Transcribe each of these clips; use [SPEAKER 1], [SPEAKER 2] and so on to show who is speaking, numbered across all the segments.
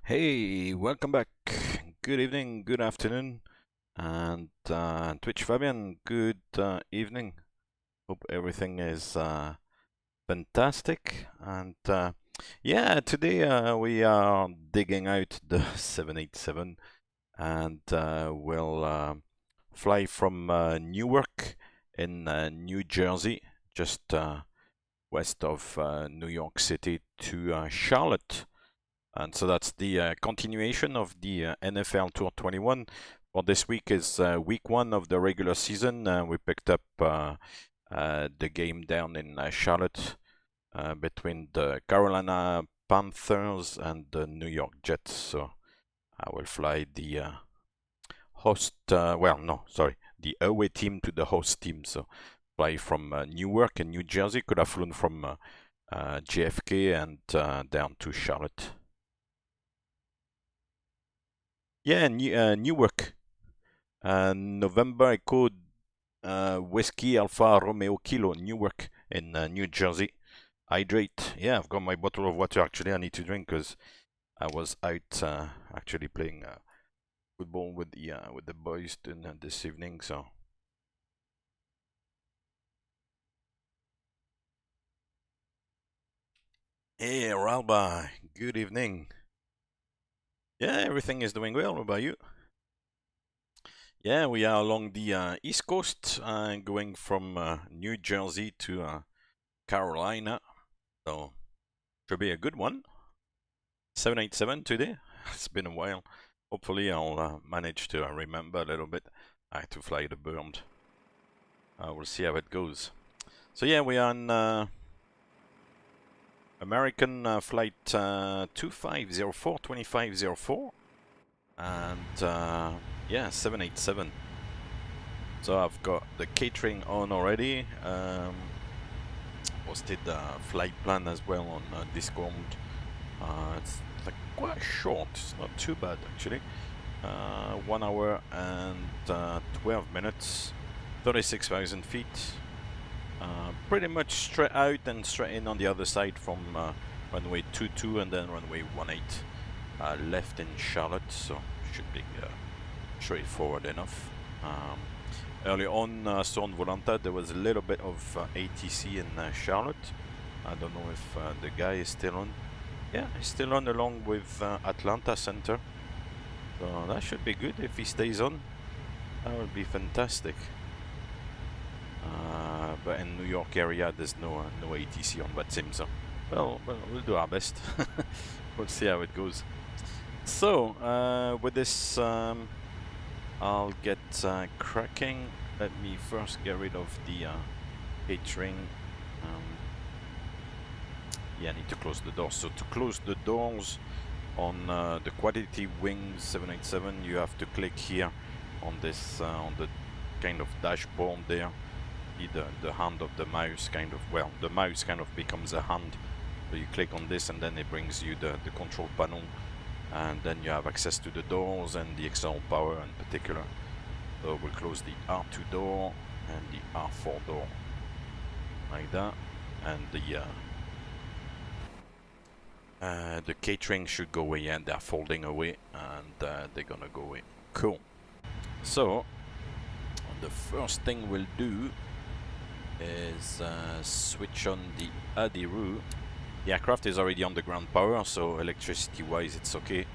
[SPEAKER 1] Hey, welcome back. Good evening, good afternoon, and Twitch Fabian, good evening. Hope everything is fantastic. And yeah, today we are digging out the 787, and we'll fly from Newark in New Jersey, just west of New York City, to Charlotte. And so that's the continuation of the NFL Tour 21. For this week is week 1 of the regular season. We picked up the game down in Charlotte between the Carolina Panthers and the New York Jets. So I will fly the the away team to the host team. So fly from Newark in New Jersey. Could have flown from JFK and down to Charlotte. Yeah, Newark. November Echo Whiskey Alpha Romeo Kilo, Newark in New Jersey. Hydrate. Yeah, I've got my bottle of water. Actually, I need to drink because I was out actually playing football with the boys this evening. So. Hey, Ralba. Good evening. Yeah, everything is doing well. What about you? Yeah, we are along the East Coast, going from New Jersey to Carolina. So, should be a good one. 787 today. It's been a while. Hopefully, I'll manage to remember a little bit. I have to fly the bird. We'll see how it goes. So, yeah, we are on American flight 2504. And yeah, 787. So I've got the catering on already. Posted the flight plan as well on Discord. It's like quite short. It's not too bad actually. 1 hour and 12 minutes. 36,000 feet. Pretty much straight out and straight in on the other side from runway 22 and then runway 18 left in Charlotte, so should be straightforward enough. Early on, on Volanta, there was a little bit of ATC in Charlotte. I don't know if the guy is still on. Yeah, he's still on along with Atlanta Center. So that should be good if he stays on. That would be fantastic. But in New York area, there's no ATC on VATSIM, so well, we'll do our best. We'll see how it goes. So with this, I'll get cracking. Let me first get rid of the catering. Yeah, I need to close the doors. So to close the doors on the Quality Wings 787, you have to click here on this on the kind of dashboard there. The hand of the mouse kind of, well, the mouse kind of becomes a hand. So you click on this and then it brings you the control panel, and then you have access to the doors and the external power in particular. So we'll close the R2 door and the R4 door like that, and the catering should go away, and they're folding away, and they're gonna go away. Cool. So the first thing we'll do is switch on the Adiru. The aircraft is already on the ground power, so electricity wise it's okay.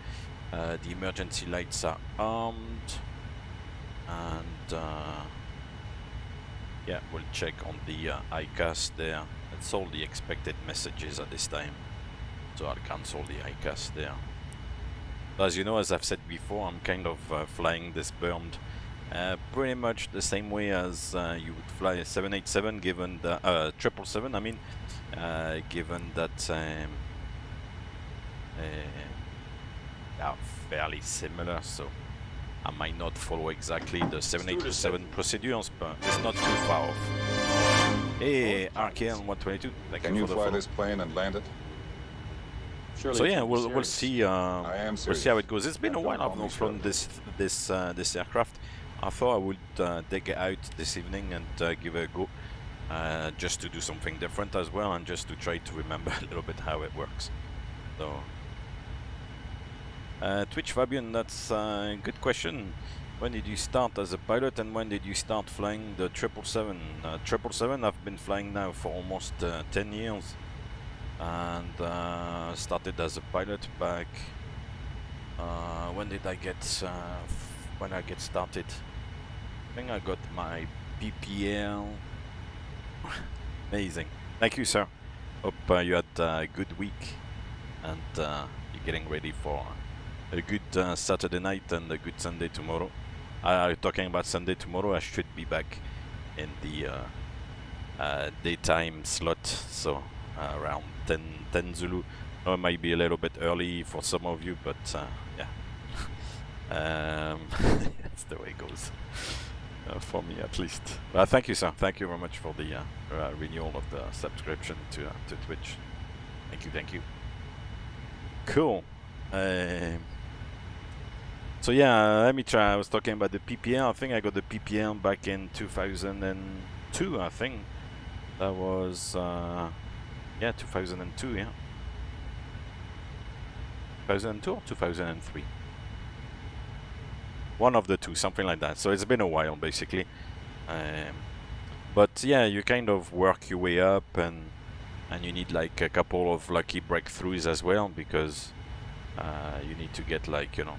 [SPEAKER 1] The emergency lights are armed, and yeah, we'll check on the ICAS there. That's all the expected messages at this time, so I'll cancel the ICAS there. As you know, as I've said before, I'm kind of flying this burned pretty much the same way as you would fly a 787, given the 777. I mean, given that are fairly similar, so I might not follow exactly the 787 procedures, but it's not too far off. Hey, RKL 122.
[SPEAKER 2] Can you fly this plane and land it?
[SPEAKER 1] Surely. So yeah, we'll see. We'll see how it goes. It's been a while I've not flown this aircraft. I thought I would take it out this evening and give it a go, just to do something different as well, and just to try to remember a little bit how it works. So, Twitch Fabian, that's a good question. When did you start as a pilot, and when did you start flying the 777? 777 I've been flying now for almost 10 years, and started as a pilot back. When did I get? When I get started? I think I got my PPL. Amazing. Thank you, sir. Hope you had a good week, and you're getting ready for a good Saturday night and a good Sunday tomorrow. Talking about Sunday tomorrow, I should be back in the daytime slot, so around 10 Zulu. It might be a little bit early for some of you, but yeah. That's the way it goes, for me at least. Thank you, sir. Thank you very much for the renewal of the subscription to Twitch. Thank you. Cool. So yeah, let me try. I was talking about the PPL. I think I got the PPL back in 2002. I think that was yeah, 2002. Yeah, 2002 or 2003. One of the two, something like that. So it's been a while, basically. But yeah, you kind of work your way up, and you need like a couple of lucky breakthroughs as well, because you need to get, like, you know,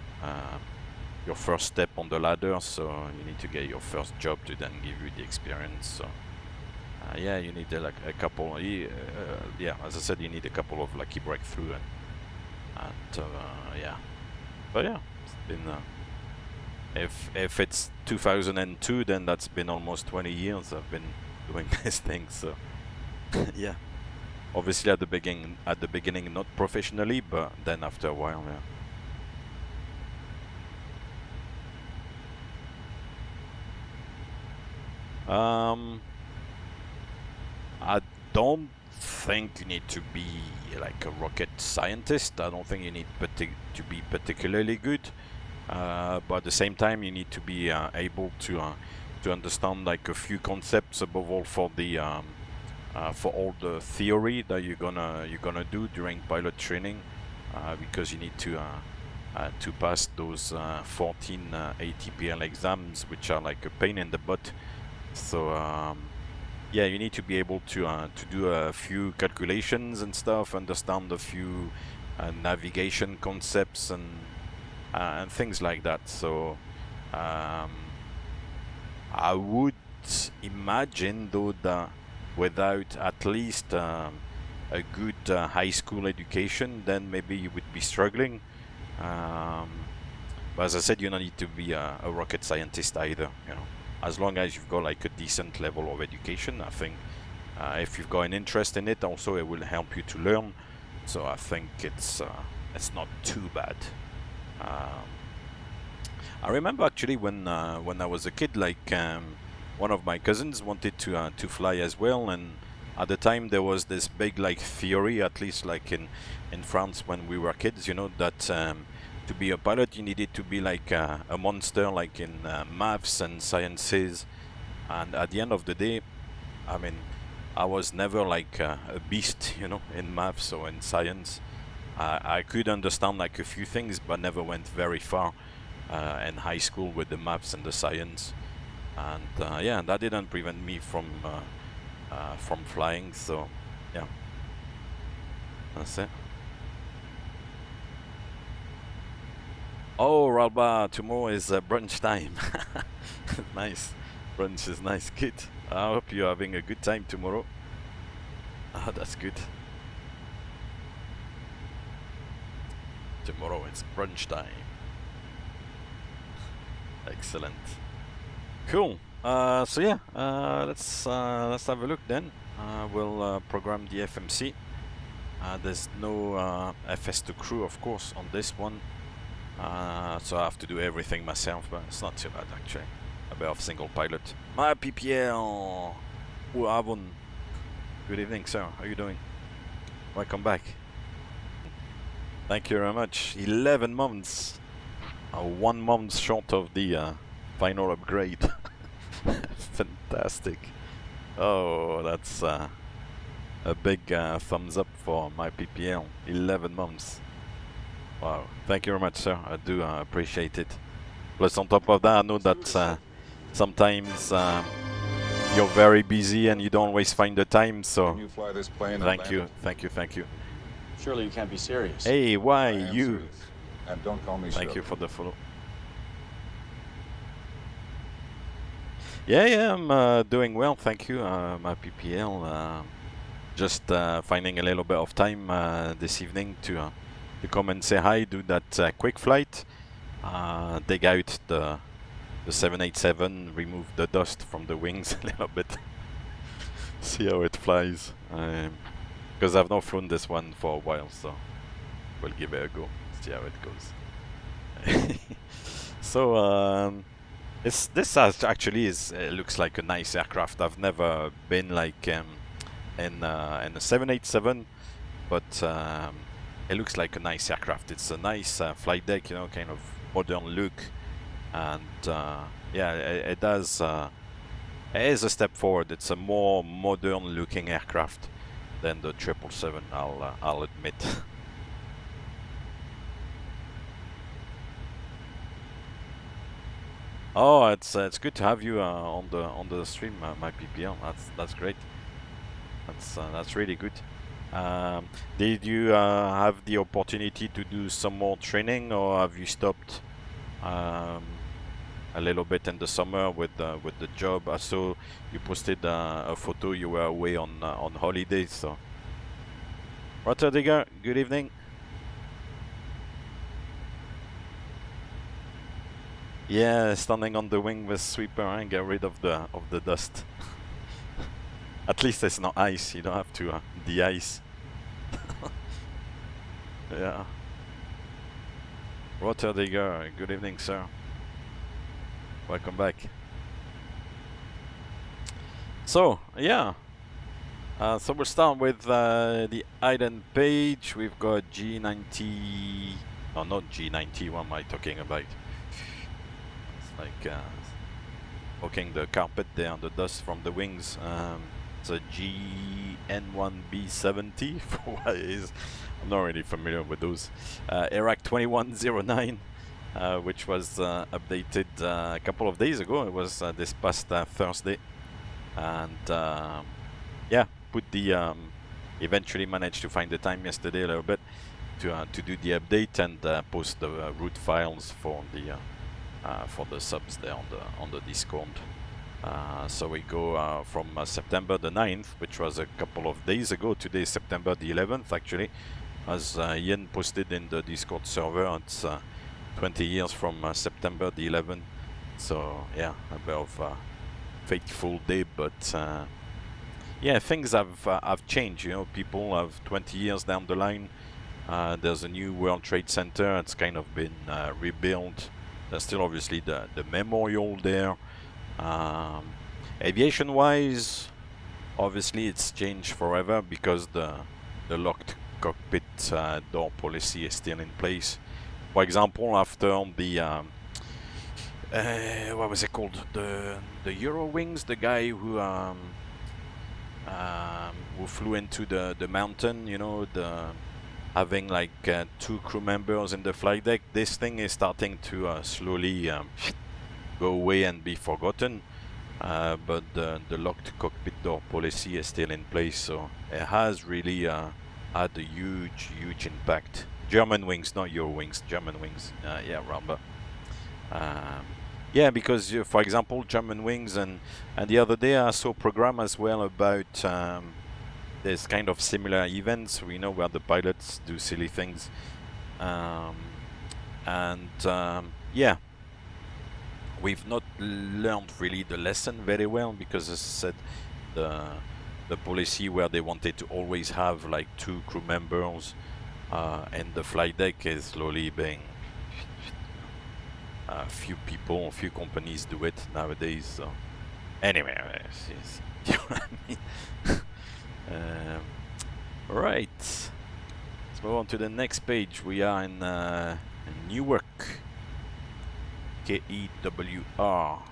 [SPEAKER 1] your first step on the ladder. So you need to get your first job to then give you the experience. So yeah, you need like a couple. Yeah, as I said, you need a couple of lucky breakthrough, and yeah. But yeah, it's been. If it's 2002, then that's been almost 20 years I've been doing this thing. So yeah, obviously at the beginning not professionally, but then after a while, yeah. I don't think you need to be like a rocket scientist. I don't think you need to be particularly good. But at the same time, you need to be able to understand like a few concepts, above all for the for all the theory that you're gonna do during pilot training, because you need to pass those 14 ATPL exams, which are like a pain in the butt. So yeah, you need to be able to do a few calculations and stuff, understand a few navigation concepts and things like that. So I would imagine, though, that without at least a good high school education, then maybe you would be struggling. But as I said, you don't need to be a rocket scientist either, you know. As long as you've got like a decent level of education, I think if you've got an interest in it, also it will help you to learn. So I think it's not too bad. I remember actually when I was a kid, like one of my cousins wanted to fly as well, and at the time there was this big like theory, at least like in France when we were kids, you know, that to be a pilot you needed to be like a monster, like in maths and sciences, And at the end of the day, I mean, I was never like a beast, you know, in maths or in science. I could understand like a few things, but never went very far in high school with the maths and the science. And yeah, that didn't prevent me from flying. So yeah, that's it. Oh, Ralba, tomorrow is brunch time. Nice. Brunch is nice. Good. I hope you're having a good time tomorrow. Ah, that's good. Tomorrow it's brunch time. Excellent. Cool. So yeah, let's have a look then. We'll program the FMC. There's no FS2 crew, of course, on this one. So I have to do everything myself, but it's not too bad actually. A bit of single pilot. My PPL. Avon. Good evening, sir. How are you doing? Welcome back. Thank you very much. 11 months. 1 month short of the final upgrade. Fantastic. Oh, that's a big thumbs up for my PPL. 11 months. Wow. Thank you very much, sir. I do appreciate it. Plus, on top of that, I know that sometimes you're very busy and you don't always find the time, so
[SPEAKER 2] Can you fly this plane
[SPEAKER 1] thank you.
[SPEAKER 3] Surely you can't be serious.
[SPEAKER 1] Hey, why
[SPEAKER 2] I am
[SPEAKER 1] you?
[SPEAKER 2] serious. And don't call me
[SPEAKER 1] Thank
[SPEAKER 2] Shirley.
[SPEAKER 1] you for the follow. Yeah, I'm doing well, thank you. My PPL, just finding a little bit of time this evening to come and say hi, do that quick flight, dig out the 787, remove the dust from the wings a little bit, see how it flies. Because I've not flown this one for a while, so we'll give it a go, see how it goes. So this actually looks like a nice aircraft. I've never been like in a 787, but it looks like a nice aircraft. It's a nice flight deck, you know, kind of modern look, and yeah, it does. It is a step forward. It's a more modern looking aircraft than the 777. I'll admit. Oh, it's good to have you on the stream, my PPL. That's great. That's really good. Did you have the opportunity to do some more training, or have you stopped a little bit in the summer with the job? I saw you posted a photo. You were away on holidays. So, Rotterdam, good evening. Yeah, standing on the wing with sweeper and get rid of the dust. At least it's not ice. You don't have to de-ice. Yeah. Rotterdam, good evening, sir. Welcome back. So yeah. So we'll start with the ident page. We've got G90. No, not G90. What am I talking about? Like poking the carpet there, the dust from the wings. It's a GN1B70 for what it is. I'm not really familiar with those. Iraq 2109, which was updated a couple of days ago. It was this past Thursday, and yeah, put the eventually managed to find the time yesterday a little bit to do the update and post the root files for the subs there on the Discord. So we go from September the 9th, which was a couple of days ago. Today is September the 11th, actually. As Ian posted in the Discord server, it's 20 years from September the 11th. So yeah, a bit of a fateful day, but yeah, things have changed. You know, people have 20 years down the line. There's a new World Trade Center. It's kind of been rebuilt. There's still obviously the memorial there. Aviation-wise, obviously it's changed forever because the locked cockpit door policy is still in place. For example, after the what was it called? The Euro wings, the guy who flew into the mountain, you know, having like 2 crew members in the flight deck. This thing is starting to slowly go away and be forgotten, but the locked cockpit door policy is still in place, so it has really had a huge impact. German wings, not Euro wings, German wings. Yeah, Robert. Yeah, because for example, German wings, and the other day I saw a program as well about there's kind of similar events, we know, where the pilots do silly things, yeah, we've not learned really the lesson very well, because as I said, the policy where they wanted to always have like 2 crew members in the flight deck is slowly being few companies do it nowadays. So anyway, you know what I mean? Right, let's move on to the next page. We are in Newark, KEWR,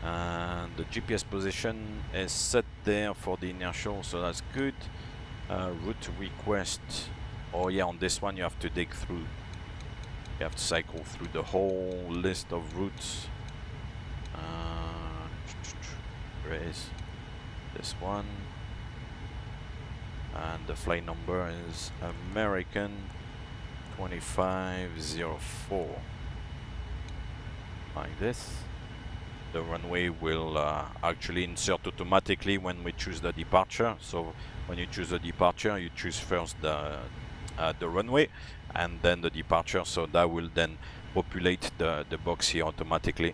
[SPEAKER 1] and the GPS position is set there for the inertial, so that's good. Route request. Oh yeah, on this one you have to dig through. You have to cycle through the whole list of routes. Where is this one? And the flight number is American 2504. Like this. The runway will actually insert automatically when we choose the departure. So when you choose the departure, you choose first the runway and then the departure, so that will then populate the box here automatically.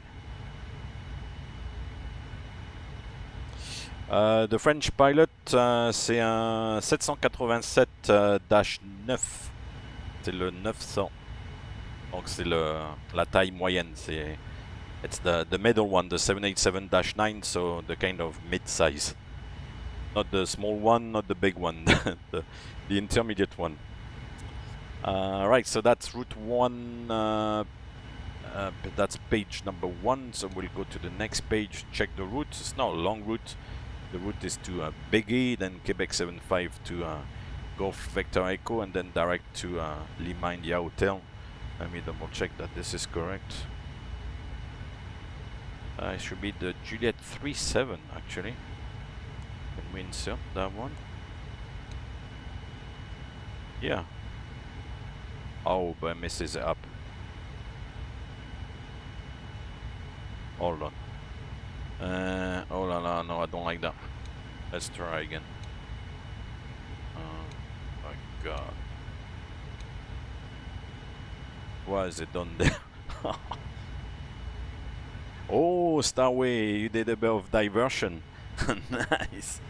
[SPEAKER 1] The French pilot, c'est un 787-9, c'est le 900, donc c'est la taille moyenne, it's the middle one, the 787-9, so the kind of mid-size, not the small one, not the big one, the intermediate one. Right, so that's route 1, that's page number 1, so we'll go to the next page, check the route. It's not a long route. The route is to Big E, then Quebec 75 to Golf Vector Echo, and then direct to Lima India Hotel. Let me double check that this is correct. It should be the Juliet 37 actually. Can we insert that one? Yeah. Oh, but it misses it up. Hold on. Oh la la, no, I don't like that. Let's try again. Oh my god. Why is it done there? Oh, Starway, you did a bit of diversion. Nice.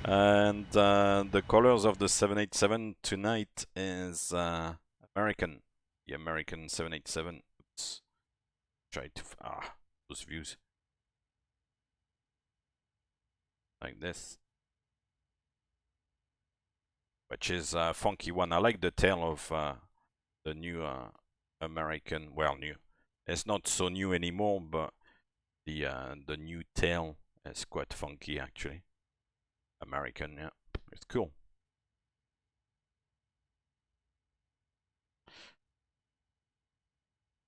[SPEAKER 1] And the colors of the 787 tonight is American. The American 787. Oops. Try to those views. Like this. Which is a funky one. I like the tail of the new American. Well, new. It's not so new anymore, but the new tail is quite funky actually. American, yeah, it's cool.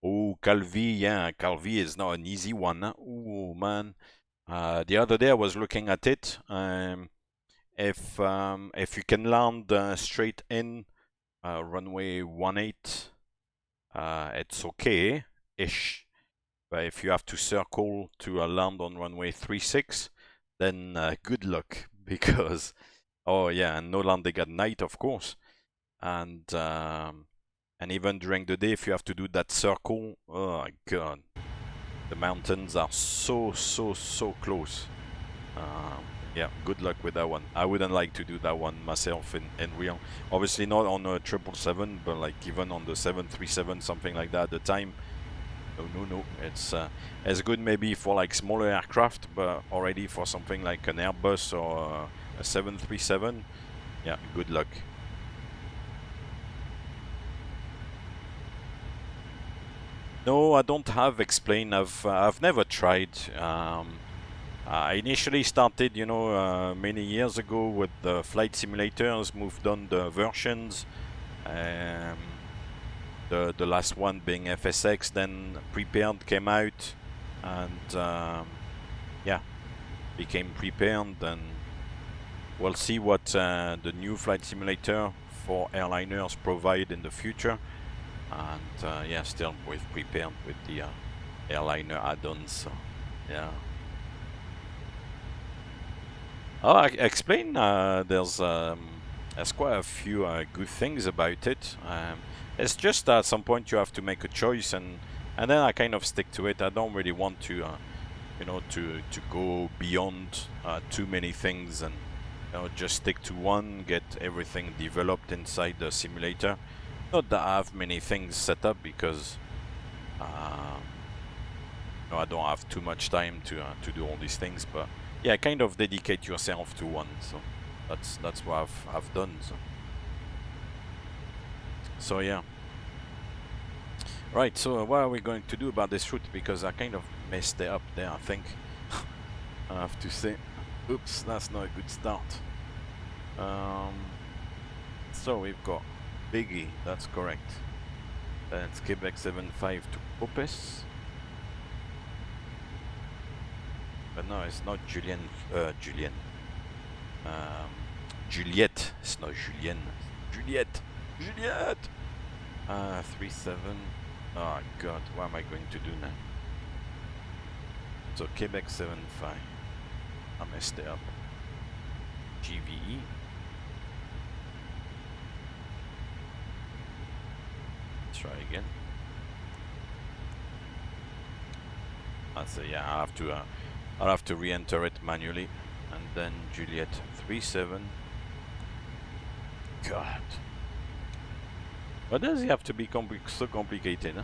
[SPEAKER 1] Oh, Calvi, yeah, Calvi is not an easy one. Huh? Oh man, the other day I was looking at it. If you can land straight in runway 18, it's okay-ish. But if you have to circle to land on runway 36, then good luck, because oh yeah, and no landing at night, of course, and even during the day, if you have to do that circle, oh my god, the mountains are so close. Yeah, good luck with that one. I wouldn't like to do that one myself in real. Obviously not on a 777, but like even on the 737, something like that at the time. No. It's good maybe for like smaller aircraft, but already for something like an Airbus or a 737, yeah, good luck. No, I don't have explain. I've never tried. I initially started, you know, many years ago with the flight simulators, moved on the versions. The last one being FSX, then Prepared came out, and yeah, became Prepared, and we'll see what the new flight simulator for airliners provide in the future. And yeah, still with Prepared with the airliner add-ons. So yeah. Oh, I explain. There's quite a few good things about it. It's just at some point you have to make a choice, and then I kind of stick to it. I don't really want to, you know, to go beyond too many things, and you know, just stick to one, get everything developed inside the simulator. Not that I have many things set up, because no, I don't have too much time to do all these things, but yeah, kind of dedicate yourself to one. So that's what I've done. So yeah. Right. So what are we going to do about this route? Because I kind of messed it up there, I think. I have to say, oops, that's not a good start. So we've got Biggie. That's correct. That's Quebec 75 to Popes. But no, it's not Juliette. Juliette. It's not Julien. Juliette. 37. Oh god, what am I going to do now? So Quebec 75. I messed it up. GVE. Try again. So yeah, I'll have to re-enter it manually, and then Juliet 37. God, why does it have to be so complicated? Huh?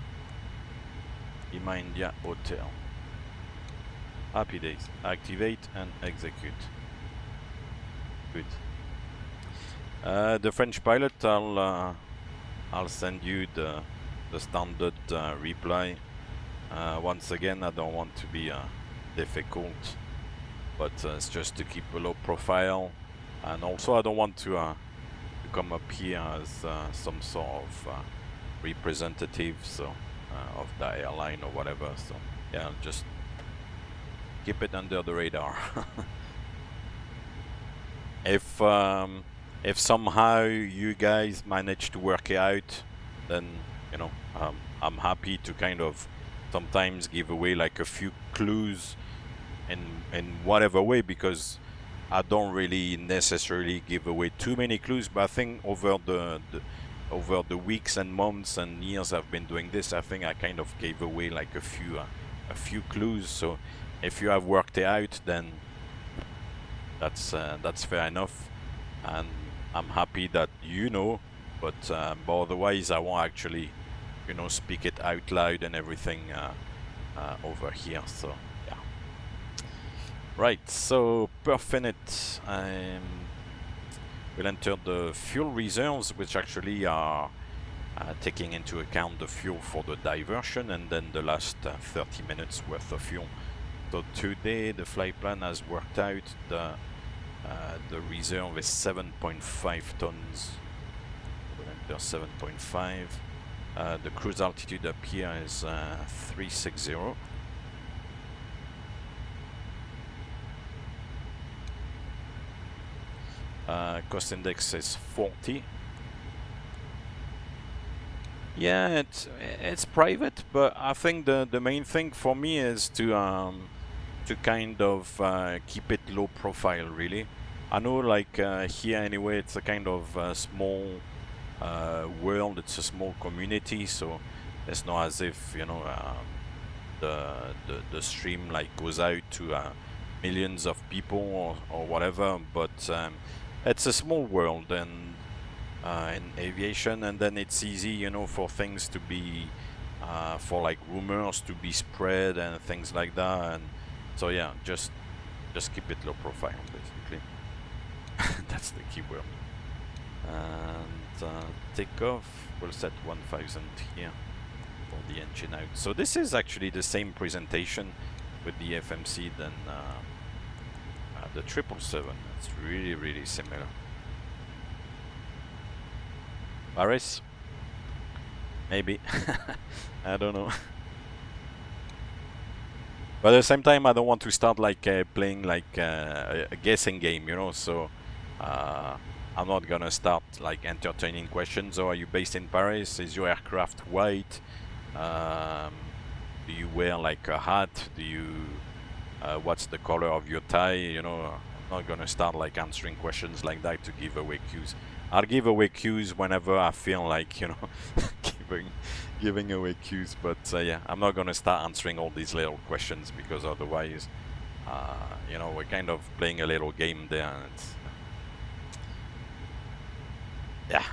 [SPEAKER 1] Imandia Hotel. Happy days. Activate and execute. Good. The French pilot, I'll send you the standard reply. Once again, I don't want to be difficult, but it's just to keep a low profile, and also I don't want to come up here as some sort of representative, so of the airline or whatever. So yeah, I'll just keep it under the radar. If somehow you guys manage to work it out, then you know, I'm happy to kind of sometimes give away like a few clues in whatever way, because I don't really necessarily give away too many clues, but I think over the weeks and months and years I've been doing this, I think I kind of gave away like a few clues. So if you have worked it out, then that's fair enough, and I'm happy that you know. But otherwise, I won't actually, you know, speak it out loud and everything over here. So yeah. Right. So per minute, we'll enter the fuel reserves, which actually are taking into account the fuel for the diversion, and then the last 30 minutes worth of fuel. So today the flight plan has worked out the reserve is 7.5 tons. We'll enter 7.5. The cruise altitude up here is 360. Cost index is 40. Yeah, it's private, but I think the main thing for me is to kind of keep it low profile, really. I know, like here anyway, it's a kind of small world. It's a small community, so it's not as if, you know, the stream like goes out to millions of people or whatever. But it's a small world, and in aviation, and then it's easy, you know, for things to be for like rumors to be spread and things like that. And so yeah, just keep it low profile, basically. That's the key word. And takeoff, we'll set 1000 here. for the engine out. So this is actually the same presentation with the FMC than the 777. It's really, really similar. Paris? Maybe. I don't know. But at the same time, I don't want to start like playing like a guessing game, you know. So I'm not gonna start like entertaining questions. So are you based in Paris? Is your aircraft white? Do you wear like a hat? Do you? What's the color of your tie? You know, I'm not gonna start like answering questions like that to give away cues. I'll give away cues whenever I feel like, you know, giving away cues. But yeah, I'm not gonna start answering all these little questions because otherwise, you know, we're kind of playing a little game there. And it's, yeah,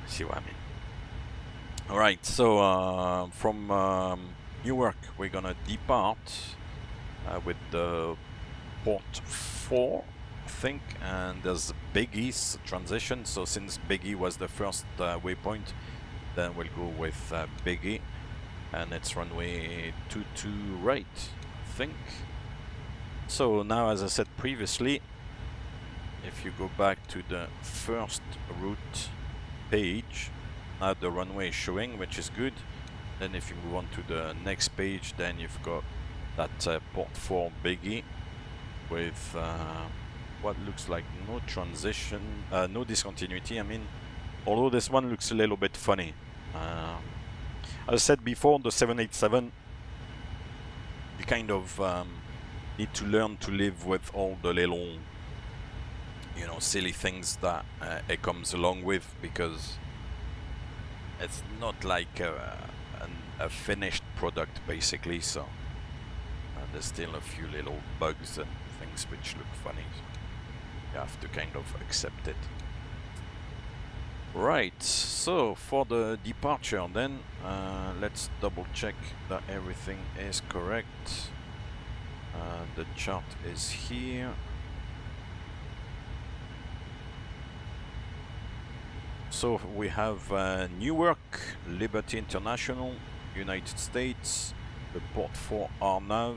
[SPEAKER 1] see what I mean. All right, so from Newark, we're gonna depart with the port 4, I think, and there's Big E's transition. So since Big E was the first waypoint, then we'll go with Big E, and it's runway 22 right, I think. So now, as I said previously, if you go back to the first route page, now the runway is showing, which is good. Then if you move on to the next page, then you've got that port 4 Big E with what looks like no transition, no discontinuity, I mean, although this one looks a little bit funny. As I said before, the 787, you kind of need to learn to live with all the little, you know, silly things that it comes along with, because it's not like a finished product basically. So there's still a few little bugs and things which look funny. So you have to kind of accept it. Right, so for the departure then, let's double check that everything is correct. The chart is here. So we have Newark, Liberty International, United States, the port 4 RNAV.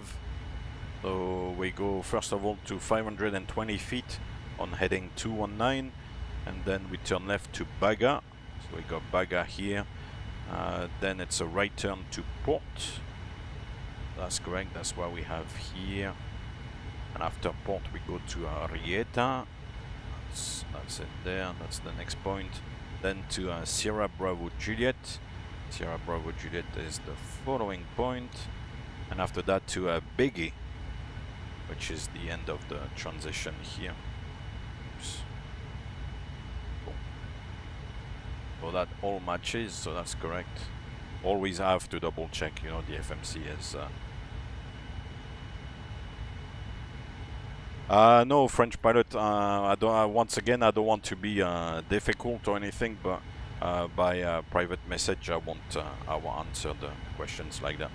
[SPEAKER 1] So we go first of all to 520 feet on heading 219, and then we turn left to Baga. So we got Baga here. Then it's a right turn to port. That's correct, that's what we have here. And after port we go to Arrieta. That's it there, that's the next point. Then to Sierra Bravo Juliet. Sierra Bravo Juliet is the following point. And after that to Biggie, which is the end of the transition here. Oops. Cool. So that all matches, so that's correct. Always have to double check, you know, the FMC is... no, French pilot, I don't, once again, I don't want to be difficult or anything, but by private message, I won't answer the questions like that.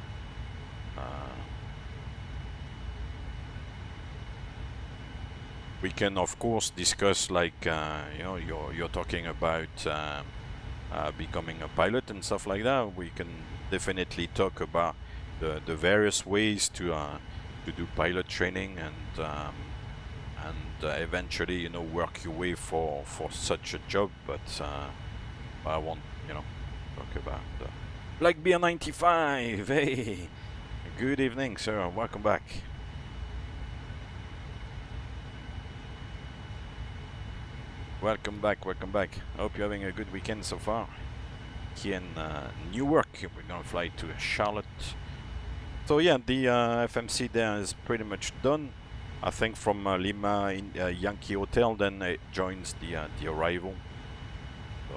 [SPEAKER 1] We can, of course, discuss like, you know, you're talking about becoming a pilot and stuff like that. We can definitely talk about the various ways to do pilot training and eventually, you know, work your way for such a job. But I won't, you know, talk about the Black Beer 95. Hey, good evening, sir. Welcome back. Welcome back, welcome back. I hope you're having a good weekend so far. Here in Newark, we're gonna fly to Charlotte. So yeah, the FMC there is pretty much done. I think from Lima in Yankee Hotel, then it joins the arrival. So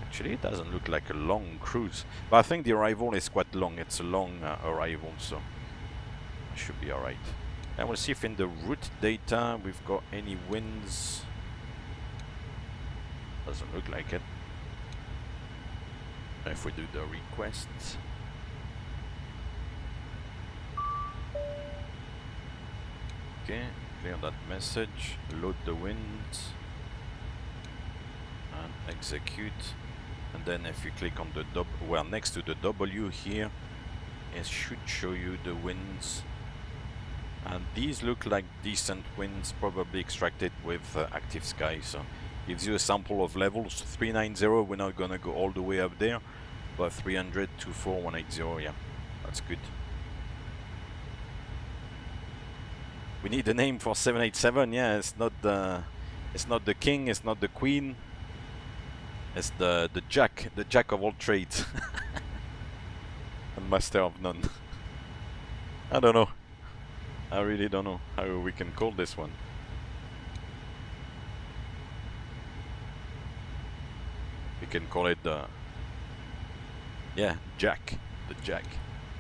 [SPEAKER 1] actually, it doesn't look like a long cruise, but I think the arrival is quite long. It's a long arrival, so I should be all right. And we'll see if in the route data we've got any winds. Doesn't look like it. If we do the request. Okay, clear that message, load the wind, and execute. And then if you click on the well, next to the W here, it should show you the winds. And these look like decent winds, probably extracted with active sky. So gives you a sample of levels. 390, we're not gonna go all the way up there, but 300, 24, 180, yeah, that's good. We need a name for 787. Yeah, it's not the king, it's not the queen. It's the jack of all trades. And master of none. I don't know. I really don't know how we can call this one. We can call it the, yeah, jack. The jack.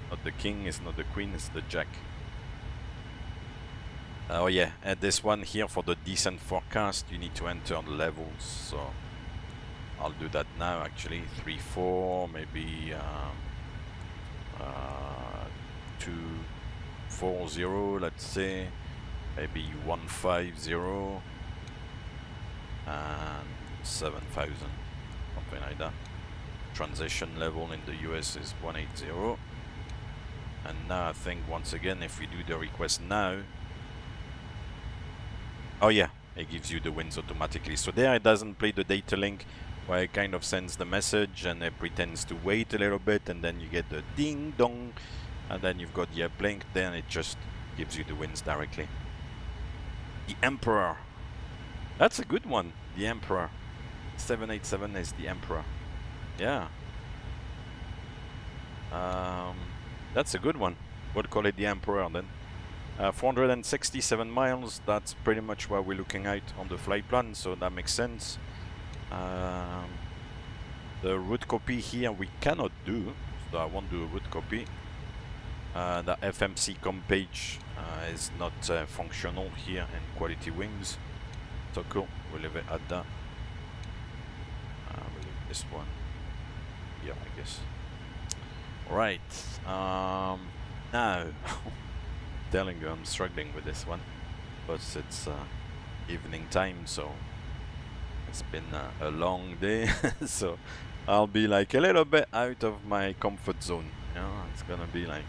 [SPEAKER 1] Not the king, it's not the queen, it's the jack. Oh yeah, and this one here for the decent forecast, you need to enter the levels. So I'll do that now actually. 3-4, maybe 2-4-0, let's say. Maybe 1-5-0 and 7,000, something like that. Transition level in the US is 180. And now I think once again, if we do the request now, oh yeah, it gives you the winds automatically. So there it doesn't play the data link, where it kind of sends the message and it pretends to wait a little bit, and then you get the ding dong, and then you've got the uplink, then it just gives you the winds directly. The Emperor. That's a good one, the Emperor. 787 is the Emperor. Yeah. That's a good one. We'll call it the Emperor then. 467 miles, that's pretty much what we're looking at on the flight plan, so that makes sense. The route copy here we cannot do, so I won't do a route copy. The FMC.com page is not functional here in Quality Wings, so cool, we'll leave it at that. We'll leave this one here, I guess. Right, now telling you I'm struggling with this one, but it's evening time, so it's been a long day. So I'll be like a little bit out of my comfort zone. You know, it's gonna be like,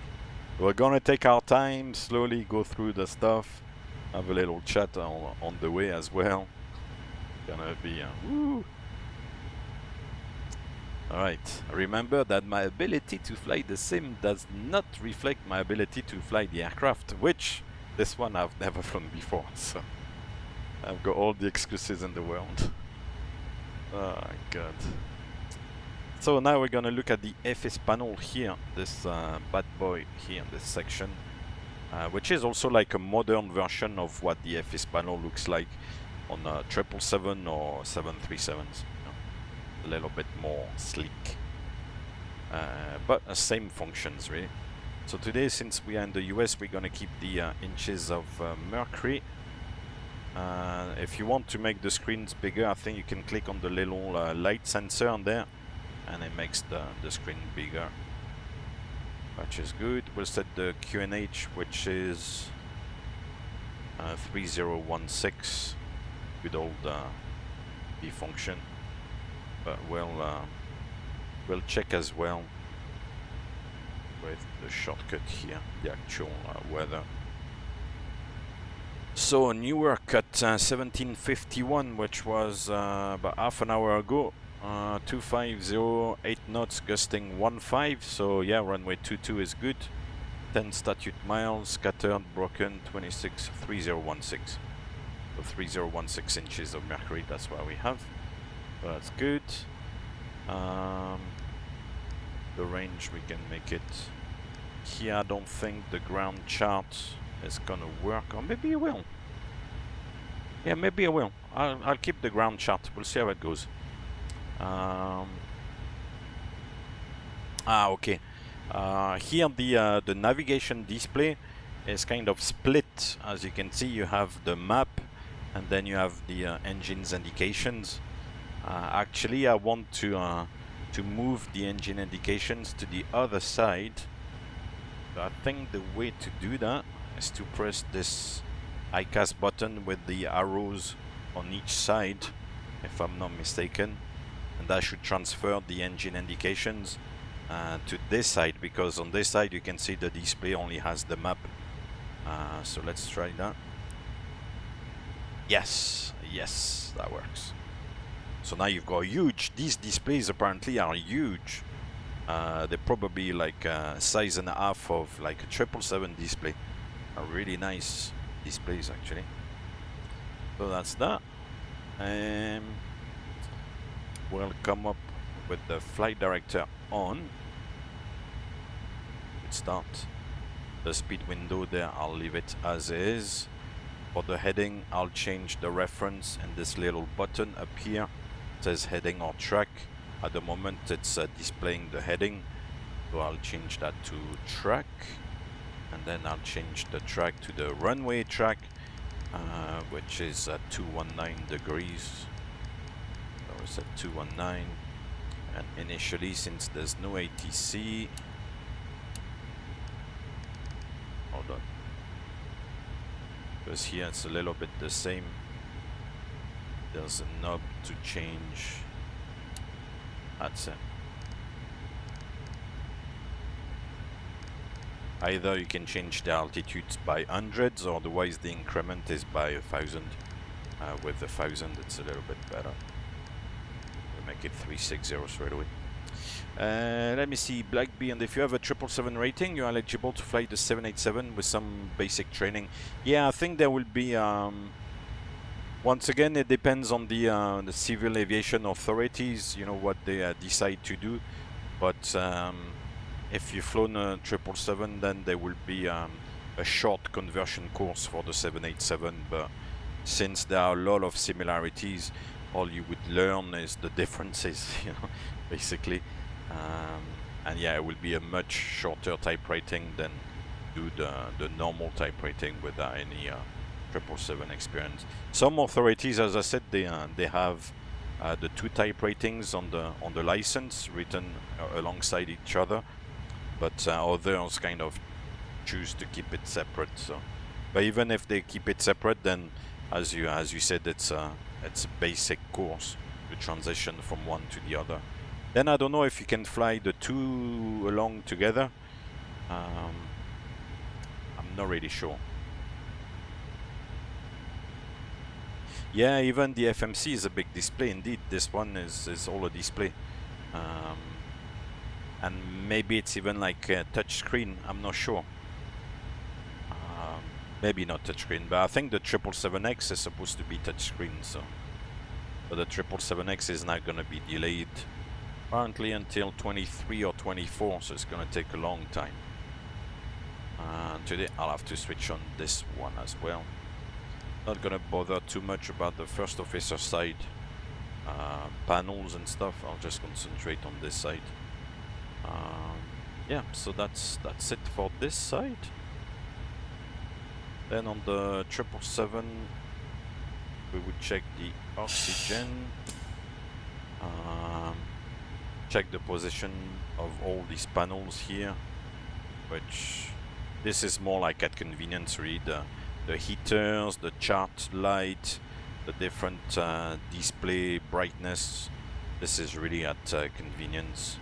[SPEAKER 1] we're gonna take our time, slowly go through the stuff, have a little chat on the way as well. Gonna be woo. Alright, remember that my ability to fly the sim does not reflect my ability to fly the aircraft, which this one I've never flown before, so I've got all the excuses in the world. Oh my god. So now we're gonna look at the FS panel here, this bad boy here in this section, which is also like a modern version of what the FS panel looks like on 777 or 737s. A little bit more sleek, but same functions really. So today, since we are in the US, we're gonna keep the inches of mercury. If you want to make the screens bigger, I think you can click on the little light sensor on there, and it makes the screen bigger, which is good. We'll set the QNH, which is 3016, good old B function. But we'll check as well with the shortcut here, the actual weather. So Newark at 1751, which was about half an hour ago, 250, 8 knots, gusting 15. So yeah, runway 22 is good. 10 statute miles, scattered, broken, 26, 3016. So 3016 inches of mercury, that's what we have. So that's good. The range, we can make it here. I don't think the ground chart is gonna work, or maybe it will. Yeah, maybe I will. I'll keep the ground chart. We'll see how it goes. Okay. Here the navigation display is kind of split. As you can see, you have the map, and then you have the engine's indications. Actually, I want to move the engine indications to the other side. So I think the way to do that is to press this ICAS button with the arrows on each side, if I'm not mistaken. and that should transfer the engine indications to this side, because on this side you can see the display only has the map. So let's try that. Yes, that works. So now you've got huge, these displays apparently are huge. They're probably like size and a half of like a 777 display. Are really nice displays actually. So that's that. We'll come up with the flight director on. Let's start. The speed window there, I'll leave it as is. For the heading, I'll change the reference and this little button up here. It says heading or track. At the moment it's displaying the heading, so I'll change that to track, and then I'll change the track to the runway track, which is at 219 degrees. So it's at 219, and initially, since there's no ATC, hold on, because here it's a little bit the same. There's a knob to change. That's it. Either you can change the altitudes by hundreds, or otherwise the increment is by 1,000. With 1,000 it's a little bit better. We'll make it 360 straight away. Let me see, Black Bee, and if you have a 777 rating, you're eligible to fly the 787 with some basic training. Yeah, I think there will be... once again, it depends on the civil aviation authorities, you know, what they decide to do. But if you've flown a 777, then there will be a short conversion course for the 787. But since there are a lot of similarities, all you would learn is the differences, you know, basically. And yeah, it will be a much shorter type rating than do the normal type rating without any 777 experience. Some authorities, as I said, they have the two type ratings on the license written alongside each other, but others kind of choose to keep it separate. So, but even if they keep it separate, then as you said, it's a basic course to transition from one to the other. Then I don't know if you can fly the two along together. I'm not really sure. Yeah, even the FMC is a big display indeed. This one is all a display. And maybe it's even like a touch screen, I'm not sure. Maybe not touch screen, but I think the 777X is supposed to be touch screen, so. But the 777X is not gonna be delayed apparently until 23 or 24, so it's gonna take a long time. Today I'll have to switch on this one as well. Not gonna bother too much about the first officer side panels and stuff. I'll just concentrate on this side. Yeah, so that's it for this side. Then on the 777, we would check the oxygen, check the position of all these panels here, which this is more like at convenience, really. The heaters, the chart light, the different display brightness. This is really at convenience.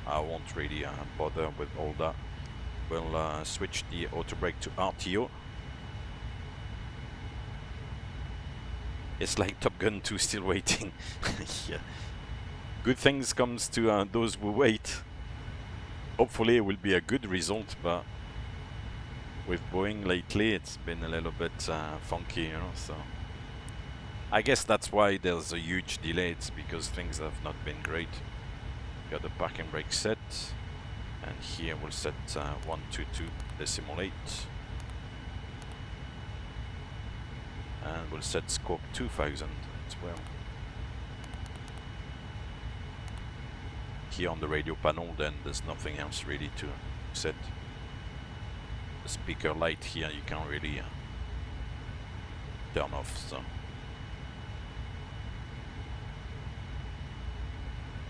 [SPEAKER 1] I won't really bother with all that. We'll switch the auto brake to RTO. It's like Top Gun 2 still waiting. Yeah. Good things comes to those who wait. Hopefully it will be a good result, but with Boeing lately it's been a little bit funky, you know, so I guess that's why there's a huge delay. It's because things have not been great. Got the parking brake set, and here we'll set 122.8, and we'll set scope 2000 as well. Here on the radio panel, then there's nothing else really to set. The speaker light here you can't really turn off, so.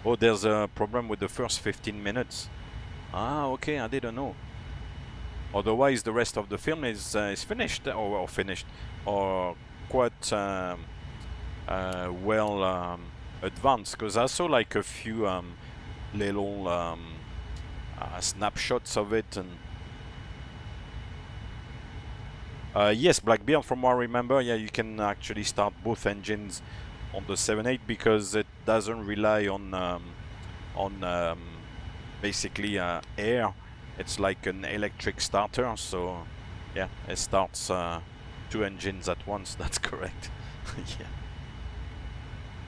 [SPEAKER 1] Oh, there's a problem with the first 15 minutes. Ah, okay, I didn't know. Otherwise, the rest of the film is finished, or finished, or quite well advanced, because I saw like a few little snapshots of it, and yes, Blackbeard, from what I remember, yeah, you can actually start both engines on the 7.8 because it doesn't rely on basically air. It's like an electric starter, so yeah, it starts 2 engines at once. That's correct. Yeah,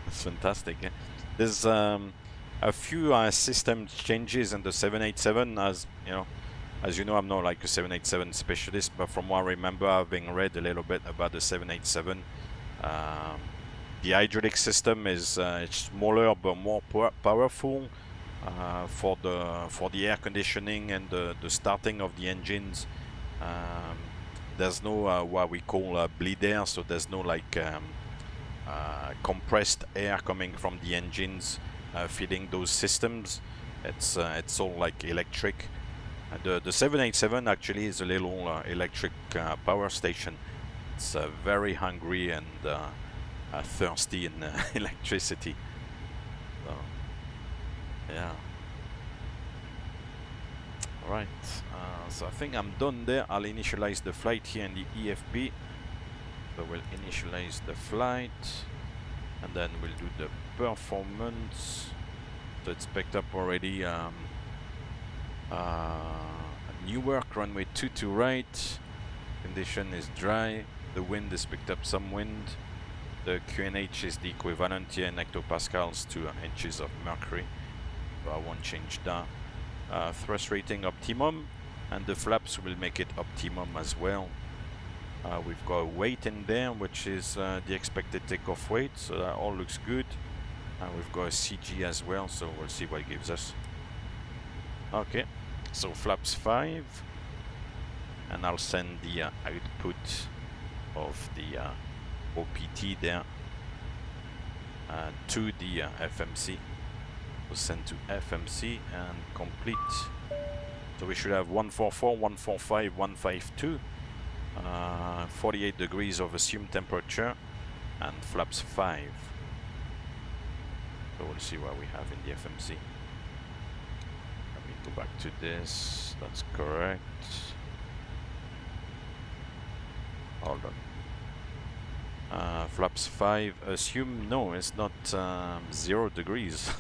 [SPEAKER 1] that's fantastic. Yeah. There's a few system changes in the 787, as you know, I'm not like a 787 specialist, but from what I remember, having read a little bit about the 787, the hydraulic system is it's smaller but more powerful for the air conditioning and the starting of the engines. There's no what we call bleed air, so there's no like compressed air coming from the engines feeding those systems. It's all like electric. The 787 actually is a little electric power station. It's very hungry and thirsty in electricity. So, yeah. Alright, so I think I'm done there. I'll initialize the flight here in the EFB. So we'll initialize the flight, and then we'll do the performance. So it's picked up already Newark, runway 22 right. Condition is dry. The wind is picked up some wind. The QNH is the equivalent here in hectopascals to inches of mercury. So I won't change that. Thrust rating optimum, and the flaps will make it optimum as well. We've got a weight in there, which is the expected takeoff weight, so that all looks good. We've got a CG as well, so we'll see what it gives us. Okay, so flaps 5, and I'll send the output of the OPT there to the FMC. So send to FMC and complete. So we should have 144, 145, 152, 48 degrees of assumed temperature, and flaps 5. So we'll see what we have in the FMC. Let me go back to this. That's correct. Hold on. Flaps 5. Assume no, it's not 0 degrees.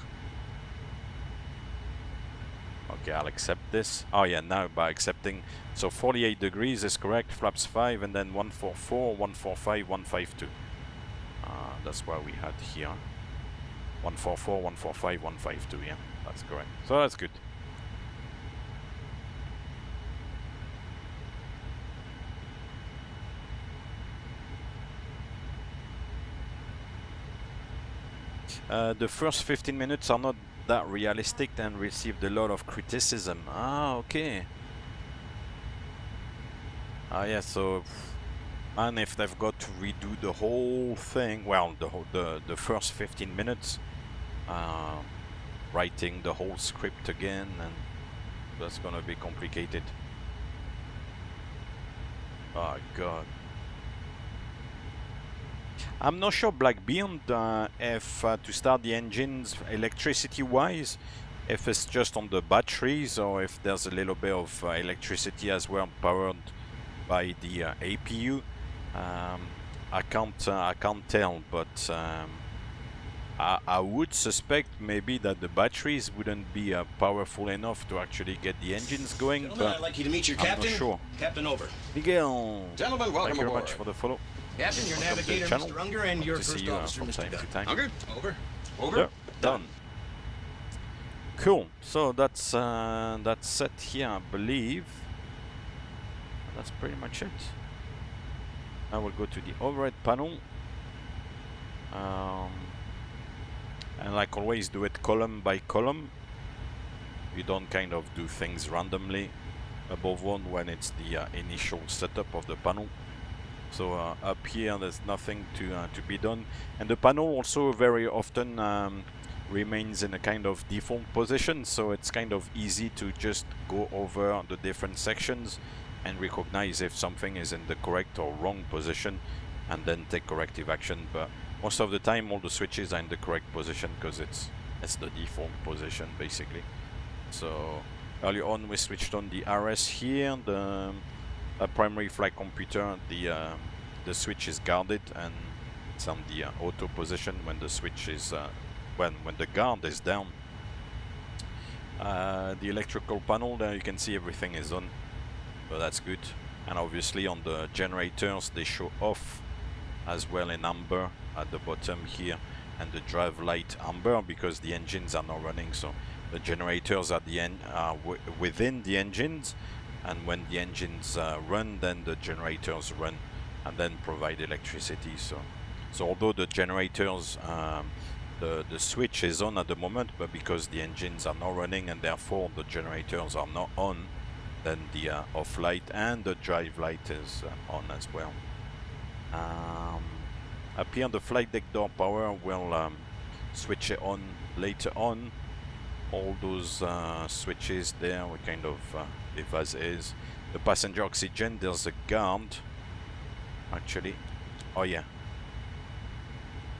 [SPEAKER 1] Okay, I'll accept this. Oh yeah, now by accepting. So 48 degrees is correct. Flaps 5, and then 144, 145, 152. That's what we had here. 144, 145, 152. Yeah, that's correct. So that's good. The first 15 minutes are not that realistic and received a lot of criticism. Ah, okay. Ah, yeah. So, and if they've got to redo the whole thing, well, the first 15 minutes, writing the whole script again, and that's gonna be complicated. Oh God. I'm not sure, Blackbeard, if to start the engines electricity-wise, if it's just on the batteries or if there's a little bit of electricity as well powered by the APU. I can't tell, but I would suspect maybe that the batteries wouldn't be powerful enough to actually get the engines going.
[SPEAKER 4] Gentlemen,
[SPEAKER 1] But
[SPEAKER 4] I'd like you to meet your
[SPEAKER 1] I'm
[SPEAKER 4] captain.
[SPEAKER 1] not sure.
[SPEAKER 4] Captain, over.
[SPEAKER 1] Miguel,
[SPEAKER 4] Gentlemen, welcome
[SPEAKER 1] thank you very
[SPEAKER 4] aboard.
[SPEAKER 1] much for the follow.
[SPEAKER 4] Captain, your
[SPEAKER 1] Welcome to the
[SPEAKER 4] navigator,
[SPEAKER 1] channel.
[SPEAKER 4] Mr. Unger, and
[SPEAKER 1] Hope
[SPEAKER 4] your
[SPEAKER 1] to see
[SPEAKER 4] first
[SPEAKER 1] you,
[SPEAKER 4] officer,
[SPEAKER 1] from
[SPEAKER 4] Mr.
[SPEAKER 1] time to
[SPEAKER 4] Dunn.
[SPEAKER 1] time.
[SPEAKER 4] Unger, over. Over.
[SPEAKER 1] Yeah, done. Cool. So that's set here, I believe. That's pretty much it. Now we'll go to the overhead panel. And like always, do it column by column. You don't kind of do things randomly. Above one when it's the initial setup of the panel. So up here there's nothing to be done, and the panel also very often remains in a kind of default position, so it's kind of easy to just go over the different sections and recognize if something is in the correct or wrong position and then take corrective action. But Most of the time all the switches are in the correct position because it's the default position basically. So earlier on we switched on the RS here, the primary flight computer, the switch is guarded and it's on the auto position when the switch is when the guard is down. The electrical panel there, you can see everything is on, so that's good. And obviously on the generators they show off as well in amber at the bottom here, and the drive light amber because the engines are not running. So the generators at the end are within the engines, and when the engines run, then the generators run and then provide electricity. So although the generators, the switch is on at the moment, but because the engines are not running and therefore the generators are not on, then the off light and the drive light is on as well. Up here the flight deck door power will switch it on later on. All those switches there we kind of leave as is. The passenger oxygen, there's a guard actually. Oh yeah.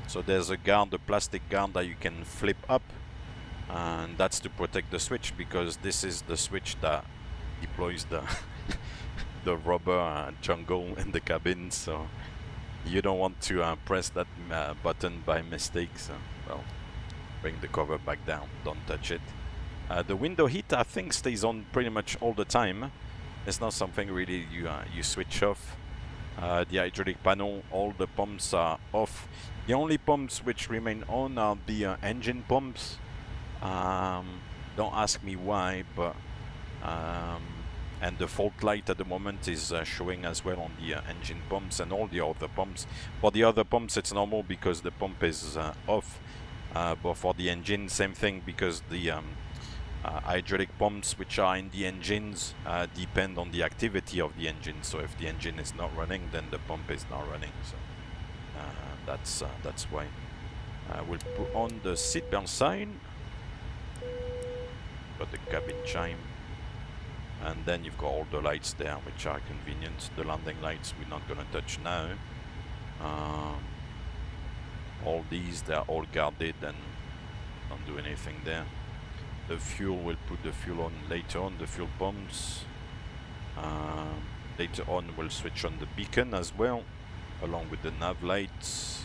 [SPEAKER 1] So there's a guard, the plastic guard that you can flip up, and that's to protect the switch because this is the switch that deploys the the rubber jungle in the cabin. So you don't want to press that button by mistake. So well, bring the cover back down, don't touch it. The window heat I think stays on pretty much all the time. It's not something really you switch off. The hydraulic panel, all the pumps are off. The only pumps which remain on are the engine pumps. Don't ask me why, but and the fault light at the moment is showing as well on the engine pumps and all the other pumps. For the other pumps it's normal because the pump is off, but for the engine same thing because the hydraulic pumps which are in the engines depend on the activity of the engine. So if the engine is not running, then the pump is not running. So that's why. We'll put on the seatbelt sign, got the cabin chime, and then you've got all the lights there which are convenient. The landing lights we're not gonna touch now. All these, they're all guarded and don't do anything there. The fuel, we'll put the fuel on later on, the fuel pumps. Later on we'll switch on the beacon as well, along with the nav lights.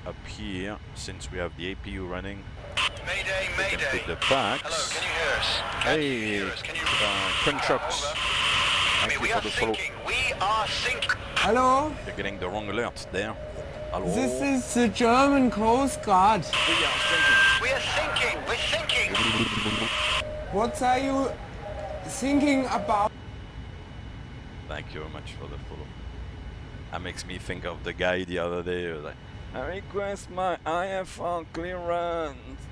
[SPEAKER 1] Up here, since we have the APU running,
[SPEAKER 5] Mayday,
[SPEAKER 1] we can
[SPEAKER 5] mayday.
[SPEAKER 1] put the packs.
[SPEAKER 5] Hello, can you hear us? Can you
[SPEAKER 1] Hey,
[SPEAKER 5] hear us? Can you
[SPEAKER 1] Crunch Shocks.
[SPEAKER 5] Over.
[SPEAKER 1] Thank you
[SPEAKER 5] We
[SPEAKER 1] for
[SPEAKER 5] are
[SPEAKER 1] the follow.
[SPEAKER 5] sinking. We are sinking.
[SPEAKER 6] Hello,
[SPEAKER 1] You're getting the wrong alert there. Hello.
[SPEAKER 6] this is the German Coast Guard.
[SPEAKER 1] We are thinking.
[SPEAKER 5] We are sinking. We're sinking.
[SPEAKER 6] What are you thinking about?
[SPEAKER 1] Thank you very much for the follow. That makes me think of the guy the other day who was like, I request my IFR clearance.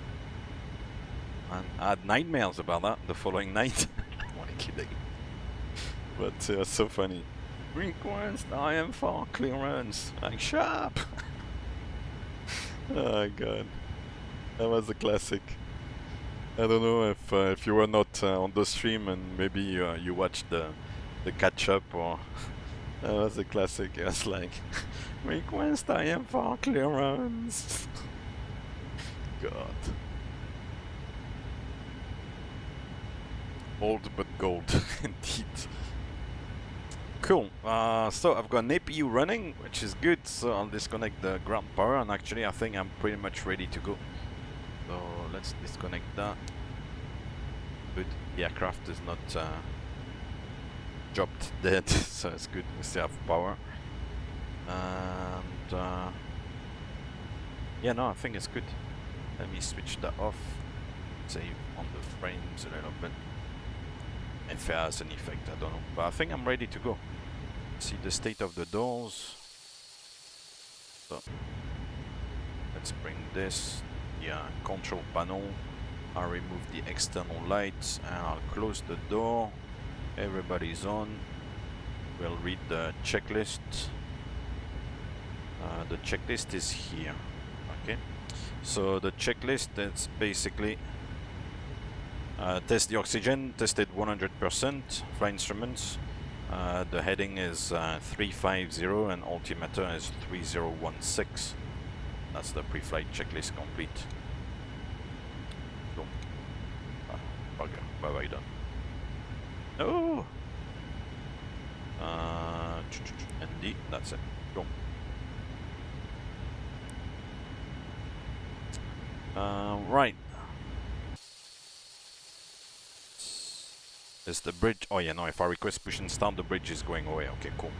[SPEAKER 1] And I had nightmares about that the following night. I'm only kidding. But it was so funny. Request IFR clearance. Like, shut up. Oh god. That was a classic. I don't know if you were not on the stream and maybe you watched the catch up, or that was a classic. It was like, request IFR clearance. God. Old but gold, indeed. Cool. So I've got an APU running, which is good. So I'll disconnect the ground power, and actually I think I'm pretty much ready to go. So let's disconnect that. Good. The aircraft is not dropped dead, so it's good. We still have power. And yeah, no, I think it's good. Let me switch that off. Save on the frames a little bit. If it has an effect, I don't know. But I think I'm ready to go. See the state of the doors. So let's bring this. Yeah, control panel. I'll remove the external lights and I'll close the door. Everybody's on. We'll read the checklist. The checklist is here. Okay. So the checklist, that's basically test the oxygen, tested 100%, flight instruments, The heading is 350 and altimeter is 3016. That's the pre-flight checklist complete. Cool. Bugger, what have I done? No! ND, that's it. Cool. Right. Is the bridge? Oh yeah, no, if I request push and start, the bridge is going away. Okay, cool.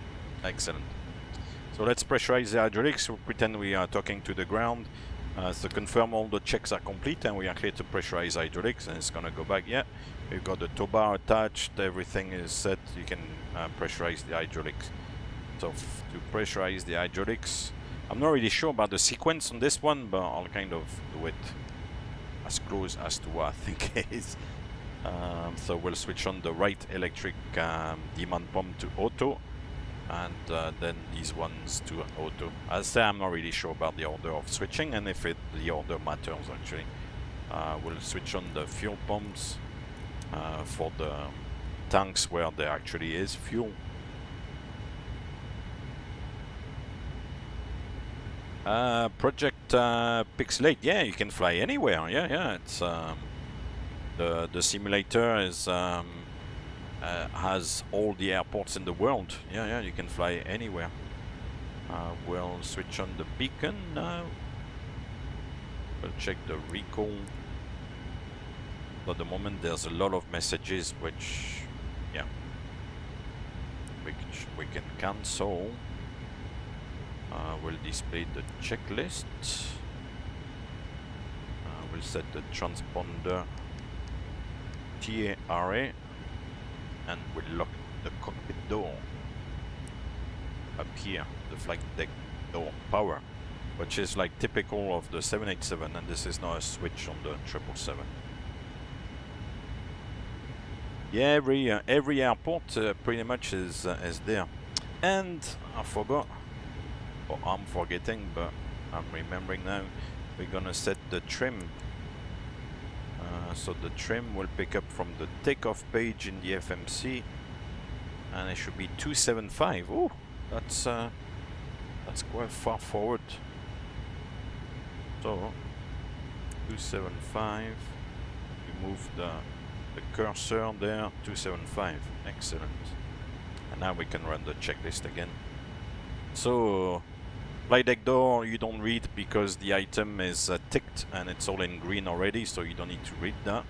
[SPEAKER 1] Excellent. So let's pressurize the hydraulics. We'll pretend we are talking to the ground. So confirm all the checks are complete and we are clear to pressurize hydraulics, and it's gonna go back. Yeah, we've got the tow bar attached, everything is set. You can pressurize the hydraulics. So to pressurize the hydraulics, I'm not really sure about the sequence on this one, but I'll kind of do it as close as to what I think it is. So we'll switch on the right electric demand pump to auto, and then these ones to auto. As I say, I'm not really sure about the order of switching, and if the order matters actually. We'll switch on the fuel pumps for the tanks where there actually is fuel. Project Pixelate, yeah, you can fly anywhere. Yeah, it's the simulator is has all the airports in the world. Yeah, you can fly anywhere. We'll switch on the beacon now. We'll check the recall. At the moment there's a lot of messages which, yeah, we can cancel. We'll display the checklist. We'll set the transponder TARA, and we'll lock the cockpit door up here, the flight deck door power, which is like typical of the 787, and this is now a switch on the 777. Yeah, every airport pretty much is there. And I forgot, or I'm forgetting, but I'm remembering now, we're gonna set the trim. So the trim will pick up from the takeoff page in the FMC, and it should be 275. Oh, that's quite far forward. So 275. You move the cursor there. 275. Excellent. And now we can run the checklist again. So flight deck door you don't read because the item is ticked and it's all in green already, so you don't need to read that.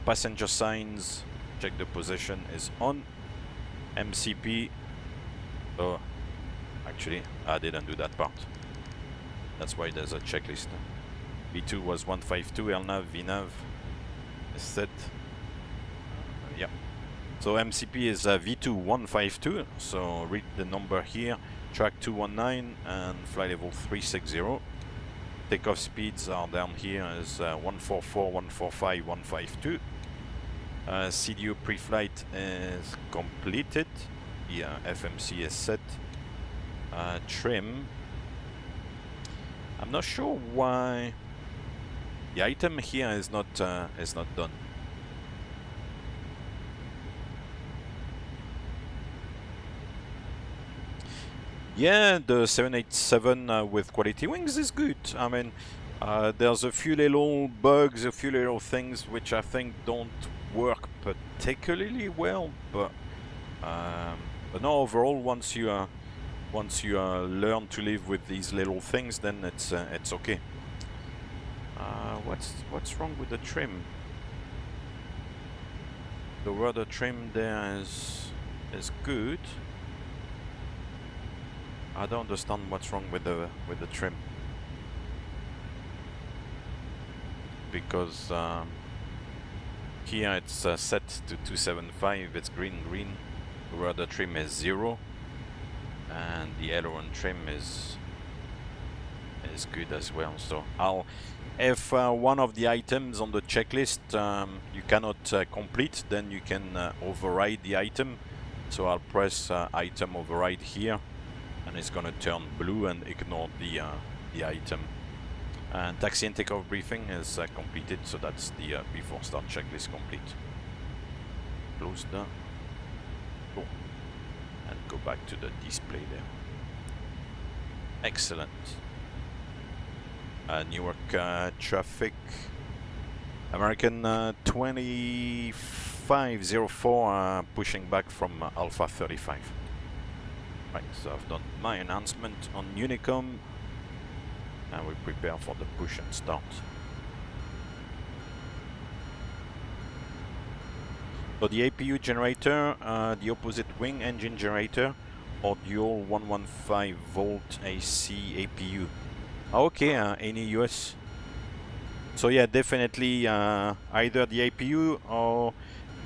[SPEAKER 1] Passenger signs, check the position is on. MCP, oh, actually I didn't do that part. That's why there's a checklist. V2 was 152, LNAV, VNAV is set. Yeah. So MCP is V2 152, so read the number here. Track 219 and flight level 360. Takeoff speeds are down here as 144, 145, 152. CDU pre-flight is completed. Yeah, FMC is set. Trim. I'm not sure why the item here is not done. Yeah, the 787 with quality wings is good. I mean, there's a few little bugs, a few little things which I think don't work particularly well, but no, overall, once you learn to live with these little things, then it's okay. What's wrong with the trim? The rudder trim there is good. I don't understand what's wrong with the trim, because here it's set to 275. It's green. The rudder trim is 0, and the aileron trim is good as well. So if one of the items on the checklist you cannot complete, then you can override the item. So I'll press item override here, and it's gonna turn blue and ignore the item. And taxi and takeoff briefing is completed, so that's the before start checklist complete. Close that. Cool. and go back to the display there. Excellent. Newark traffic. American 2504 pushing back from Alpha 35. Right, so I've done my announcement on Unicom and we prepare for the push and start. So the APU generator, the opposite wing engine generator, or dual 115 volt AC APU. Okay, any US. So yeah, definitely either the APU or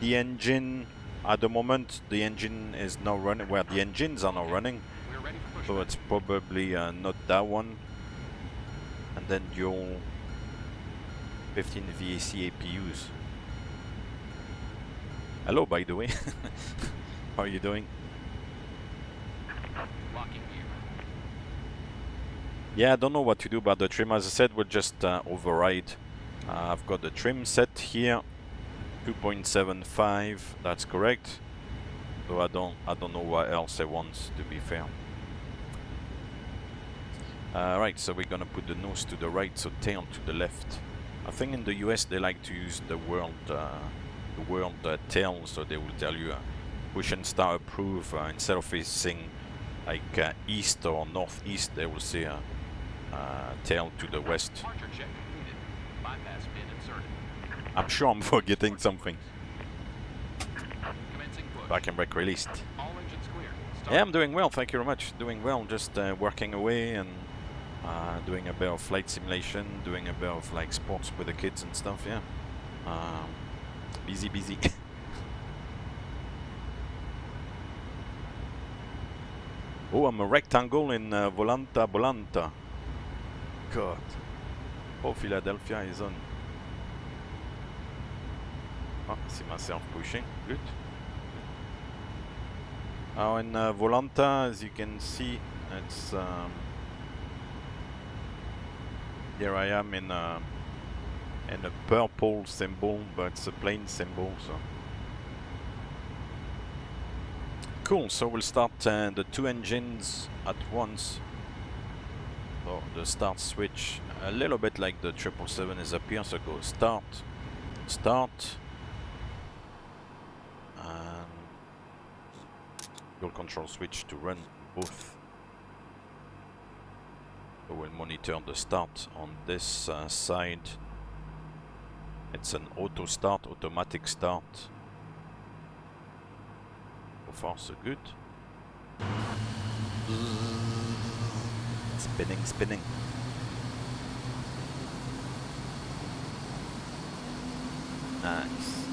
[SPEAKER 1] the engine. At the moment, the engine is now running. Well, the engines are now running, so it's probably not that one. And then dual 15 VAC APUs. Hello, by the way. How are you doing? Yeah, I don't know what to do about the trim. As I said, we'll just override. I've got the trim set here, 2.75. That's correct. So I don't know what else I want, to be fair. Right, so we're gonna put the nose to the right, so tail to the left. I think in the US they like to use the world tail, so they will tell you push and start approve instead of facing like east or northeast. They will say tail to the west. I'm sure I'm forgetting something. Back and brake released. Yeah, I'm doing well, thank you very much. Doing well, just working away and doing a bit of flight simulation, doing a bit of like sports with the kids and stuff, yeah. Busy. Oh, I'm a rectangle in Volanta. God. Oh, Philadelphia is on. Oh, I see myself pushing. Good. Now in Volanta, as you can see, it's here I am in a purple symbol, but it's a plain symbol. So cool. So we'll start the two engines at once. So the start switch, a little bit like the 777 is up here. So go start, and fuel control switch to run both. So we'll monitor the start on this side. It's an auto start, automatic start. So far so good. Spinning. Nice.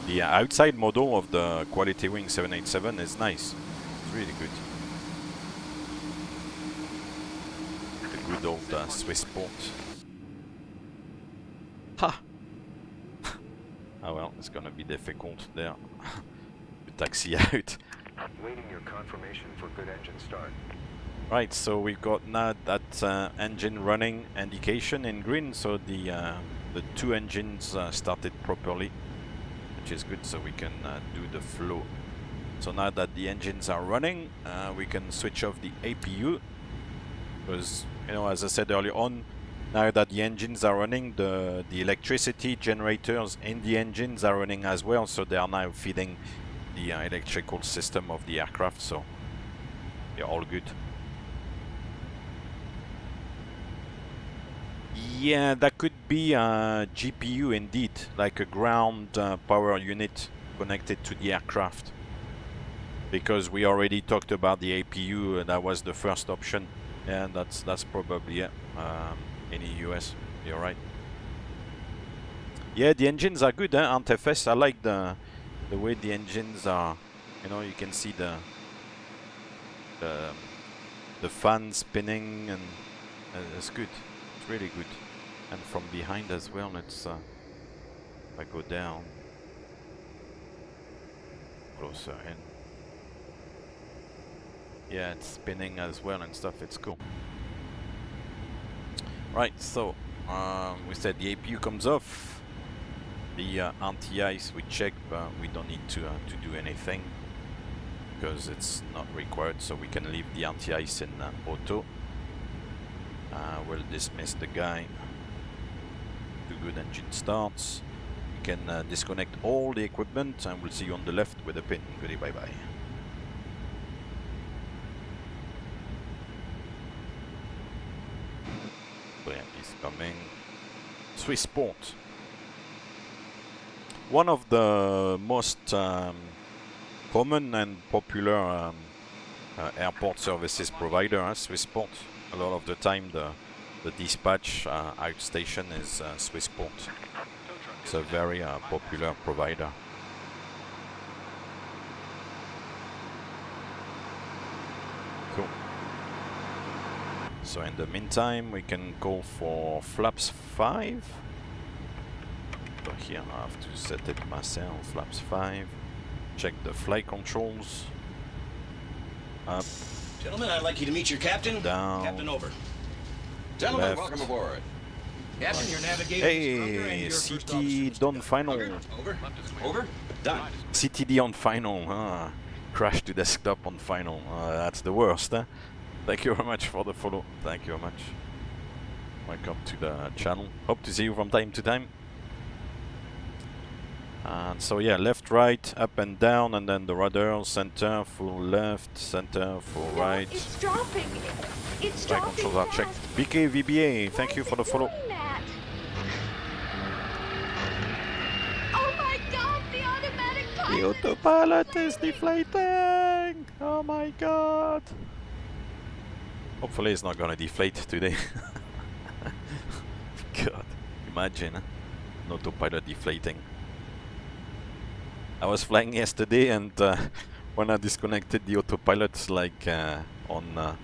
[SPEAKER 1] The outside model of the Quality Wing 787 is nice. It's really good. The good old Swiss port. Ha! Oh well, it's gonna be difficult there to taxi out.
[SPEAKER 7] Waiting your confirmation for good engine start.
[SPEAKER 1] Right, so we've got now that engine running indication in green, so the two engines started properly, which is good, so we can do the flow. So now that the engines are running, we can switch off the APU, because, you know, as I said earlier on, now that the engines are running, the electricity generators in the engines are running as well, so they are now feeding the electrical system of the aircraft, so they're all good. Yeah, that could be a GPU indeed, like a ground power unit connected to the aircraft. Because we already talked about the APU, that was the first option. Yeah, that's probably it. In the US, you're right. Yeah, the engines are good, aren't FS? I like the way the engines are. You know, you can see the fan spinning, and it's good. It's really good. And from behind as well, it's if I go down closer in. Yeah, it's spinning as well and stuff. It's cool. Right, so we said the APU comes off. The anti-ice we check, but we don't need to do anything. because it's not required, so we can leave the anti-ice in auto. We'll dismiss the guy. Do good engine starts. We can disconnect all the equipment, and we'll see you on the left with a pin. Goodie, bye bye. So yeah, he's coming. Swissport. One of the most common and popular airport services provider, Swissport. A lot of the time the dispatch outstation is Swissport. It's a very popular provider. Cool. So in the meantime, we can go for flaps 5. So here I have to set it myself, flaps 5. Check the flight controls. Up.
[SPEAKER 4] Gentlemen, I'd like you to meet your captain.
[SPEAKER 1] Down.
[SPEAKER 4] Captain, over.
[SPEAKER 7] Gentlemen,
[SPEAKER 1] Left.
[SPEAKER 7] welcome aboard.
[SPEAKER 4] Captain, your navigator.
[SPEAKER 1] Hey, CT done final.
[SPEAKER 4] Over. Over. Done.
[SPEAKER 1] CTD on final. Crash to desktop on final. That's the worst. Thank you very much for the follow. Thank you very much. Welcome to the channel. Hope to see you from time to time. And so yeah, left, right, up and down, and then the rudder, center, full left, center, full right.
[SPEAKER 8] It's dropping. It's
[SPEAKER 1] Flight
[SPEAKER 8] dropping.
[SPEAKER 1] controls are checked. BK VBA, thank you for the follow.
[SPEAKER 8] Oh my god, the automatic pilot!
[SPEAKER 1] The autopilot is deflating! Oh my god! Hopefully it's not gonna deflate today. God, imagine an autopilot deflating. I was flying yesterday, and when I disconnected the autopilot, like on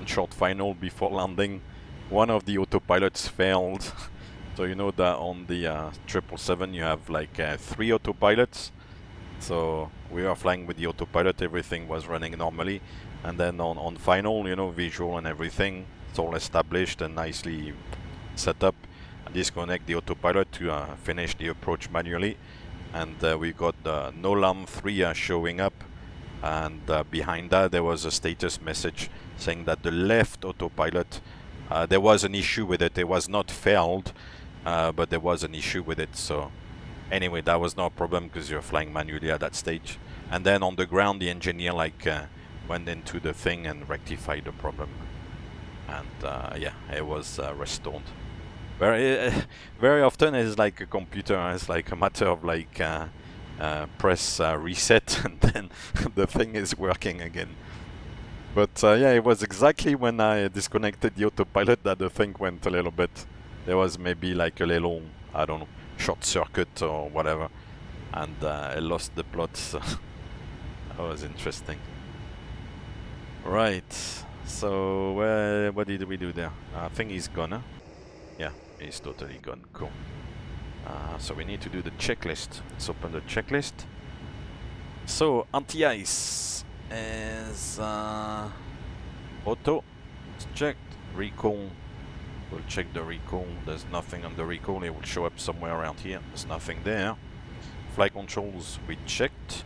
[SPEAKER 1] short final before landing, one of the autopilots failed. So you know that on the 777 you have like 3 autopilots. So we were flying with the autopilot, everything was running normally, and then on final, you know, visual and everything, it's all established and nicely set up. I disconnect the autopilot to finish the approach manually, and we got the NOLAM 3 showing up, and behind that there was a status message saying that the left autopilot, there was an issue with it. It was not failed, but there was an issue with it. So anyway, that was no problem because you're flying manually at that stage. And then on the ground, the engineer like went into the thing and rectified the problem, and yeah, it was restored. Very often it's like a computer, it's like a matter of like press reset and then the thing is working again. But yeah, it was exactly when I disconnected the autopilot that the thing went a little bit. There was maybe like a little, I don't know, short circuit or whatever, and I lost the plot. So that was interesting. Right, so what did we do there? I think he's gone, huh? Yeah, he's totally gone. Cool. So we need to do the checklist. Let's open the checklist. So anti-ice is auto. It's checked. Recall. We'll check the recall. There's nothing on the recall. It will show up somewhere around here. There's nothing there. Flight controls we checked,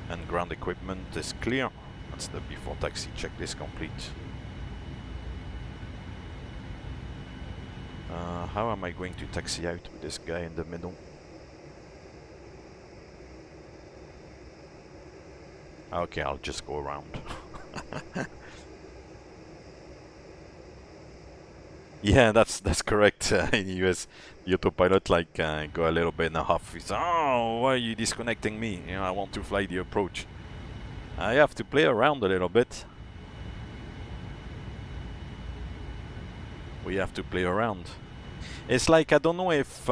[SPEAKER 1] and ground equipment is clear. That's the before taxi checklist complete. How am I going to taxi out with this guy in the middle? Okay, I'll just go around. Yeah, that's correct. In US, the autopilot like go a little bit in a huff. He's, oh, why are you disconnecting me? You know, I want to fly the approach. I have to play around a little bit. We have to play around. It's like, I don't know if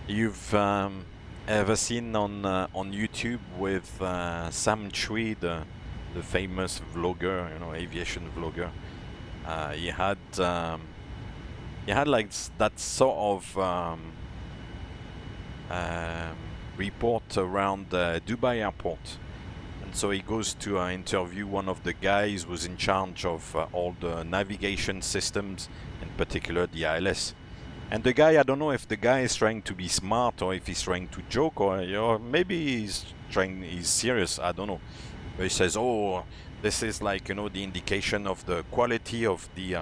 [SPEAKER 1] you've ever seen on YouTube with Sam Chui, the famous vlogger, you know, aviation vlogger. He had like that sort of report around Dubai airport. So he goes to interview one of the guys who's in charge of all the navigation systems, in particular the ILS. And the guy, I don't know if the guy is trying to be smart or if he's trying to joke, or you know, maybe he's serious, I don't know. He says, oh, this is like, you know, the indication of the quality of the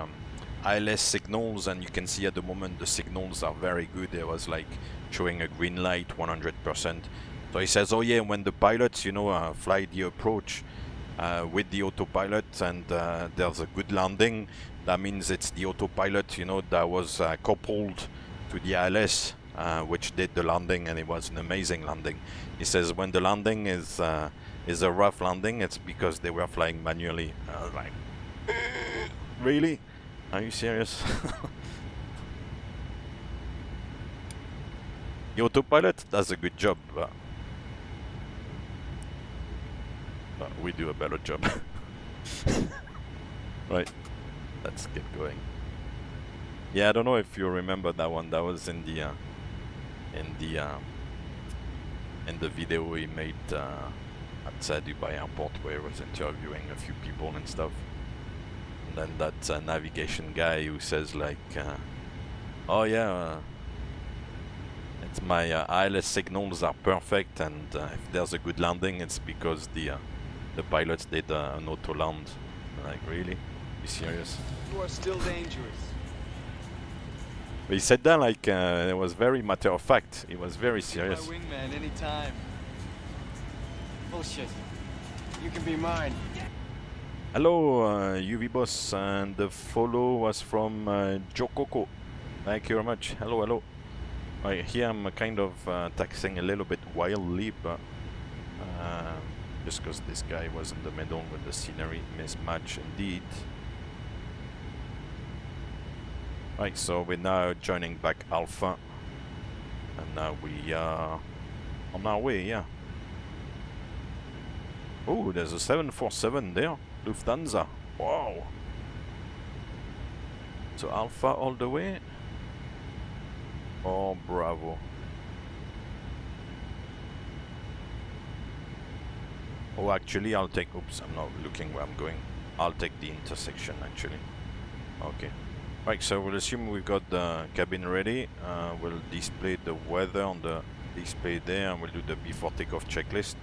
[SPEAKER 1] ILS signals, and you can see at the moment the signals are very good. It was like showing a green light 100%. So he says, oh yeah, when the pilots, you know, fly the approach with the autopilot and there's a good landing, that means it's the autopilot, you know, that was coupled to the ILS, which did the landing, and it was an amazing landing. He says when the landing is a rough landing, it's because they were flying manually. I was like, really? Are you serious? The autopilot does a good job, but we do a better job. Right, let's get going. Yeah, I don't know if you remember that one. That was in the video he made at Dubai Airport, where he was interviewing a few people and stuff. And then that navigation guy who says like, "Oh yeah, it's my ILS signals are perfect, and if there's a good landing, it's because the pilots did an auto land." Like, really? You serious?
[SPEAKER 9] You are still dangerous.
[SPEAKER 1] But he said that like it was very matter of fact. He was very serious.
[SPEAKER 9] My wingman anytime. Bullshit. You can be mine.
[SPEAKER 1] Hello, UV Boss, and the follow was from Jokoko. Thank you very much. Hello, hello. Right, here I'm kind of taxing a little bit wildly, but just because this guy was in the middle with the scenery mismatch indeed. Right, so we're now joining back Alpha, and now we are on our way, yeah. Oh, there's a 747 there, Lufthansa. Wow. So Alpha all the way. Oh, bravo. Oh, actually, I'll take... Oops, I'm not looking where I'm going. I'll take the intersection, actually. Okay. Right, so we'll assume we've got the cabin ready. We'll display the weather on the display there, and we'll do the before takeoff checklist.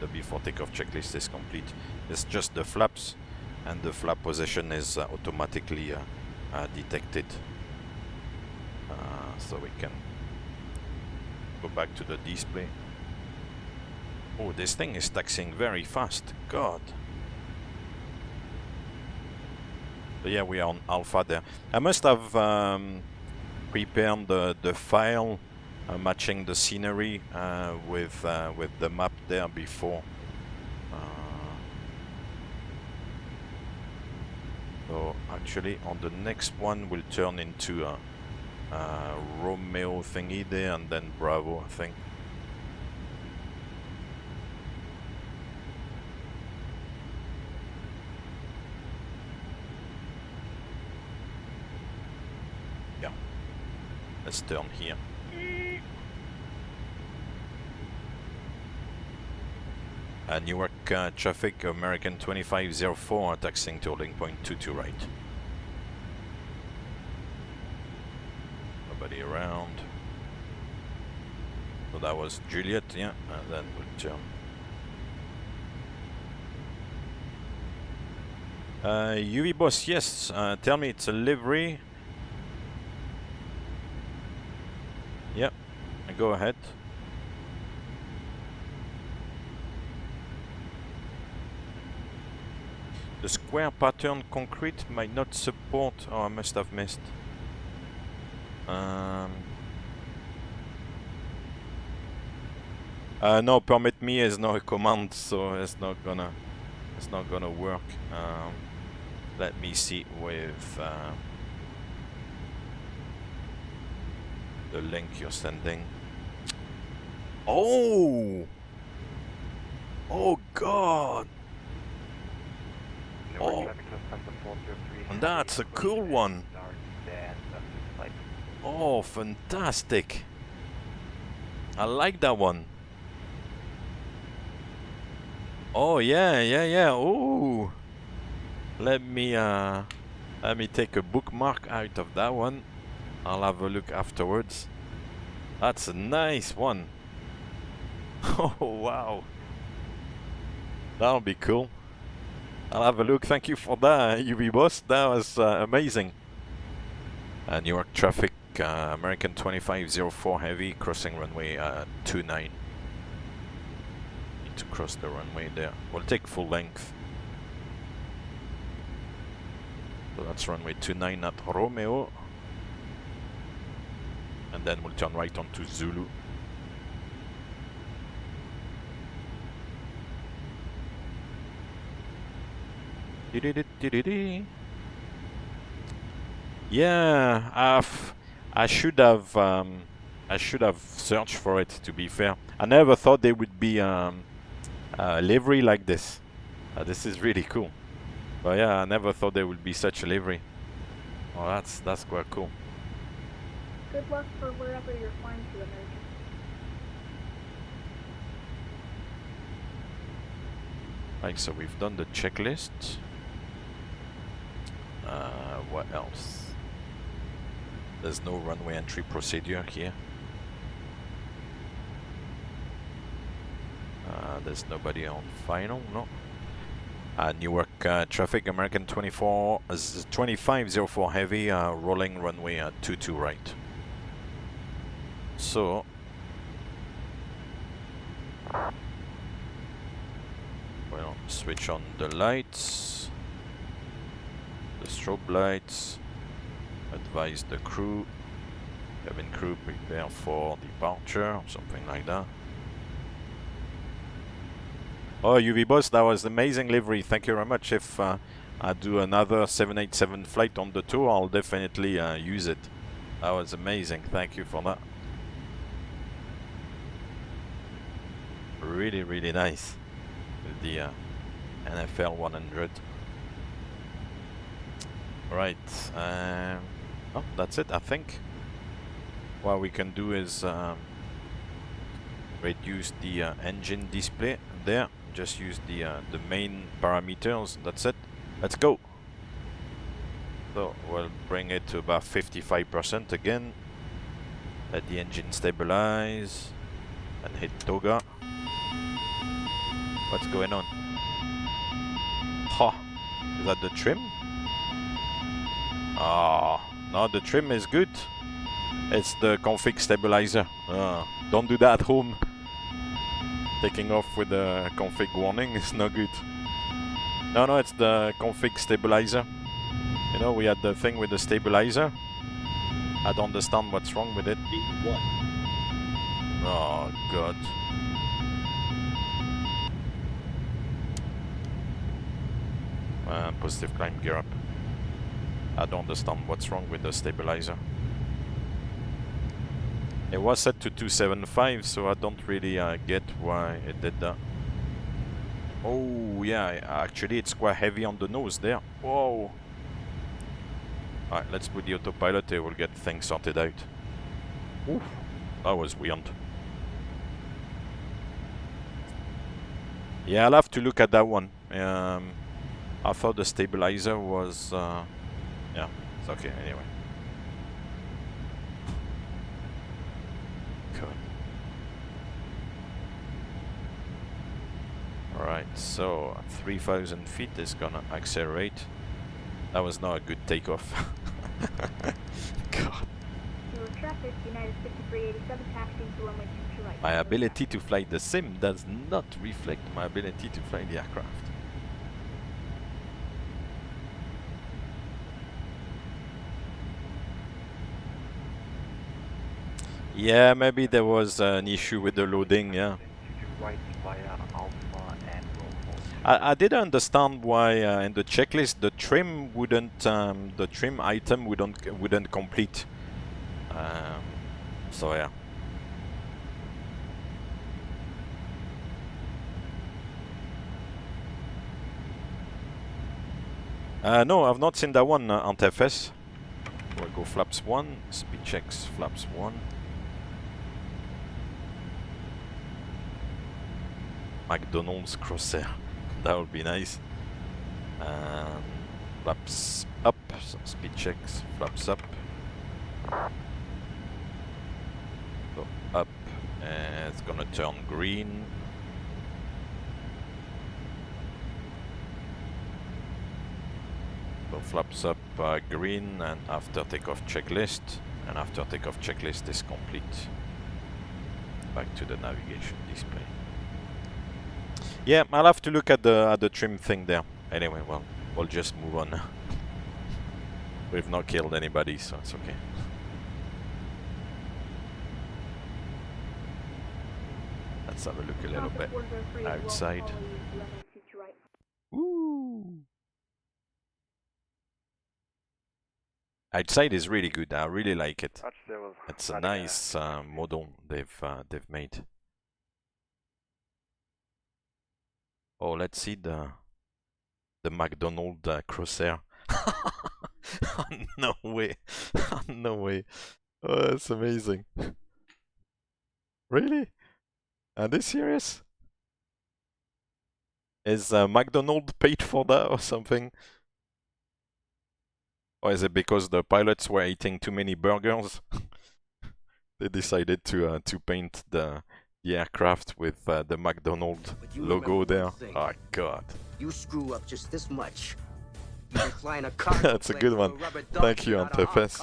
[SPEAKER 1] The before takeoff checklist is complete. It's just the flaps, and the flap position is automatically detected. So we can go back to the display. Oh, this thing is taxiing very fast. God. So yeah, we are on Alpha there. I must have prepared the file matching the scenery with the map there before. So actually, on the next one, we'll turn into a Romeo thingy there, and then Bravo, I think. Yeah. Let's turn here. Newark traffic, American 2504, taxiing to holding point 22 right. Nobody around. So that was Juliet, yeah, and then we'll turn. UV Boss, yes, tell me it's a livery. Yep, go ahead. The square pattern concrete might not support... Oh, I must have missed. No, permit me is not a command, so it's not gonna work. Let me see with the link you're sending. Oh! Oh God! Oh, and that's a cool one. Oh, fantastic. I like that one. Oh, yeah, yeah, yeah. Oh, let me take a bookmark out of that one. I'll have a look afterwards. That's a nice one. Oh, wow. That'll be cool. I'll have a look. Thank you for that, UV boss. That was amazing. Newark traffic, American 2504 heavy, crossing runway 29. Need to cross the runway there. We'll take full length. So that's runway 29 at Romeo. And then we'll turn right onto Zulu. Yeah, I should have searched for it, to be fair. I never thought there would be livery like this. This is really cool. But yeah, I never thought there would be such a livery. Oh, that's quite cool.
[SPEAKER 8] Good luck for wherever you're flying to, American.
[SPEAKER 1] Right, so we've done the checklist. What else? There's no runway entry procedure here. There's nobody on final, no. Newark traffic, American 2504 heavy, rolling runway 22 right. So we'll switch on the lights, the strobe lights, advise the crew, cabin crew prepare for departure, or something like that. Oh, UV boss, that was amazing livery. Thank you very much. If I do another 787 flight on the tour, I'll definitely use it. That was amazing. Thank you for that. Really, really nice. With the NFL 100. Right. Oh, that's it, I think. What we can do is reduce the engine display there. Just use the main parameters. That's it. Let's go. So we'll bring it to about 55% again. Let the engine stabilize and hit toga. What's going on? Ha! Is that the trim? Ah, no, the trim is good. It's the config stabilizer. Don't do that at home. Taking off with the config warning is no good. No, it's the config stabilizer. You know, we had the thing with the stabilizer. I don't understand what's wrong with it. Oh, God. Positive climb, gear up. I don't understand what's wrong with the stabilizer. It was set to 275, so I don't really get why it did that. Oh, yeah, actually it's quite heavy on the nose there. Whoa. Alright, let's put the autopilot, it will get things sorted out. Oof, that was weird. Yeah, I'll have to look at that one. I thought the stabilizer was... yeah, it's okay anyway. Alright, so 3,000 feet is gonna accelerate. That was not a good takeoff. God.
[SPEAKER 8] Newark traffic, United 5387, taxiing to runway 22 right.
[SPEAKER 1] My ability to fly the sim does not reflect my ability to fly the aircraft. Yeah, maybe there was an issue with the loading, yeah. I didn't understand why in the checklist the trim wouldn't, the trim item wouldn't complete. So yeah. No, I've not seen that one on TFS. We'll go flaps 1, speed checks flaps 1. McDonald's crosshair. That would be nice. Flaps up, so speed checks, flaps up. So up, and it's gonna turn green. So flaps up green, and after takeoff checklist. And after takeoff checklist is complete. Back to the navigation display. Yeah, I'll have to look at the trim thing there. Anyway, well, we'll just move on. We've not killed anybody, so it's okay. Let's have a look a little bit outside. Woo! Outside is really good. I really like it. It's a nice model they've made. Oh, let's see the McDonald crosshair. No way! No way! Oh, that's amazing. Really? Are they serious? Is McDonald paid for that or something? Or is it because the pilots were eating too many burgers? They decided to paint the aircraft with the McDonald logo there. Oh God!
[SPEAKER 10] You screw up just this much. You can fly in a car.
[SPEAKER 1] That's a good one. Thank you, Antefes.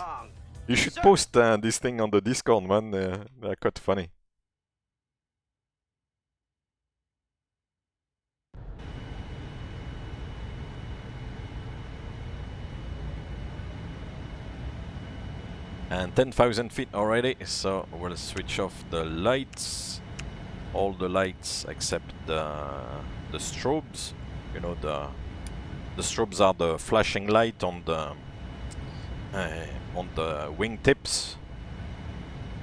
[SPEAKER 1] You should post this thing on the Discord, man. They're quite funny. And 10,000 feet already, so we'll switch off the lights. All the lights except the strobes. You know, the strobes are the flashing light on the wingtips.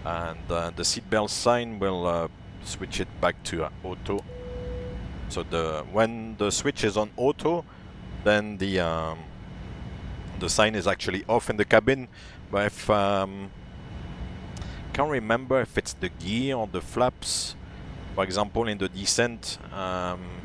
[SPEAKER 1] And the seatbelt sign will switch it back to auto. So when the switch is on auto, then the sign is actually off in the cabin. But if can't remember if it's the gear or the flaps. For example, in the descent,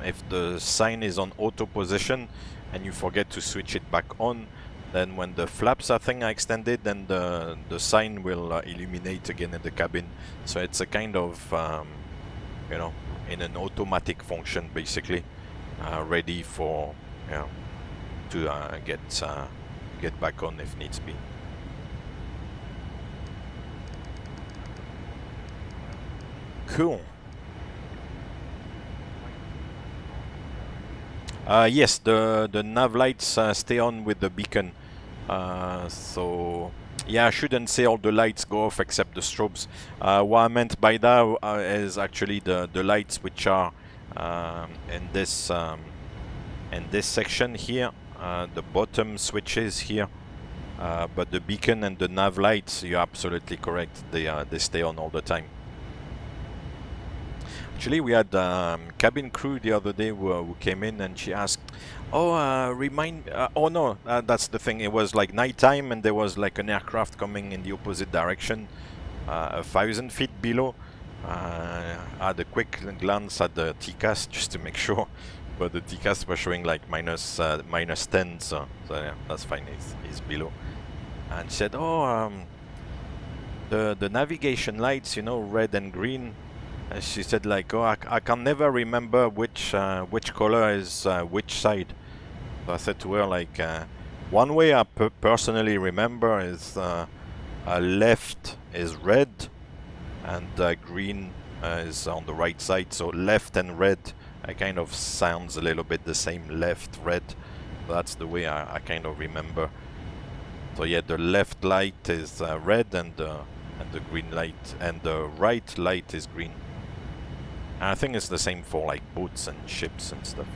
[SPEAKER 1] if the sign is on auto position and you forget to switch it back on, then when the flaps are extended, then the sign will illuminate again in the cabin. So it's a kind of you know, in an automatic function basically, ready for to get back on if needs be. Cool. Yes, the nav lights stay on with the beacon. So yeah, I shouldn't say all the lights go off except the strobes. What I meant by that is actually the lights which are in this section here, the bottom switches here. But the beacon and the nav lights, you're absolutely correct. They stay on all the time. Actually, we had cabin crew the other day who came in and she asked, "Oh, oh no, that's the thing. It was like nighttime and there was like an aircraft coming in the opposite direction, 1,000 feet below." I had a quick glance at the TCAS just to make sure, but the TCAS was showing like minus 10, so yeah, that's fine. It's below. And she said, "Oh, the navigation lights, you know, red and green." And she said like, "Oh, I can never remember which color is which side." So I said to her like, one way I personally remember is left is red and green is on the right side. So left and red, I kind of sounds a little bit the same. Left, red. That's the way I kind of remember. So yeah, the left light is red and the green light, and the right light is green. And I think it's the same for like boats and ships and stuff.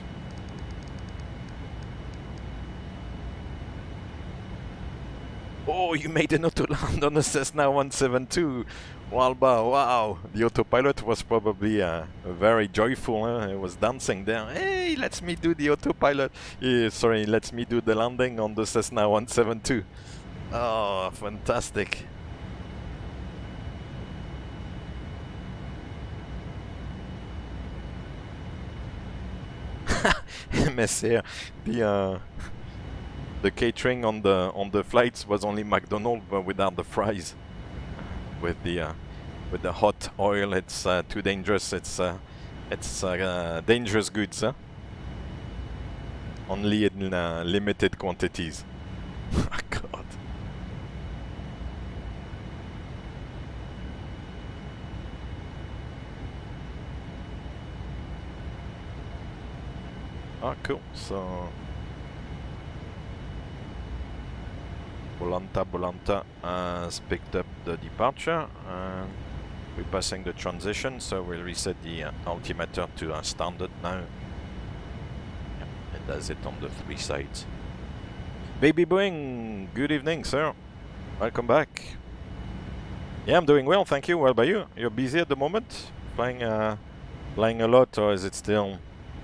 [SPEAKER 1] Oh, you made an auto land on a Cessna 172. Walba, wow. The autopilot was probably very joyful. It was dancing there. Hey, let me do the autopilot. Sorry, let me do the landing on the Cessna 172. Oh, fantastic. MSR, the catering on the flights was only McDonald's, but without the fries. With the hot oil, it's too dangerous. It's dangerous goods, huh? only in limited quantities. Oh, God. Oh, cool. So Bolanta has picked up the departure. We're passing the transition, so we'll reset the altimeter to standard now. Yeah, it does it on the 3 sides. Baby Boeing, good evening, sir. Welcome back. Yeah, I'm doing well, thank you. What about you? You're busy at the moment? Flying a lot, or is it still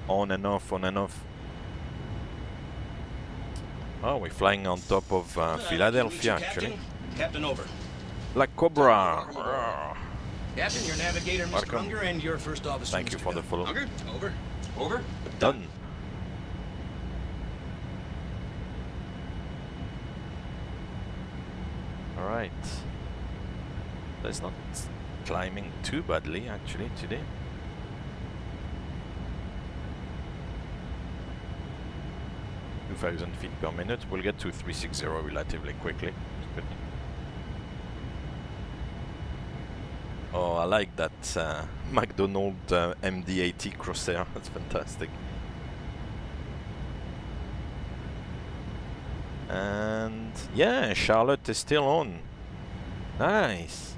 [SPEAKER 1] on and off, on and off? Oh, we're flying on top of Philadelphia, actually.
[SPEAKER 4] Captain, over.
[SPEAKER 1] La Cobra.
[SPEAKER 4] Captain, your navigator, Mr.
[SPEAKER 1] Welcome.
[SPEAKER 4] Unger, and your first officer,
[SPEAKER 1] Thank you
[SPEAKER 4] Mr.
[SPEAKER 1] for the
[SPEAKER 4] Gunn.
[SPEAKER 1] follow.
[SPEAKER 4] Unger, over. Over.
[SPEAKER 1] Done. All right. That's not climbing too badly, actually, today. (2,000 feet per minute). We'll get to 360 relatively quickly. It's good. Oh, I like that McDonald MD-80 Crosshair. That's fantastic. And yeah, Charlotte is still on. Nice.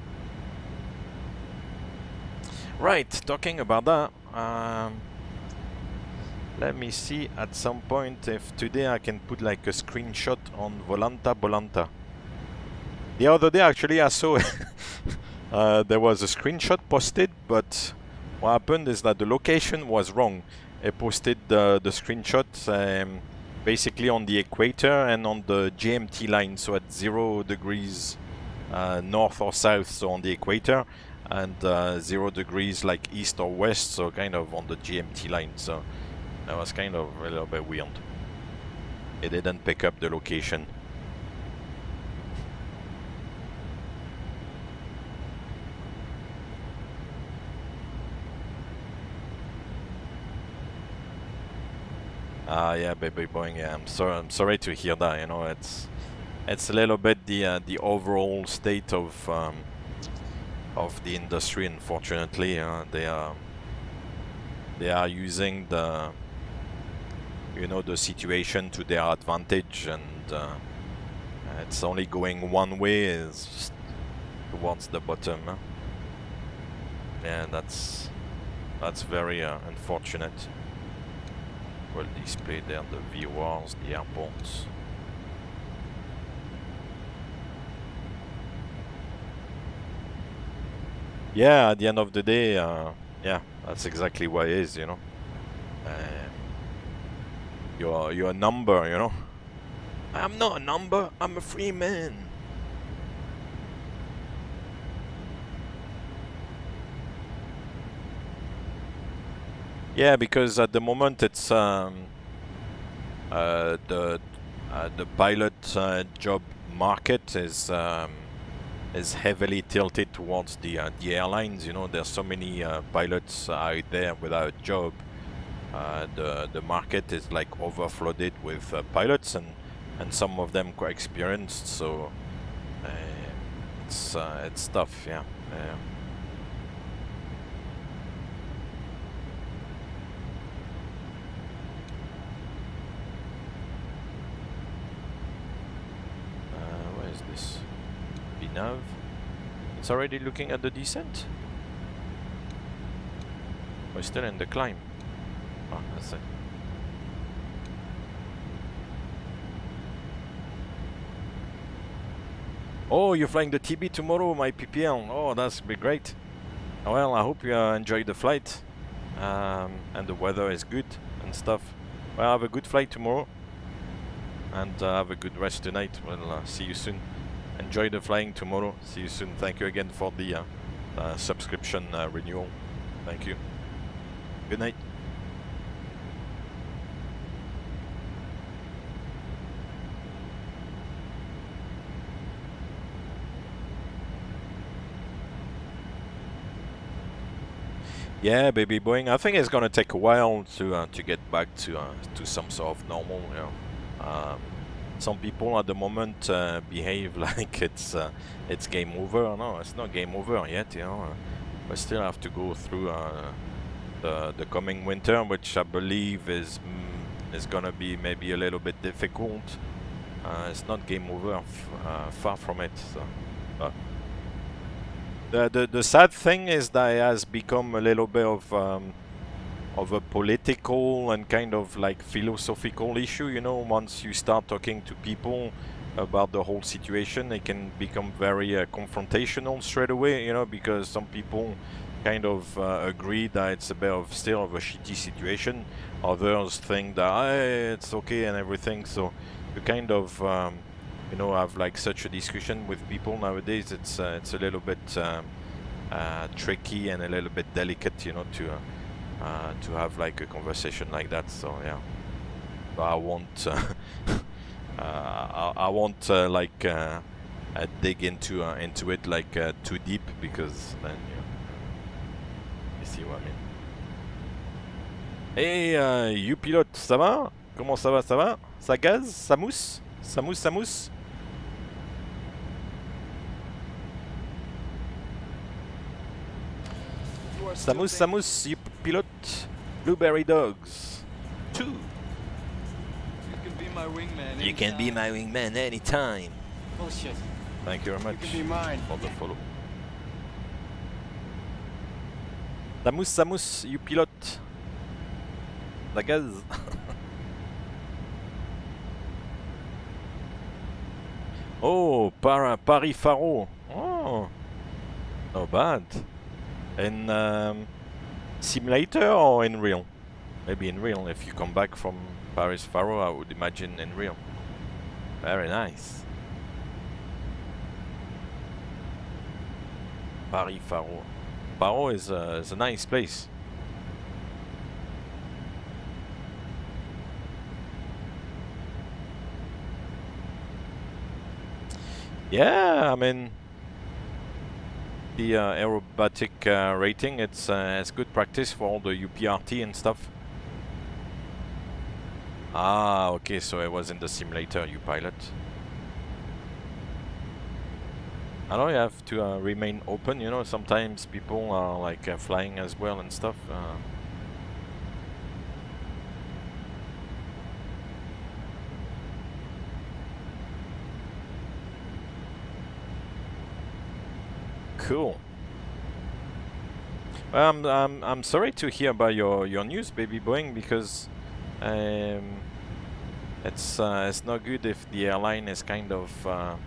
[SPEAKER 1] Right, talking about that. Let me see at some point if today I can put like a screenshot on Bolanta. The other day actually I saw there was a screenshot posted, but what happened is that the location was wrong. It posted the screenshot basically on the equator and on the GMT line, so at 0 degrees north or south, so on the equator, and 0 degrees like east or west, so kind of on the GMT line. So that was kind of a little bit weird. It didn't pick up the location. Yeah, baby Boeing. Yeah, I'm sorry to hear that. You know, it's a little bit the overall state of the industry. Unfortunately, they are using the situation to their advantage, and it's only going one way, is towards the bottom. Yeah, that's very unfortunate. Well, display there the VATSIM, the airports. Yeah, at the end of the day, yeah, that's exactly what it is, you know. You're a number, you know. I'm not a number, I'm a free man. Yeah, because at the moment it's the pilot job market is heavily tilted towards the airlines. You know, there's so many pilots out there without a job. The market is like overflooded with pilots, and some of them quite experienced. So it's tough, yeah. Where is this? Nav. It's already looking at the descent. We're still in the climb. Oh, that's it. Oh, you're flying the TB tomorrow, my PPL. Oh, that's be great. Well, I hope you enjoy the flight, and the weather is good and stuff. Well, have a good flight tomorrow, and have a good rest tonight. We'll see you soon. Enjoy the flying tomorrow. See you soon. Thank you again for the subscription renewal. Thank you. Good night. Yeah, baby Boeing. I think it's gonna take a while to get back to some sort of normal. You know, some people at the moment behave like it's game over. No, it's not game over yet. You know, we still have to go through the coming winter, which I believe is gonna be maybe a little bit difficult. It's not game over, far from it. So. The sad thing is that it has become a little bit of a political and kind of like philosophical issue, you know. Once you start talking to people about the whole situation, it can become very confrontational straight away, you know, because some people kind of agree that it's a bit of still of a shitty situation. Others think that hey, it's okay and everything. So you kind of you know, have like such a discussion with people nowadays. It's a little bit tricky and a little bit delicate, you know, to have like a conversation like that. So yeah, but I won't I won't like dig into it like too deep, because then you see what I mean. Hey, you pilote, ça va? Comment ça va? Ça va? Ça gaz? Ça mousse? Ça mousse? Ça mousse? Samus, Samus, you pilote Blueberry Dogs 2.
[SPEAKER 9] You can be my wingman.
[SPEAKER 1] You can be my wingman anytime.
[SPEAKER 9] Bullshit.
[SPEAKER 1] Thank you very much
[SPEAKER 9] You can be mine.
[SPEAKER 1] for the follow. Samus, Samus, you pilote la gaz. Oh, Paris Faro. Oh, not bad. In simulator or in real? Maybe in real. If you come back from Paris Faro, I would imagine in real. Very nice. Paris Faro. Faro is a nice place. Yeah, I mean, the aerobatic rating, it's good practice for all the UPRT and stuff. Ah, okay, so it was in the simulator you pilot. I know you have to remain open, you know, sometimes people are like flying as well and stuff. Cool. Well, I'm sorry to hear about your news, baby Boeing, because it's not good if the airline is kind of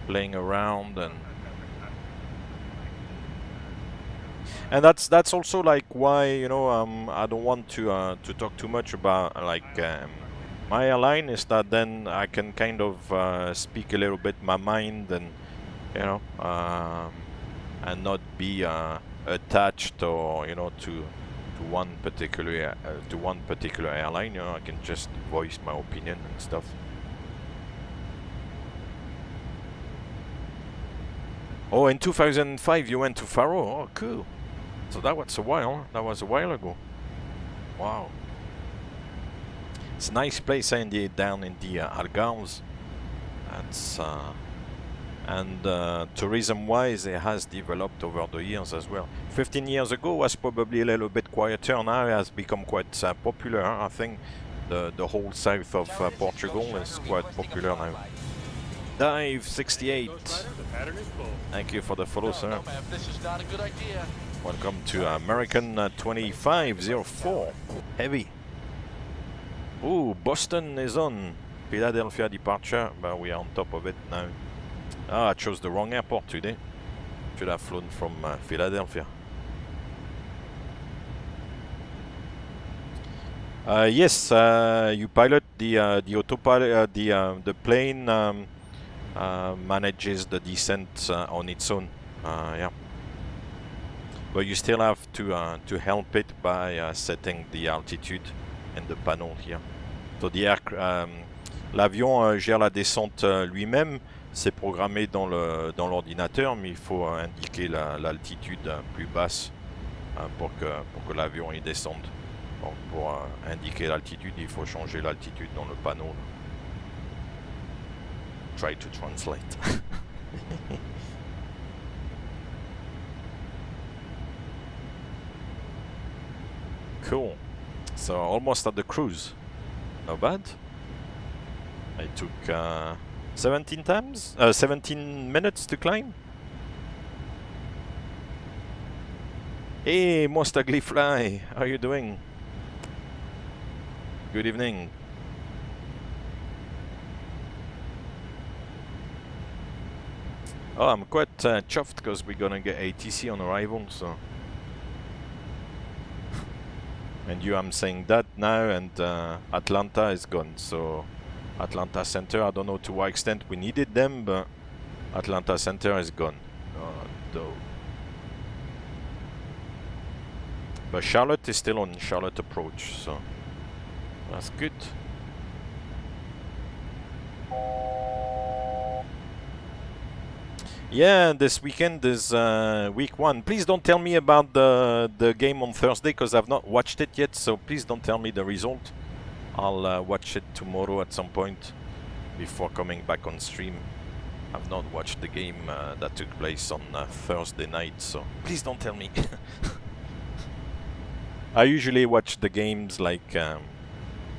[SPEAKER 1] playing around, and that's also like why, you know, I don't want to talk too much about like my airline, is that then I can kind of speak a little bit my mind, and you know, and not be attached, or you know, to one particular airline. You know, I can just voice my opinion and stuff. Oh, in 2005 you went to Faro. Oh, cool. So that was a while. That was a while ago. Wow. It's a nice place, down in the Algarves. That's and tourism-wise, it has developed over the years as well. 15 years ago was probably a little bit quieter. Now it has become quite popular. I think the whole south of Portugal is quite popular now. Dive 68. Thank you for the follow, sir.
[SPEAKER 4] This is not a good idea.
[SPEAKER 1] Welcome to American 2504. Heavy. Ooh, Boston is on. Philadelphia departure, but we are on top of it now. Ah, I chose the wrong airport today. Should have flown from Philadelphia. Yes, you pilot the autopilot. The plane manages the descent on its own. Yeah, but you still have to help it by setting the altitude and the panel here. So the l'avion gère la descente lui-même. C'est programmé dans l'ordinateur, mais il faut indiquer l'altitude plus basse pour que l'avion il descende. Donc pour indiquer l'altitude, il faut changer l'altitude dans le panneau. Try to translate. Cool. So almost at the cruise. Not bad. I took 17 minutes to climb. Hey, most ugly fly. How are you doing? Good evening. Oh, I'm quite chuffed because we're gonna get ATC on arrival, so. And you, I'm saying that now, and Atlanta is gone, so Atlanta Center, I don't know to what extent we needed them, but Atlanta Center is gone. Though. But Charlotte is still on Charlotte approach, so that's good. Yeah, this weekend is week 1. Please don't tell me about the game on Thursday because I've not watched it yet, so please don't tell me the result. I'll watch it tomorrow at some point before coming back on stream. I've not watched the game that took place on Thursday night, so please don't tell me. I usually watch the games like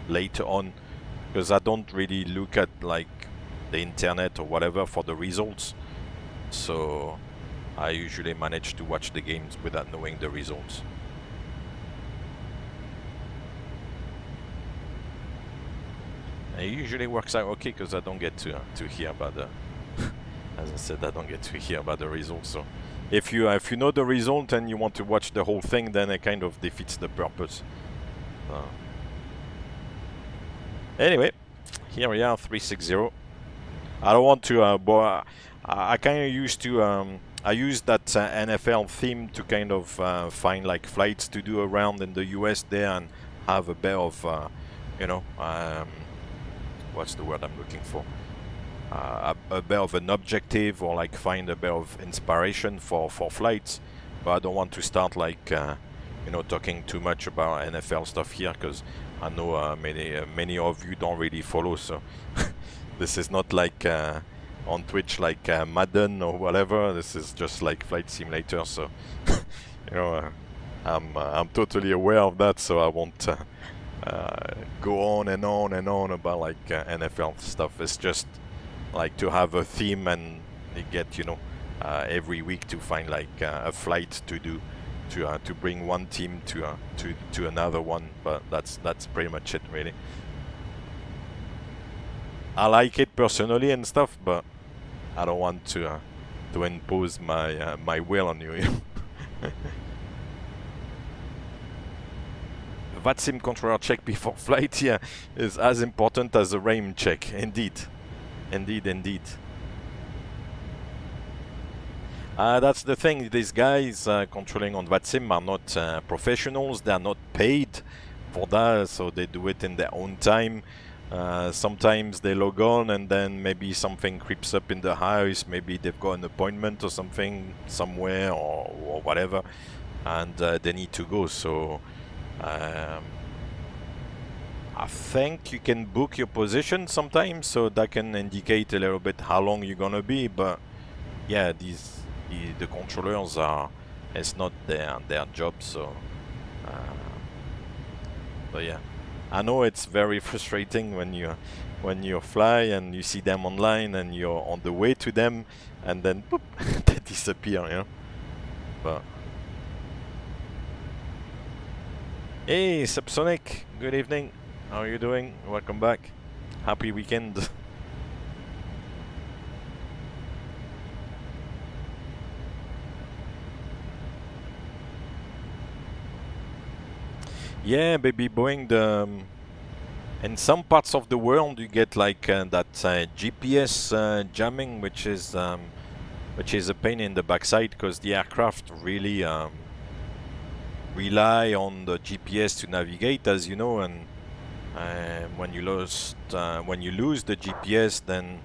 [SPEAKER 1] later on because I don't really look at like the internet or whatever for the results. So I usually manage to watch the games without knowing the results. It usually works out okay because I don't get to hear about the as I said, I don't get to hear about the results. So if you know the result and you want to watch the whole thing, then it kind of defeats the purpose. Anyway, here we are, 360. I don't want to bore. I kind of used to I use that NFL theme to kind of find like flights to do around in the US there and have a bit of you know, what's the word I'm looking for, a bit of an objective, or like find a bit of inspiration for flights. But I don't want to start like you know, talking too much about NFL stuff here because I know many of you don't really follow, so this is not like on Twitch like Madden or whatever. This is just like Flight Simulator, so you know, I'm totally aware of that, so I won't go on and on and on about like NFL stuff. It's just like to have a theme and get, you know, every week to find like a flight to do to bring one team to another one. But that's pretty much it, really. I like it personally and stuff, but I don't want to impose my will on you. VATSIM controller check before flight, yeah, is as important as a RAM check. Indeed. That's the thing. These guys controlling on VATSIM are not professionals. They are not paid for that, so they do it in their own time. Sometimes they log on and then maybe something creeps up in the house, maybe they've got an appointment or something somewhere or whatever, and they need to go. So I think you can book your position sometimes, so that can indicate a little bit how long you're gonna be. But yeah, the controllers it's not their job, so but yeah, I know it's very frustrating when you fly and you see them online and you're on the way to them and then boop, they disappear, you know. But hey, Subsonic, good evening. How are you doing? Welcome back. Happy weekend. Yeah, baby Boeing, in some parts of the world you get like that GPS jamming, which is a pain in the backside because the aircraft really rely on the GPS to navigate, as you know, and when you lose the GPS, then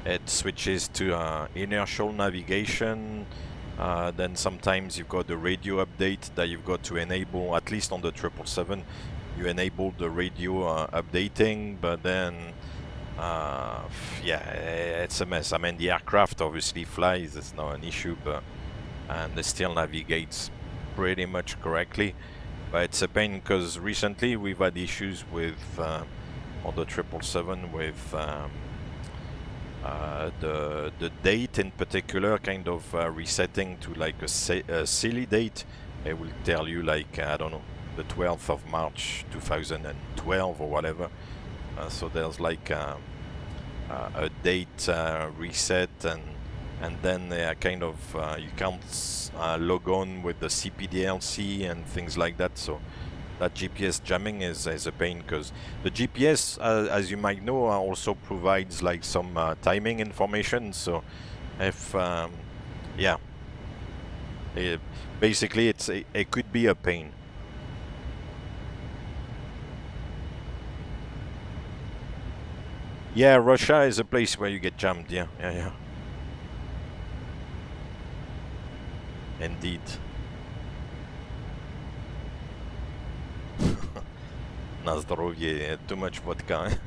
[SPEAKER 1] it switches to inertial navigation, Then sometimes you've got the radio update that you've got to enable, at least on the 777. You enable the radio updating, but then yeah, it's a mess. I mean, the aircraft obviously flies, it's not an issue, but and it still navigates pretty much correctly. But it's a pain because recently we've had issues with on the 777 with the date in particular kind of resetting to like a silly date. It will tell you like, I don't know, the 12th of March 2012 or whatever. So there's like a date reset, and then kind of you can't log on with the CPDLC and things like that. So that GPS jamming is a pain, because the GPS, as you might know, also provides like some timing information. So if yeah, basically it could be a pain. Yeah, Russia is a place where you get jammed. Yeah. Indeed. Na zdrowie, too much vodka.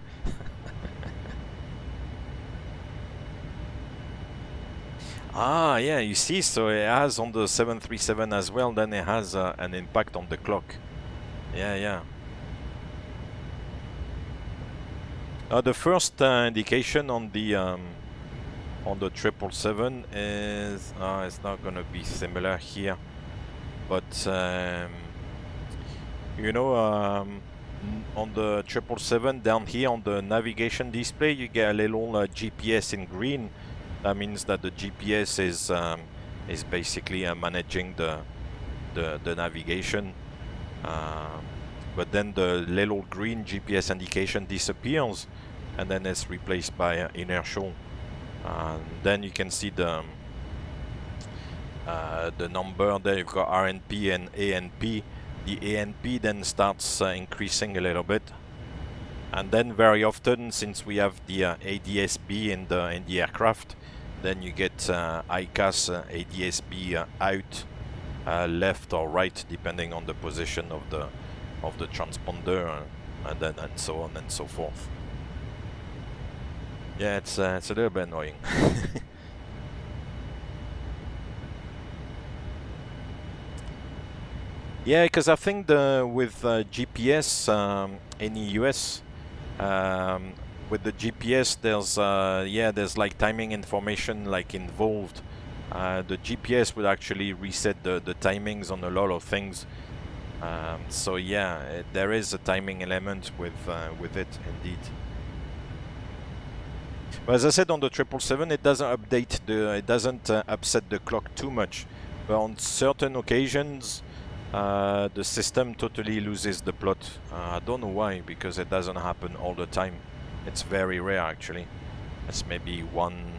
[SPEAKER 1] Ah, yeah, you see, so it has on the 737 as well, then it has an impact on the clock. Yeah. The first indication on the 777 is it's not gonna be similar here, but you know, on the 777 down here on the navigation display, you get a little GPS in green. That means that the GPS is basically managing the navigation. But then the little green GPS indication disappears, and then it's replaced by inertial. Then you can see the number there. You've got RNP and ANP. The ANP then starts increasing a little bit, and then very often, since we have the ADS-B in the aircraft, then you get ICAS ADS-B out, left or right, depending on the position of the transponder, and so on and so forth. Yeah, it's a little bit annoying. Yeah, because I think with GPS in the US, with the GPS, there's like timing information like involved. The GPS would actually reset the timings on a lot of things. So yeah, there is a timing element with it indeed. But as I said, on the 777, it doesn't update it doesn't upset the clock too much. But on certain occasions, the system totally loses the plot. I don't know why, because it doesn't happen all the time. It's very rare actually. It's maybe one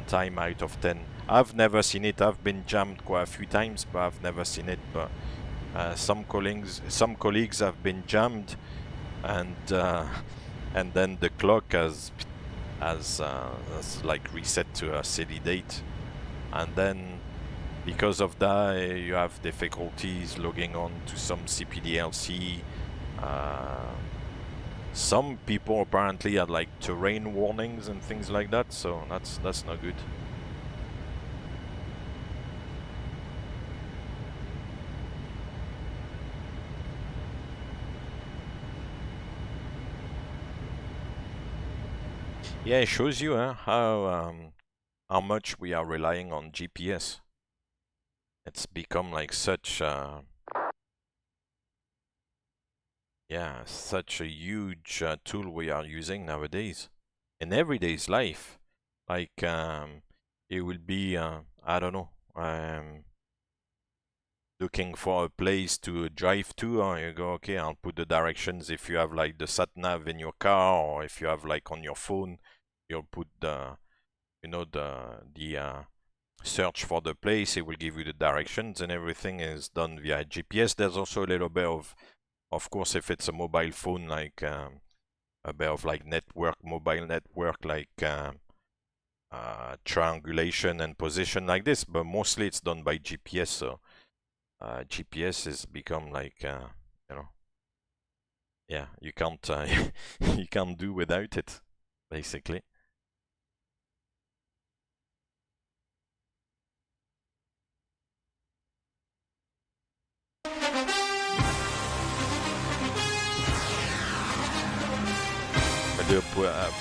[SPEAKER 1] time out of 10. I've never seen it. I've been jammed quite a few times, but I've never seen it. But some colleagues have been jammed, and then the clock has like reset to a city date, and then because of that you have difficulties logging on to some CPDLC. Some people apparently had like terrain warnings and things like that, so that's not good. Yeah, it shows you how much we are relying on GPS. It's become like such such a huge tool we are using nowadays in everyday's life. Like it will be I don't know, looking for a place to drive to, or you go, okay, I'll put the directions. If you have like the sat nav in your car, or if you have like on your phone, you'll put the search for the place. It will give you the directions, and everything is done via GPS. There's also a little bit of course, if it's a mobile phone, like a bit of like mobile network, like triangulation and position like this, but mostly it's done by GPS. So GPS has become like you know, yeah, you can't you can't do without it, basically.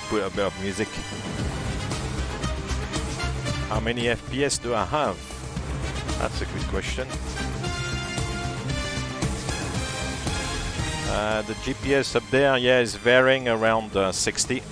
[SPEAKER 1] Put a bit of music. How many FPS do I have? That's a good question. The GPS up there, yeah, is varying around 60.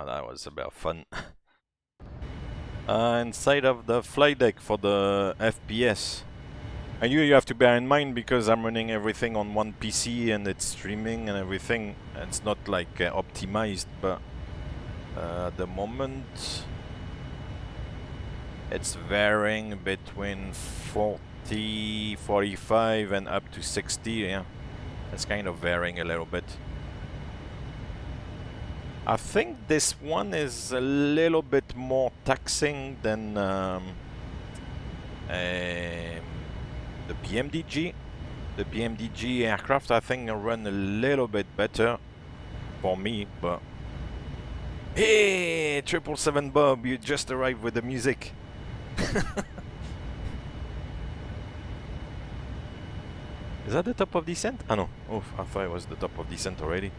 [SPEAKER 1] That was about fun. Inside of the flight deck for the FPS. And you have to bear in mind, because I'm running everything on one PC and it's streaming and everything. It's not like optimized, but at the moment it's varying between 40, 45 and up to 60. Yeah, it's kind of varying a little bit. I think this one is a little bit more taxing than the PMDG. The PMDG aircraft, I think, run a little bit better for me, but... Hey, 777 Bob, you just arrived with the music. Is that the top of descent? Ah no, oh, I thought it was the top of descent already.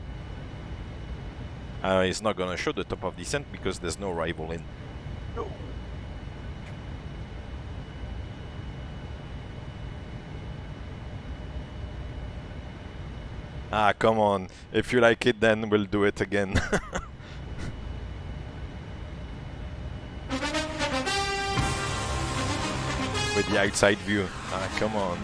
[SPEAKER 1] It's not gonna show the top of descent because there's no rival in. No. Ah, come on. If you like it, then we'll do it again. With the outside view. Ah, come on.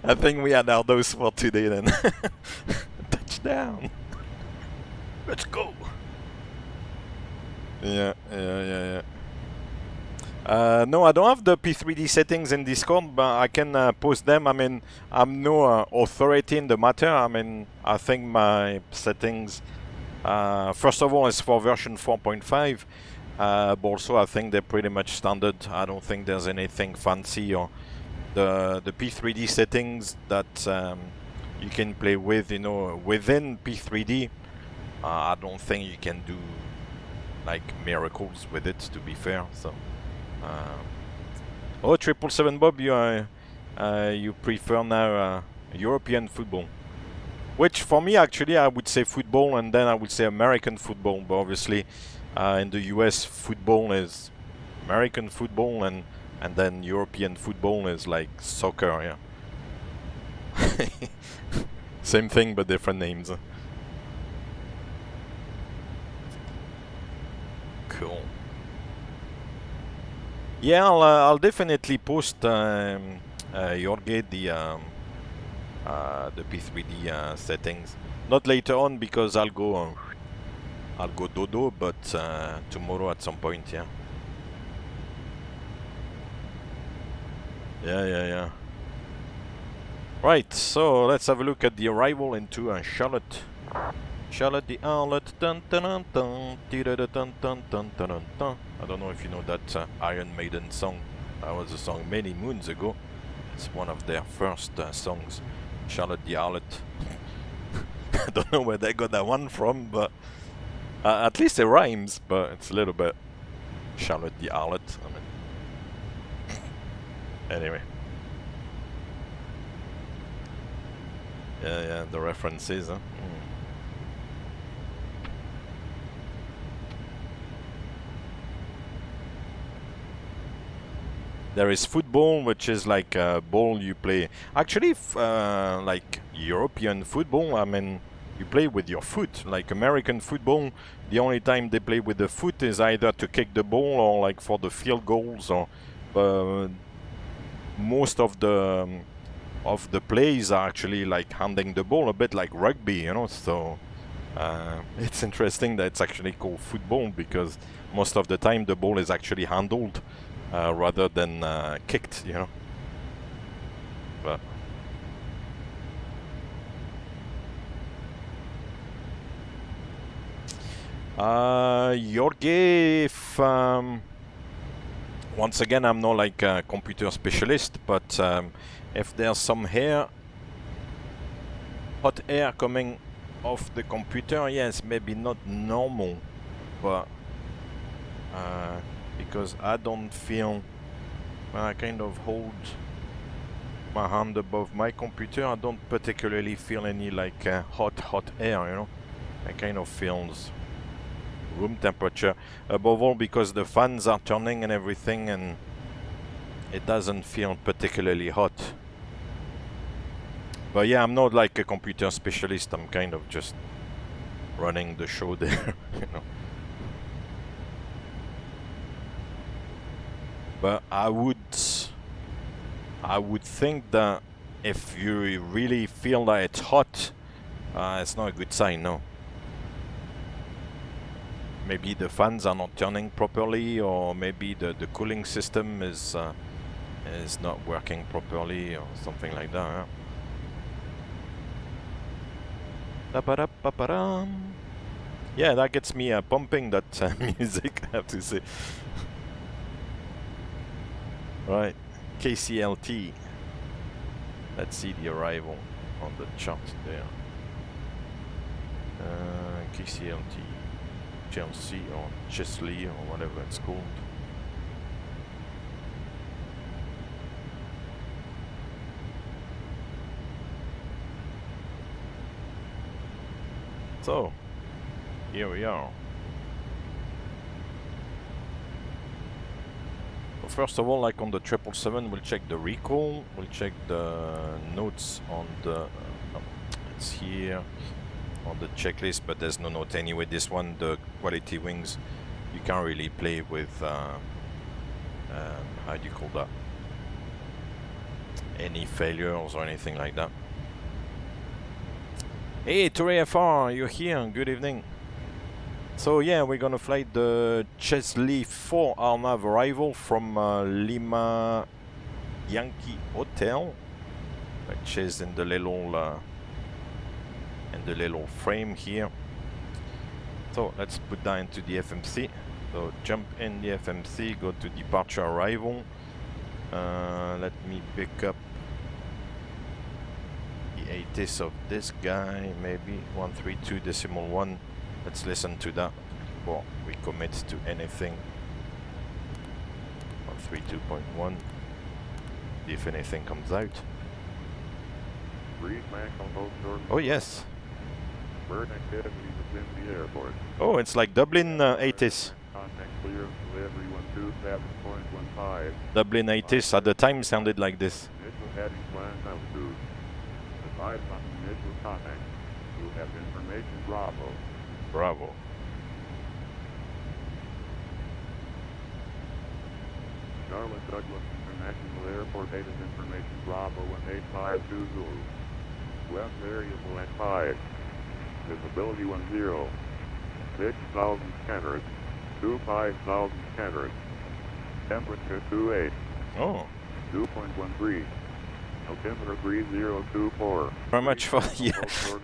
[SPEAKER 1] I think we had our dose for today then. Touchdown. Let's go. Yeah. No, I don't have the P3d settings in Discord, but I can post them. I mean, I'm no authority in the matter. I mean, I think my settings, first of all, is for version 4.5. But also, I think they're pretty much standard. I don't think there's anything fancy or the P3d settings that you can play with, you know, within P3d. I don't think you can do like miracles with it, to be fair. So, oh, 777 Bob, you prefer now European football? Which for me actually I would say football, and then I would say American football, but obviously in the US football is American football, and then European football is like soccer, yeah. Same thing but different names. Cool. Yeah, I'll definitely post Jorge the P3d settings. Not later on because I'll go dodo, but tomorrow at some point, yeah. Yeah. Right, so let's have a look at the arrival into Charlotte. Charlotte the Harlot. Dun, dun, dun, dun, dun, dun, dun, dun, dun, dun. I don't know if you know that Iron Maiden song. That was a song many moons ago. It's one of their first songs. Charlotte the Harlot. I don't know where they got that one from, but at least it rhymes, but it's a little bit Charlotte the Harlot. I mean, anyway. Yeah, the references, huh? There is football, which is like a ball you play. Actually, like European football, I mean, you play with your foot. Like American football, the only time they play with the foot is either to kick the ball or like for the field goals. Or most of the plays are actually like handing the ball, a bit like rugby, you know. So it's interesting that it's actually called football, because most of the time the ball is actually handled rather than kicked, you know. But Jorge, if once again, I'm not like a computer specialist, but if there's some hot air coming off the computer, yes, maybe not normal, but because I don't feel, when I kind of hold my hand above my computer, I don't particularly feel any like hot air, you know. I kind of feels room temperature, above all because the fans are turning and everything, and it doesn't feel particularly hot. But yeah, I'm not like a computer specialist, I'm kind of just running the show there, you know. But I would think that if you really feel that it's hot, it's not a good sign, no. Maybe the fans are not turning properly, or maybe the cooling system is not working properly, or something like that. Huh? Yeah, that gets me pumping, that music, I have to say. Right, KCLT. Let's see the arrival on the chart there. KCLT, Chelsea or Chesley or whatever it's called. So, here we are. First of all, like on the 777, we'll check the recall, we'll check the notes on the, it's here on the checklist, but there's no note anyway. This one, the quality wings, you can't really play with, how do you call that? Any failures or anything like that. Hey, Torre FR, you're here, good evening. So yeah, we're gonna fly the Chesley 4 RNAV arrival from Lima Yankee Hotel, which is in the little frame here. So let's put that into the FMC. So jump in the FMC, go to departure arrival. Let me pick up the ATIS of this guy, maybe 132.1. Let's listen to that before we commit to anything. 132.1. If anything comes out.
[SPEAKER 7] Breeze back almost short.
[SPEAKER 1] Oh yes.
[SPEAKER 7] Bird activity within the airport.
[SPEAKER 1] Oh, it's like Dublin 80s.
[SPEAKER 7] Contact clear, delivery 127.15.
[SPEAKER 1] Dublin 80s at the time sounded like this.
[SPEAKER 7] Initial heading plan altitude. Advise on initial contact. You have information Bravo.
[SPEAKER 1] Bravo.
[SPEAKER 7] Charlotte Douglas International Airport Data's information Bravo 18520. Web variable at 5. Visibility 10. 6,000 scanners. 25,000 scanners. Temperature 28.
[SPEAKER 1] Oh.
[SPEAKER 7] 2.13. Altimeter 3024.
[SPEAKER 1] Very much for the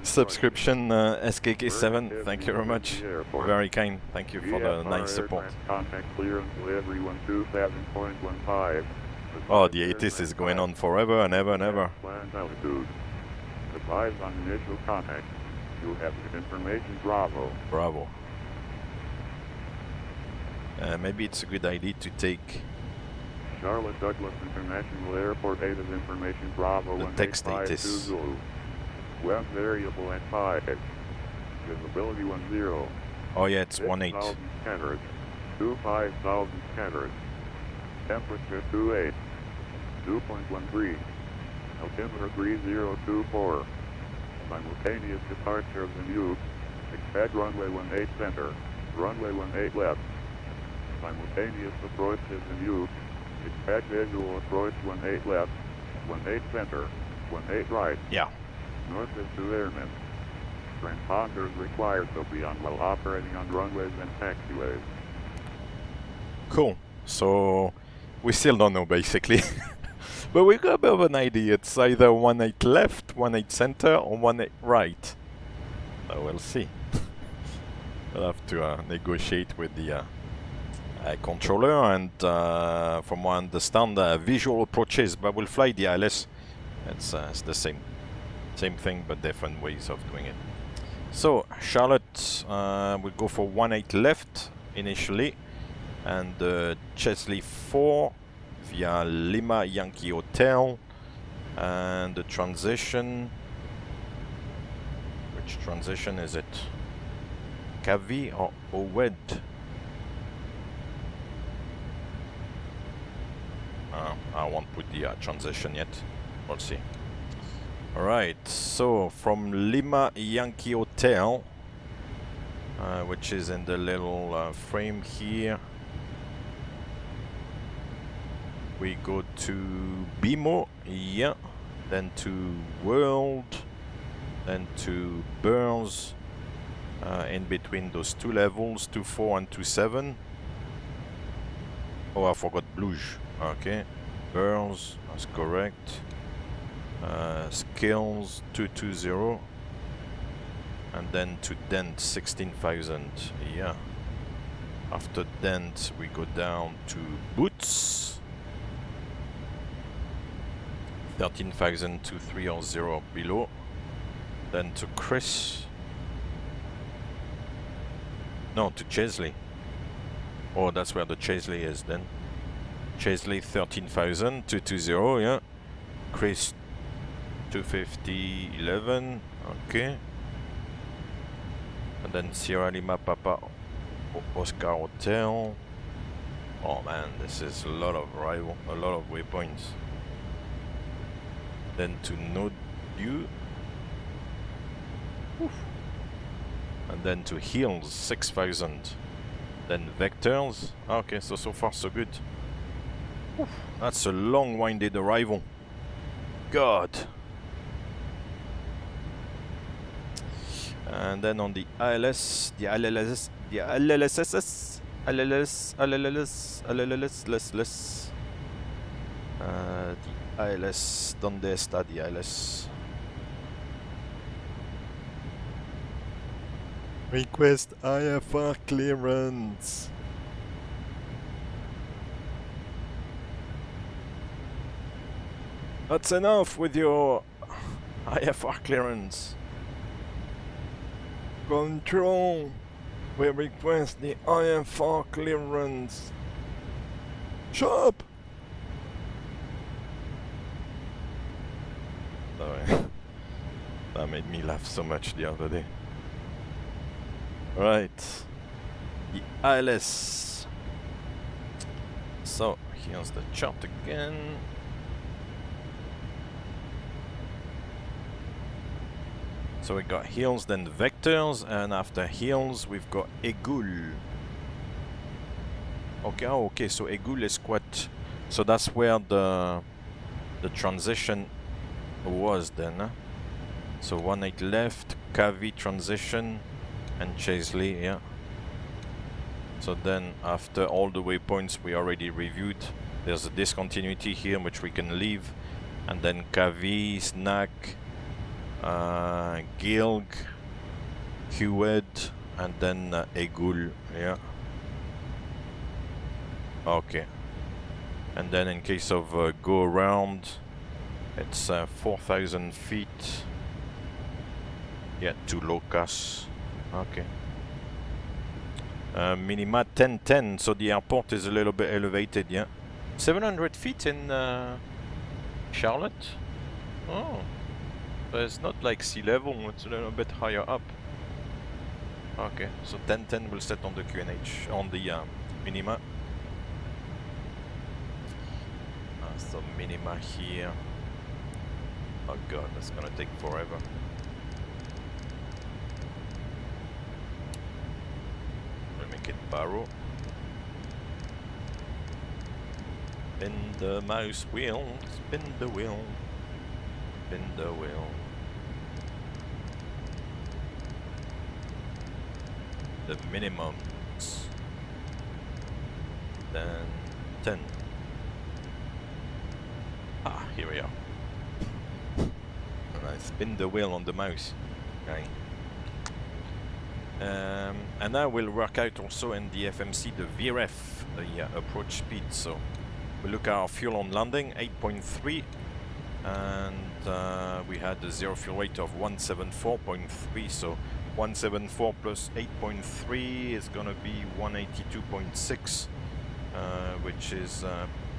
[SPEAKER 1] subscription, SKK7. Thank you very much. Very kind. Thank you for the nice support.
[SPEAKER 7] Contact clearance delivery 127.15.
[SPEAKER 1] Oh, the 80s is going on forever and ever and ever.
[SPEAKER 7] Planned altitude. Advise on initial contact. You have information Bravo.
[SPEAKER 1] Bravo. Maybe it's a good idea to take
[SPEAKER 7] Charlotte Douglas International Airport Data's information Bravo
[SPEAKER 1] the text
[SPEAKER 7] 18520. Web variable at 5. Visibility 10.
[SPEAKER 1] Oh yeah, it's 18.
[SPEAKER 7] 6,000 scanners. 25,000 scanners. Temperature 28. 2.13. Altimeter 3024. Simultaneous departure of the Newark. Expect runway 18 center. Runway 18 left. Simultaneous approach is the Newark. Expect visual approach 18 left. 18 center. 18 right.
[SPEAKER 1] Yeah.
[SPEAKER 7] North is 2 airmen. Transponders required to be on while operating on runways and taxiways.
[SPEAKER 1] Cool. So we still don't know basically. But we got a bit of an idea. It's either 18 left, 18 center, or 18 right. So we'll see. We'll have to negotiate with the controller, and from what I understand, visual approaches, but we'll fly the ILS. It's the same thing, but different ways of doing it. So Charlotte will go for 18 left initially, and Chesley 4 via Lima Yankee Hotel, and the transition. Which transition is it? Cavi or Owed? I won't put the transition yet. We'll see. Alright, so from Lima Yankee Hotel, which is in the little frame here, we go to BMO, yeah, then to World, then to Burns, in between those two levels, 2.4 and 2.7. Oh, I forgot Bluge. Okay, Burns, that's correct. Skills 220, and then to Dent 16,000. Yeah. After Dent, we go down to Boots 13,230 below. Then to Chris. No, to Chesley. Oh, that's where the Chesley is then. Chesley 13,220, yeah. Chris 250.11, okay. And then Sierra Lima Papa Oscar Hotel. Oh man, this is a lot of waypoints. Then to Nodue. And then to Hills 6,000. Then Vectors. Okay, so far so good. That's a long winded arrival. God. And then on the ILS, the ILS, ¿dónde está the ILS? Request IFR clearance. That's enough with your IFR clearance. Control, we request the IFR clearance. Shut up! Sorry. That made me laugh so much the other day. Right, the ILS. So here's the chart again. So we got hills, then vectors, and after hills we've got Egul. Okay, oh, okay, so Egul is quite... So that's where the transition was then, huh? So 18 left, KV transition, and Chaseley, yeah. So then after all the waypoints we already reviewed, there's a discontinuity here which we can leave, and then KV, Snack, Gilg, QED, and then Egul, yeah. Okay. And then in case of go around, it's 4,000 feet. Yeah, to Locas. Okay. Minima 1010, so the airport is a little bit elevated, yeah. 700 feet in Charlotte? Oh. But it's not like sea level, it's a little bit higher up. Okay, so 1010 will set on the QNH, on the minima. So minima here. Oh god, that's gonna take forever. We'll make it Barrow. Spin the mouse wheel, spin the wheel, spin the wheel. The minimums. Then 10. Ah, here we are. And I spin the wheel on the mouse. Okay. And now we'll work out also in the FMC the VRF, the approach speed. So we look at our fuel on landing, 8.3, and we had a zero fuel weight of 174.3. So 174 plus 8.3 is gonna be 182.6, which is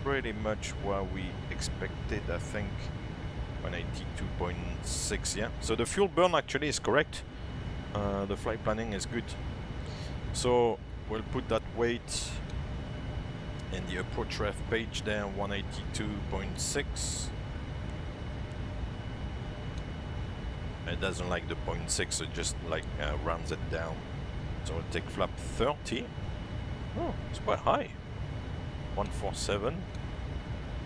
[SPEAKER 1] pretty much what we expected, I think. 182.6, yeah. So the fuel burn actually is correct. The flight planning is good. So we'll put that weight in the approach ref page there, 182.6. It doesn't like the 0.6, so it just like rounds it down. So we'll take flap 30. Oh, it's quite high. 147.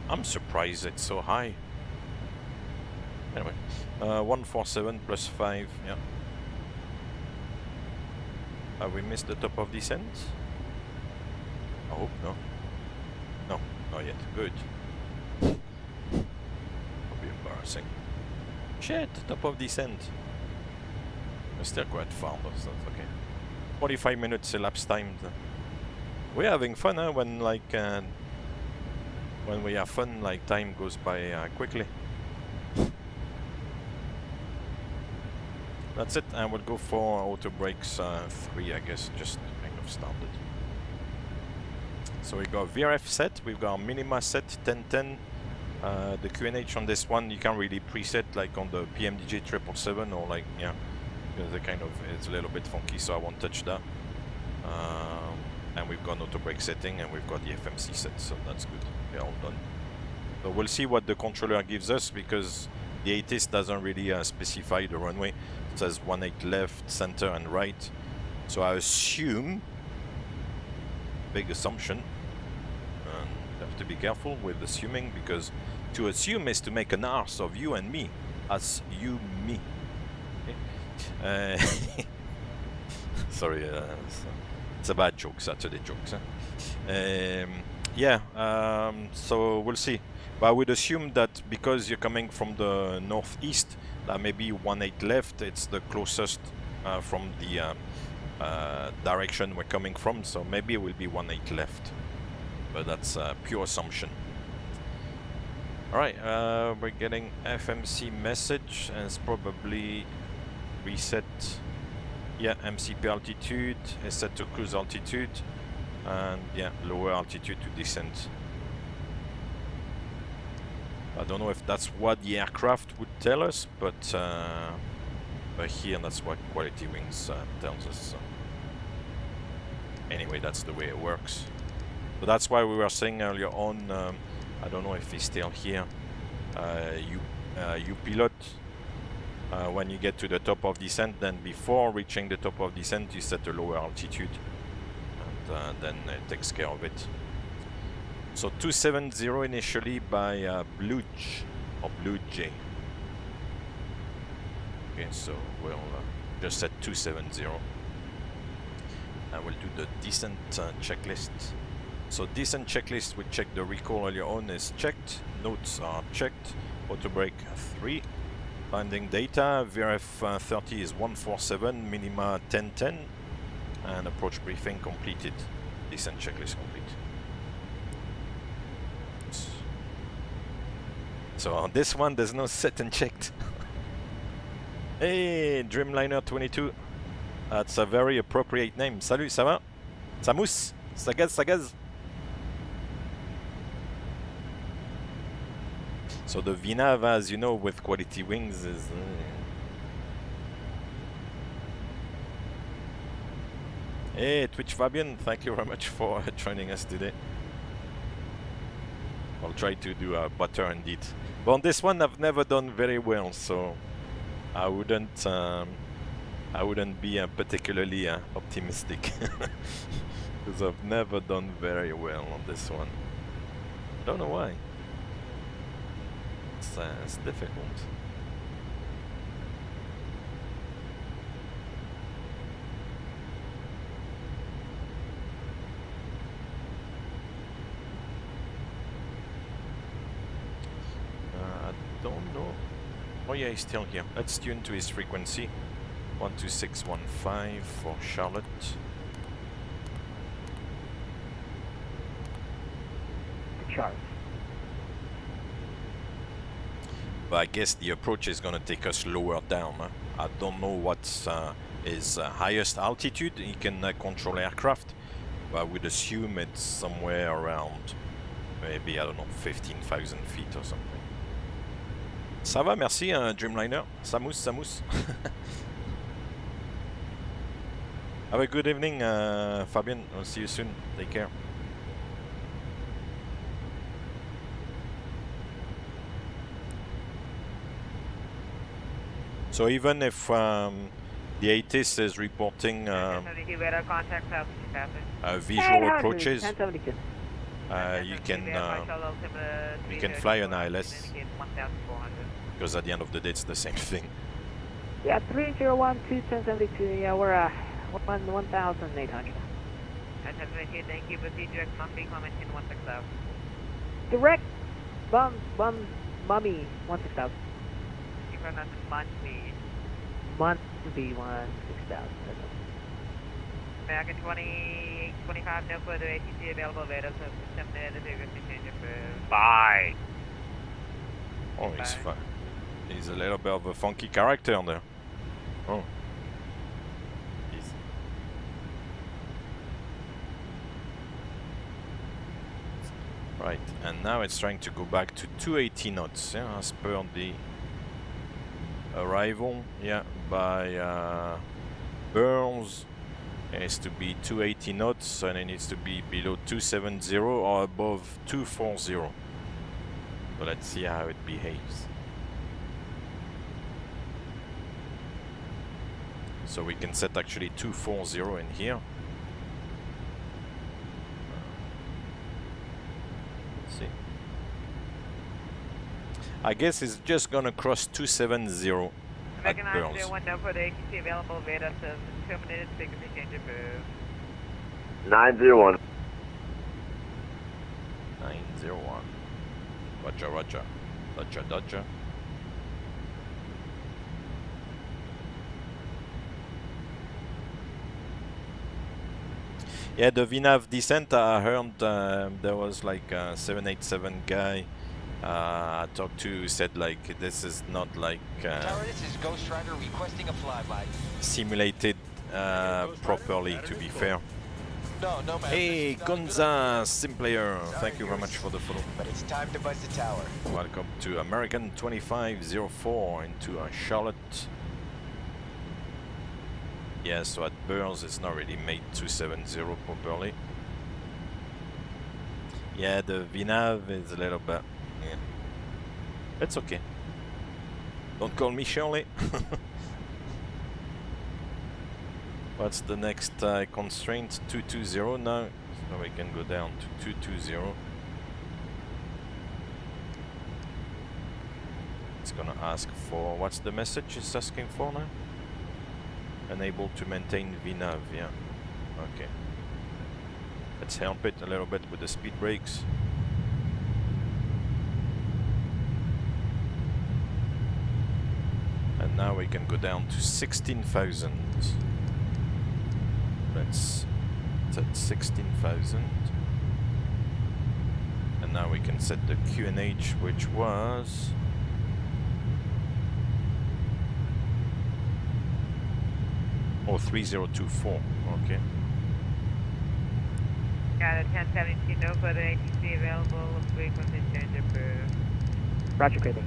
[SPEAKER 1] I'm surprised it's so high. Anyway, 147 plus 5, yeah. Have we missed the top of descent? I hope no. No, not yet. Good. That'll be embarrassing. Shit, top of descent. We're still quite far though, so that's okay. 45 minutes elapsed time. We're having fun, huh? When like when we have fun, like time goes by quickly. That's it, and we'll go for auto brakes 3, I guess, just kind of standard. So we got VRF set, we've got minima set 1010. The QNH on this one you can't really preset like on the PMDJ 777 or like, yeah, because the kind of it's a little bit funky, so I won't touch that. And we've got an auto brake setting and we've got the FMC set, so that's good. They're all done. So we'll see what the controller gives us, because the ATIS doesn't really specify the runway. It says 18 left, center, and right. So I assume, big assumption, and you have to be careful with assuming, because to assume is to make an arse of you and me. As you, me. Okay. Sorry, it's a bad joke, Saturday jokes. Huh? Yeah, so we'll see. But I would assume that because you're coming from the northeast, that maybe 18 left, it's the closest from the direction we're coming from, so maybe it will be 18 left. But that's a pure assumption. Alright, we're getting FMC message, and it's probably reset. Yeah, MCP altitude is set to cruise altitude, and yeah, lower altitude to descent. I don't know if that's what the aircraft would tell us, but But here, that's what Quality Wings tells us. So. Anyway, that's the way it works. So that's why we were saying earlier on, I don't know if he's still here, you pilot, when you get to the top of descent, then before reaching the top of descent, you set a lower altitude, and then it takes care of it. So 270 initially by Blue Jay. Okay, so we'll just set 270. I will do the descent checklist. So descent checklist, we checked the recall earlier on, is checked. Notes are checked. Auto brake 3. Landing data, VRF 30 is 147, minima 1010. And approach briefing completed. Descent checklist complete. So on this one, there's no set and checked. Hey, Dreamliner 22. That's a very appropriate name. Salut, ça va? Ça mousse? Ça gaz, ça gaz? So the VNAV, as you know, with Quality Wings is... Hey, Twitch Fabian, thank you very much for joining us today. I'll try to do a butter indeed. But on this one, I've never done very well, so I wouldn't be particularly optimistic because I've never done very well on this one. I don't know why. It's difficult. I don't know. Oh yeah, he's still here. Let's tune to his frequency. 12615 for Charlotte.
[SPEAKER 11] Charles.
[SPEAKER 1] But I guess the approach is gonna take us lower down. Huh? I don't know what's his highest altitude he can control aircraft, but I would assume it's somewhere around maybe, I don't know, 15,000 feet or something. Ça va, merci, Dreamliner. Ça mousse, ça mousse. Have a good evening, Fabian. I'll see you soon. Take care. So even if the ATIS is reporting visual approaches, you can fly an ILS, because at the end of the day it's the same thing.
[SPEAKER 11] Yeah, 301 1072. Yeah, we're 1,800.
[SPEAKER 12] Thank you, but direct Mummy comment in 16,000.
[SPEAKER 11] Direct Mummy 16,000.
[SPEAKER 12] You run on Mummy.
[SPEAKER 11] Mummy 16,000.
[SPEAKER 12] American 2825, no further ATC available. Veda, so system there, the figures to change it for.
[SPEAKER 3] Bye.
[SPEAKER 1] Oh, he's fine. He's a little bit of a funky character on there. Oh. Right, and now it's trying to go back to 280 knots, yeah, as per the arrival, yeah, by Burns. It needs to be 280 knots, and it needs to be below 270 or above 240. So let's see how it behaves. So we can set actually 240 in here. Let's see. I guess it's just gonna cross 270 at Burns.
[SPEAKER 12] No further ATC available. Veda, so terminated figures to change it for.
[SPEAKER 13] 901.
[SPEAKER 1] 901. Roger, roger. Dodger, dodger. Yeah, the VNAV descent, I heard there was like a 787 guy I talked to who said like this is not like
[SPEAKER 5] This is Ghost Rider requesting a flyby.
[SPEAKER 1] simulated properly, to be fair.
[SPEAKER 5] No, man.
[SPEAKER 1] Hey, Gonza Simplayer, thank you very much for the follow.
[SPEAKER 5] But it's time to buzz the tower.
[SPEAKER 1] Welcome to American 2504 into Charlotte. Yeah, so at Burrs it's not really made 270 properly. Yeah, the VNAV is a little bit... yeah. It's okay. Don't call me Shirley. What's the next constraint? 220 now. So we can go down to 220. It's gonna ask for... what's the message it's asking for now? Unable to maintain VNAV, yeah. Okay. Let's help it a little bit with the speed brakes. And now we can go down to 16,000. Let's set 16,000. And now we can set the QNH, which was... oh, 3024, okay.
[SPEAKER 12] Got a 1072, no further ATC available, frequency change approved.
[SPEAKER 11] Roger, crazy.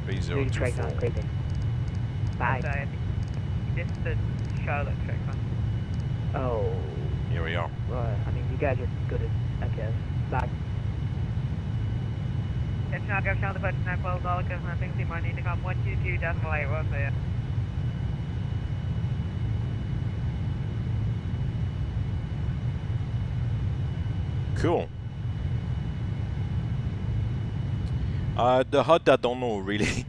[SPEAKER 1] 3024.
[SPEAKER 11] Crazy. Bye.
[SPEAKER 12] Sorry, I think you missed the Charlotte track on.
[SPEAKER 11] Oh.
[SPEAKER 1] Here we are.
[SPEAKER 11] I mean, you guys are good at, I guess. Bye.
[SPEAKER 12] Attention, I'll go Charlotte, approach 912, all government things, you might need to come 122.8, well, so yeah.
[SPEAKER 1] Cool. The HUD, I don't know really,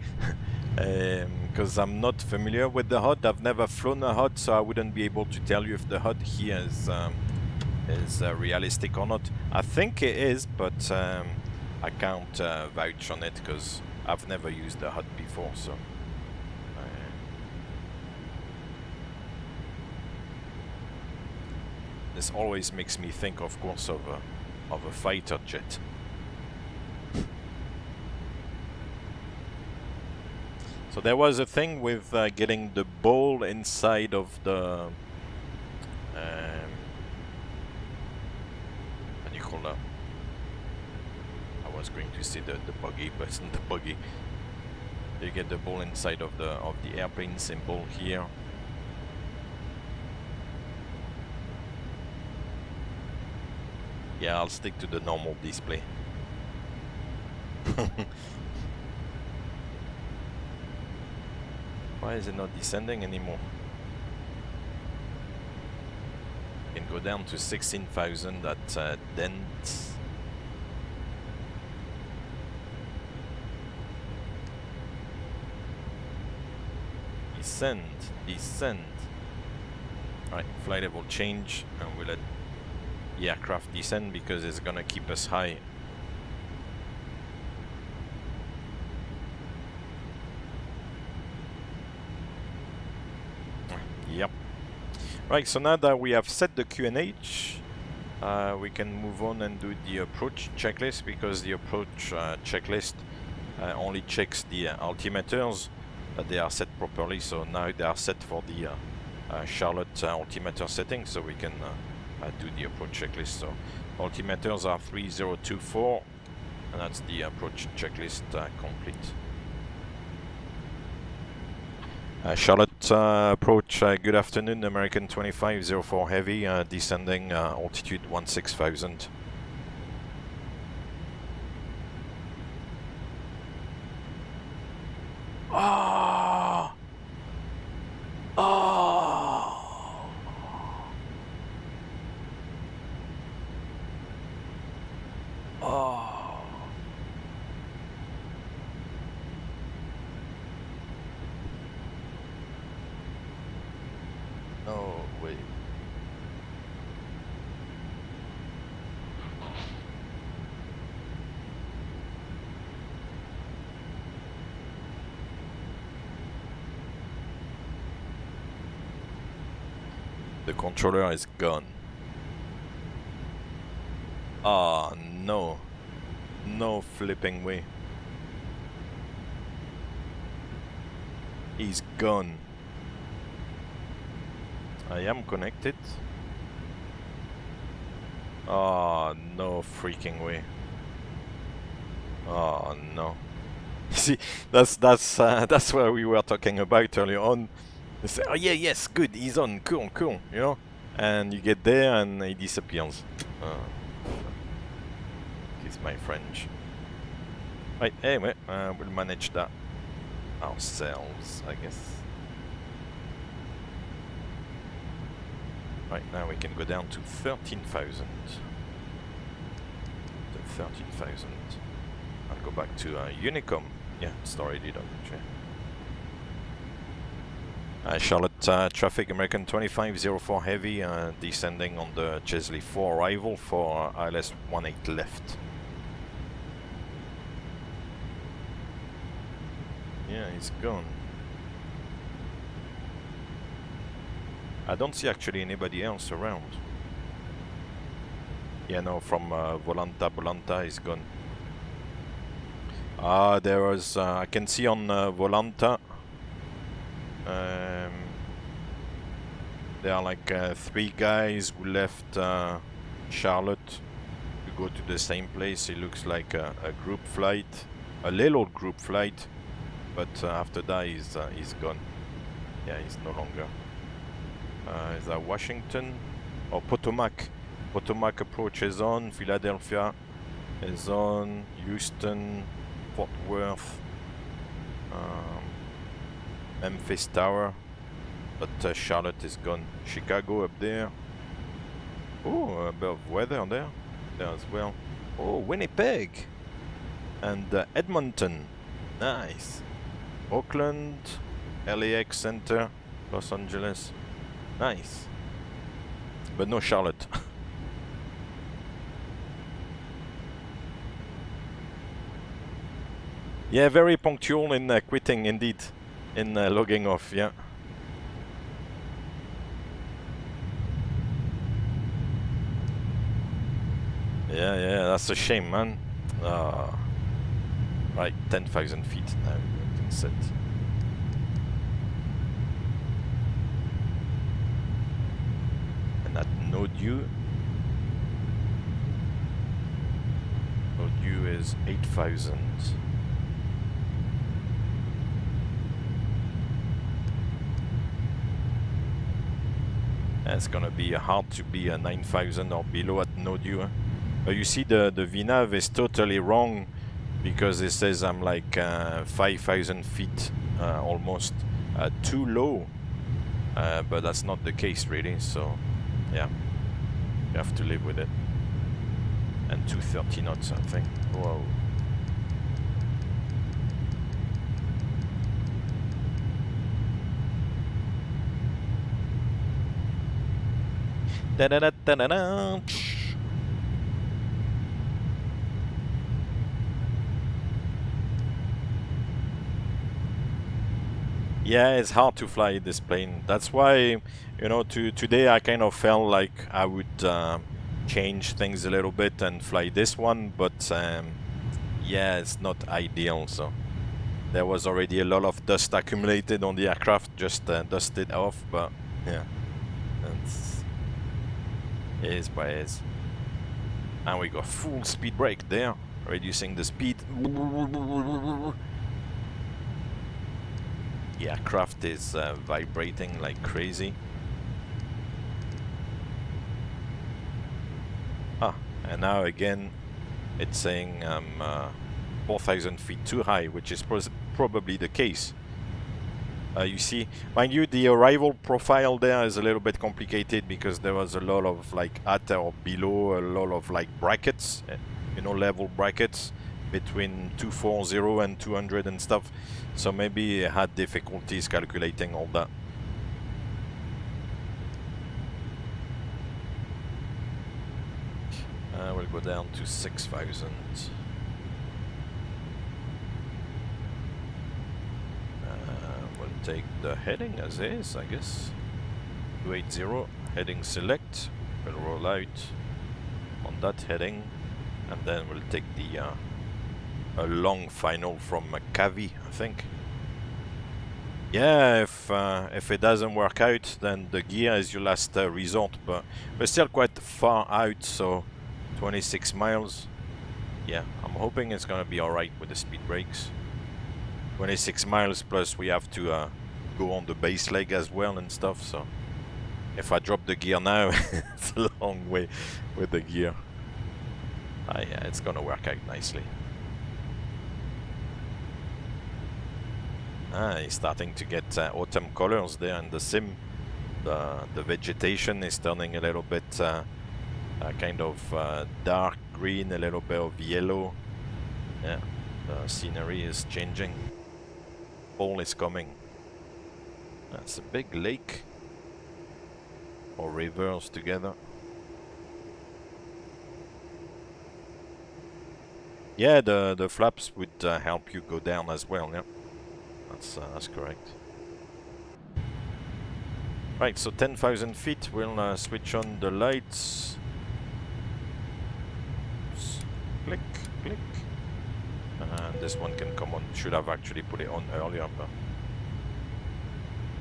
[SPEAKER 1] because I'm not familiar with the HUD. I've never flown a HUD, so I wouldn't be able to tell you if the HUD here is realistic or not. I think it is, but I can't vouch on it because I've never used the HUD before. So this always makes me think, of course, of a fighter jet. So there was a thing with getting the ball inside of the what do you call that? I was going to say the buggy, but it's not the buggy. You get the ball inside of the airplane symbol here. Yeah, I'll stick to the normal display. Why is it not descending anymore? You can go down to 16,000 at Dent. Descend, descend. Alright, flight level change, and we'll let the aircraft descend because it's gonna keep us high. Yep. Right, so now that we have set the QNH, we can move on and do the approach checklist, because the approach checklist only checks the altimeters that they are set properly. So now they are set for the Charlotte altimeter setting, so we can do the approach checklist. So altimeters are 3024, and that's the approach checklist complete. Charlotte approach, good afternoon, American 2504 Heavy, descending altitude 16,000. Oh! Oh! Oh! No way. The controller is gone. Ah, no. No flipping way. He's gone. I am connected. Oh, no freaking way. Oh no. See, that's what we were talking about earlier on. They say, oh yeah, yes, good, he's on, cool, cool, you know? And you get there and he disappears. It's my French. Right, anyway, we'll manage that ourselves, I guess. Right, now we can go down to 13,000. To 13,000. I'll go back to Unicom. Yeah, it's already done, actually. Charlotte traffic, American 2504 heavy, descending on the Chesley 4 arrival for ILS 18 left. Yeah, he's gone. I don't see actually anybody else around. Yeah, no, from Volanta is gone. There was, I can see on Volanta, there are like 3 guys who left Charlotte to go to the same place. It looks like a group flight, a little group flight, but after that he's gone. Yeah, he's no longer. Is that Washington or Potomac? Potomac approach is on. Philadelphia is on. Houston, Fort Worth, Memphis Tower, but Charlotte is gone. Chicago up there. Oh, a bit of weather there as well. Oh, Winnipeg and Edmonton. Nice. Oakland, LAX Center, Los Angeles. Nice. But no Charlotte. Yeah, very punctual in quitting indeed. In logging off, yeah. Yeah, that's a shame, man. Right, 10,000 feet now. We can set. And at no due is 8,000. It's gonna be hard to be a 9,000 or below at no due. But you see the VNAV is totally wrong because it says I'm like 5,000 feet almost too low. But that's not the case really, so yeah, you have to live with it. And 230 knots, I think. Whoa. Da da da da da da. Yeah, it's hard to fly this plane. That's why, you know, today I kind of felt like I would change things a little bit and fly this one, but yeah, it's not ideal. So there was already a lot of dust accumulated on the aircraft, just dust it off, but yeah, it is what it is. And we got full speed brake there, reducing the speed. The aircraft is vibrating like crazy. And now again it's saying I'm 4,000 feet too high, which is probably the case. You see, mind you, the arrival profile there is a little bit complicated because there was a lot of like at or below, a lot of like brackets, you know, level brackets between 240 and 200 and stuff. So maybe it had difficulties calculating all that. We'll go down to 6,000. We'll take the heading as is, I guess. 280, heading select. We'll roll out on that heading, and then we'll take the a long final from Cavi, I think. Yeah, if it doesn't work out, then the gear is your last resort, but we're still quite far out, so 26 miles. Yeah, I'm hoping it's gonna be alright with the speed brakes. 26 miles plus we have to go on the base leg as well and stuff. So if I drop the gear now, it's a long way with the gear. Yeah, it's gonna work out nicely. He's starting to get autumn colors there in the sim. The vegetation is turning a little bit kind of dark green, a little bit of yellow. Yeah, the scenery is changing. Fall is coming. That's a big lake or rivers together. Yeah, the flaps would help you go down as well. Yeah, that's correct. Right, so 10,000 feet. We'll switch on the lights. Oops. Click, click. And this one can come on. Should have actually put it on earlier, but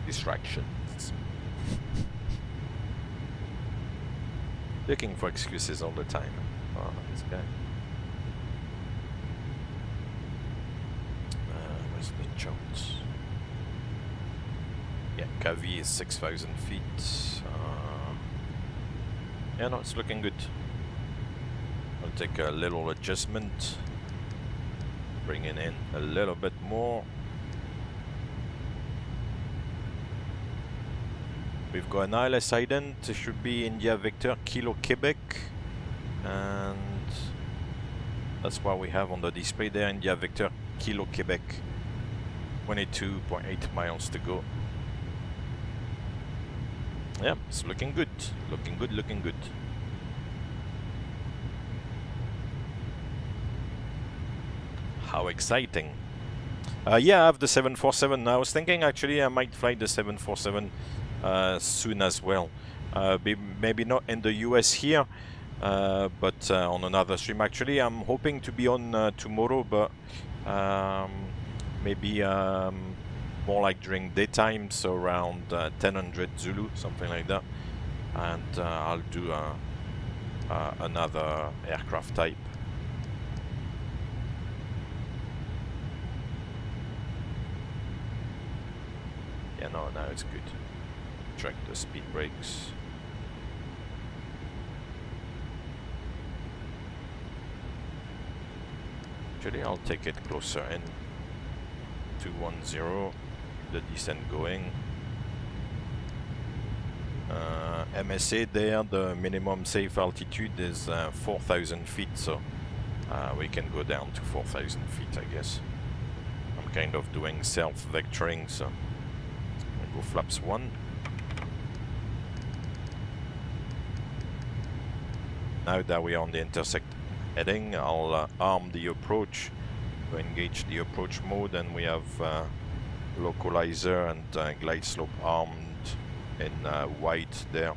[SPEAKER 1] distractions. Looking for excuses all the time. Oh, this guy. Where's the charts? Yeah, KEWR is 6,000 feet. Yeah, no, it's looking good. I'll take a little adjustment. Bringing in a little bit more. We've got an ILS ident. It should be India Victor Kilo Quebec. And that's what we have on the display there. India Victor Kilo Quebec. 22.8 miles to go. Yeah, it's looking good. Looking good, looking good. How exciting. Yeah, I have the 747. I was thinking actually I might fly the 747 soon as well. Maybe not in the US here, but on another stream. Actually, I'm hoping to be on tomorrow, but maybe more like during daytime, so around 1000 Zulu, something like that. And I'll do another aircraft type. Yeah, no, now it's good. Track the speed brakes. Actually, I'll take it closer in. 210, the descent going. MSA there, the minimum safe altitude is 4,000 feet, so we can go down to 4,000 feet, I guess. I'm kind of doing self-vectoring, so I'll go flaps 1. Now that we're on the intersect heading, I'll arm the approach to engage the approach mode, and we have localizer and glide slope armed in white there.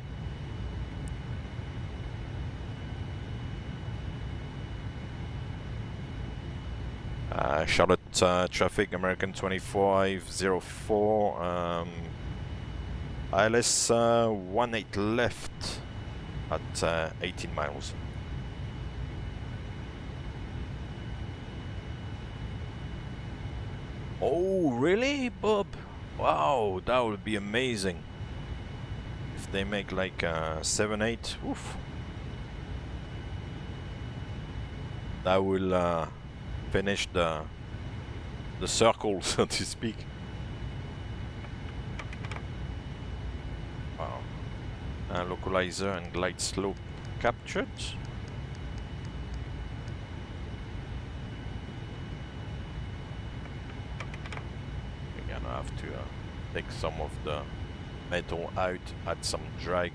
[SPEAKER 1] Charlotte traffic, American 2504, ILS 18 left at 18 miles. Oh, really, Bob? Wow, that would be amazing. If they make like 7-8, oof. That will finish the circle, so to speak. Wow. Localizer and glide slope captured. We're gonna have to take some of the metal out, add some drag.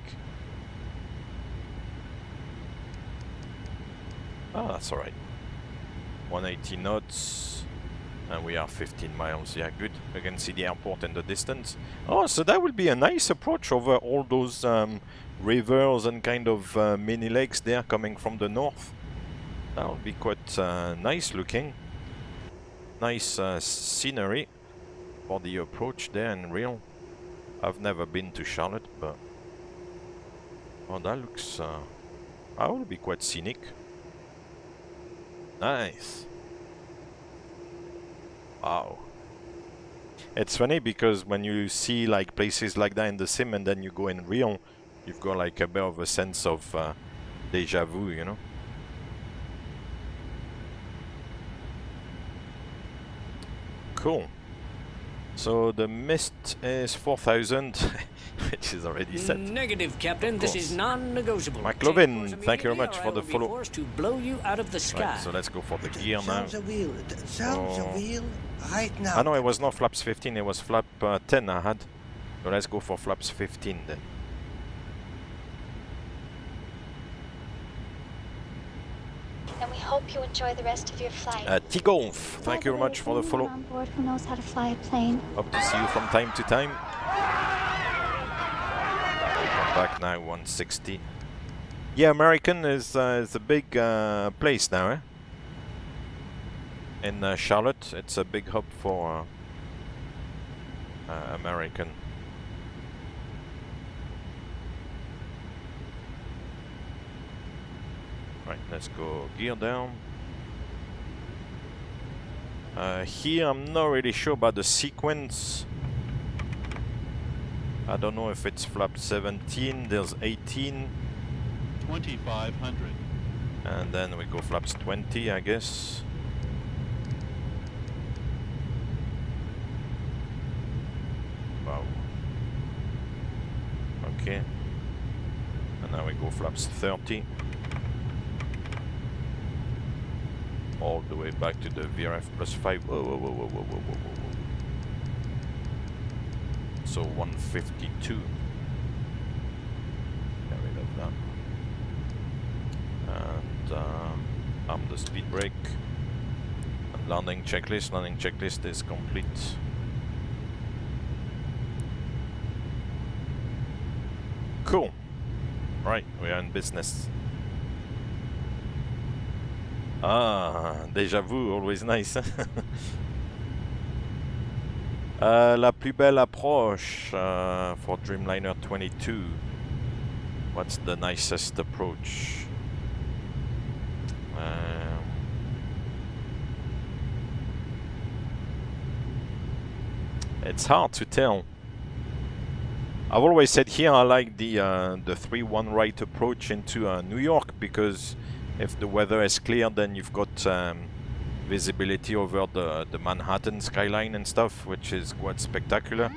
[SPEAKER 1] Oh, that's alright. 180 knots, and we are 15 miles. Yeah, good. You can see the airport in the distance. Oh, so that will be a nice approach over all those rivers and kind of mini lakes there coming from the north. That will be quite nice looking. Nice scenery for the approach there in real. I've never been to Charlotte, but oh, that looks that will be quite scenic. Nice. Wow. It's funny because when you see like places like that in the sim and then you go in real, you've got like a bit of a sense of deja vu, you know. Cool. So the mist is 4,000, which is already set.
[SPEAKER 13] Negative, Captain. This is non-negotiable.
[SPEAKER 1] McLovin, thank you very much for the follow.
[SPEAKER 13] Forced to blow you out of the sky.
[SPEAKER 1] Right, so let's go for the gear now.
[SPEAKER 10] The wheel right now.
[SPEAKER 1] I know it was not flaps 15, it was flap 10 I had. So let's go for flaps 15 then.
[SPEAKER 8] And we hope you enjoy the rest of your flight.
[SPEAKER 1] Takeoff, thank you very much for the follow.
[SPEAKER 8] On board who knows how to fly a plane.
[SPEAKER 1] Hope to see you from time to time. Come back now, 160. Yeah, American is a big place now, eh? In Charlotte, it's a big hub for American. Right, let's go gear down. Here I'm not really sure about the sequence. I don't know if it's flap 17, there's 18.
[SPEAKER 7] 2,500.
[SPEAKER 1] And then we go flaps 20, I guess. Wow. Okay. And now we go flaps 30. All the way back to the VRF plus 5. Whoa, whoa, whoa, whoa, whoa, whoa, whoa, whoa. So 152. Get rid of that. And I'm the speed brake. And landing checklist. Landing checklist is complete. Cool. Right, we are in business. Ah, déjà vu, always nice. La plus belle approche for Dreamliner 22. What's the nicest approach? It's hard to tell. I've always said here I like the 3-1 right approach into New York, because if the weather is clear, then you've got visibility over the Manhattan skyline and stuff, which is quite spectacular.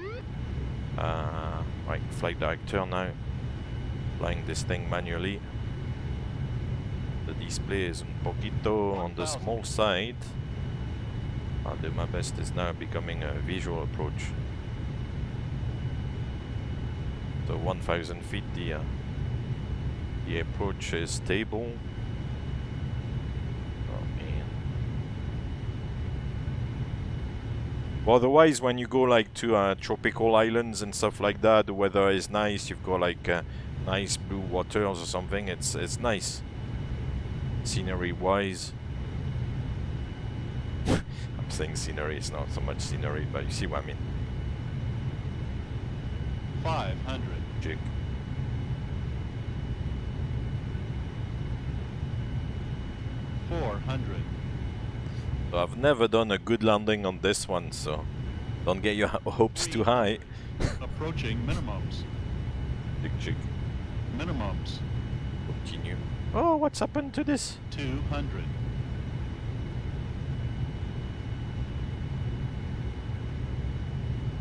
[SPEAKER 1] Right, flight director now, flying this thing manually. The display is un poquito on the small side. I'll do my best. Is now becoming a visual approach. So 1,000 feet, the approach is stable. Otherwise, when you go like to tropical islands and stuff like that, the weather is nice. You've got like nice blue waters or something. It's nice, scenery-wise. I'm saying scenery. It's not so much scenery, but you see what I mean.
[SPEAKER 7] 500.
[SPEAKER 1] Jig. So I've never done a good landing on this one, so don't get your hopes too high.
[SPEAKER 7] Approaching minimums.
[SPEAKER 1] Jig.
[SPEAKER 7] Minimums.
[SPEAKER 1] Continue. Oh, what's happened to this?
[SPEAKER 7] 200.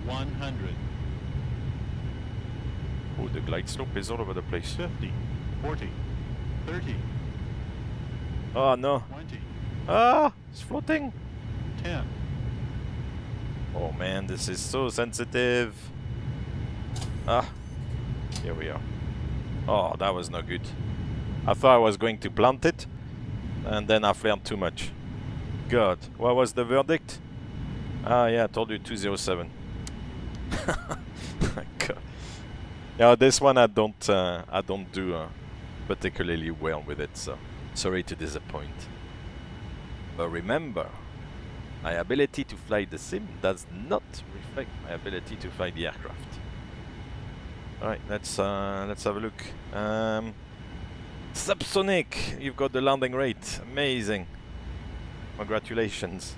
[SPEAKER 7] 100.
[SPEAKER 1] Oh, the glide slope is all over the place.
[SPEAKER 7] 50. 40. 30.
[SPEAKER 1] Oh no.
[SPEAKER 7] 20.
[SPEAKER 1] Ah, it's floating.
[SPEAKER 7] 10.
[SPEAKER 1] Oh man, this is so sensitive. Ah, here we are. Oh, that was no good. I thought I was going to plant it, and then I flared too much. God, what was the verdict? Ah, yeah, I told you 207. God. Yeah, this one I don't do particularly well with it, so sorry to disappoint. But remember, my ability to fly the sim does not reflect my ability to fly the aircraft. Alright, let's have a look. Subsonic, you've got the landing rate. Amazing. Congratulations.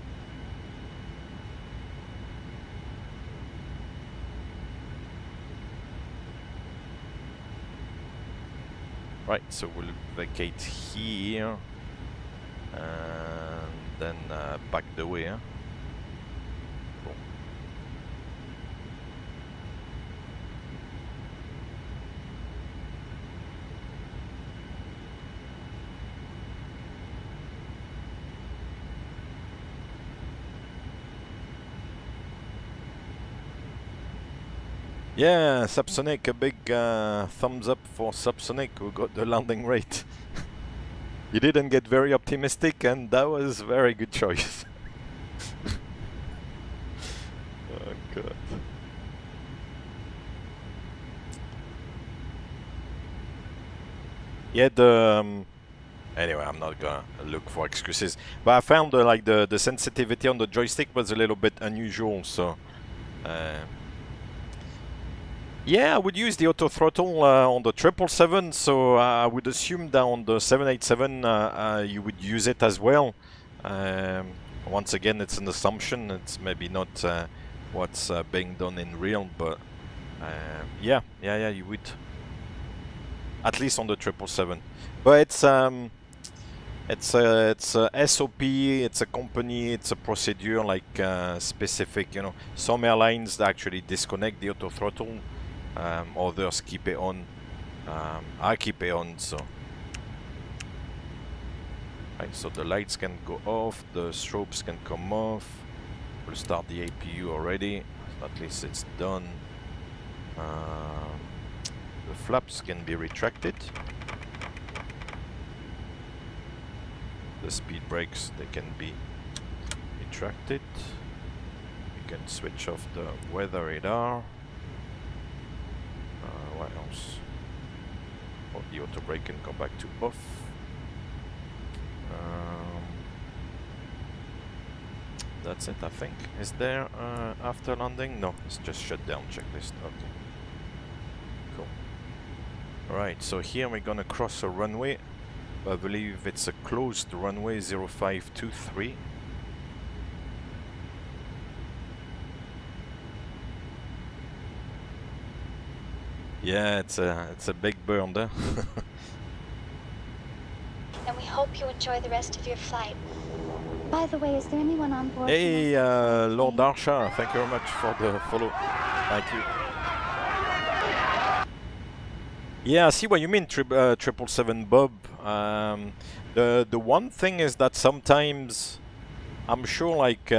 [SPEAKER 1] Right, so we'll vacate here and then back the way. Huh? Cool. Yeah, Subsonic, a big thumbs up for Subsonic who got the landing rate. You didn't get very optimistic and that was a very good choice. Oh god. Yeah, the anyway, I'm not gonna look for excuses, but I found like the sensitivity on the joystick was a little bit unusual, so yeah, I would use the auto throttle on the 777, so I would assume that on the 787 you would use it as well. Once again, it's an assumption, it's maybe not what's being done in real, but yeah, you would. At least on the 777. But it's a SOP, it's a company, it's a procedure like specific, you know. Some airlines actually disconnect the auto throttle. Others keep it on. I keep it on, so. Right, so the lights can go off, the strobes can come off. We'll start the APU already. At least it's done. The flaps can be retracted. The speed brakes, they can be retracted. You can switch off the weather radar. What else? Oh, the auto brake can come back to off. That's it, I think. Is there after landing? No, it's just shut down checklist. Okay. Cool. Alright, so here we're gonna cross a runway. I believe it's a closed runway 0523. Yeah, it's a big burn there.
[SPEAKER 8] And we hope you enjoy the rest of your flight. By the way, is there anyone on board?
[SPEAKER 1] Hey, Lord Darsha, thank you very much for the follow. Thank you. Yeah, I see what you mean, 777 Bob. The one thing is that sometimes I'm sure like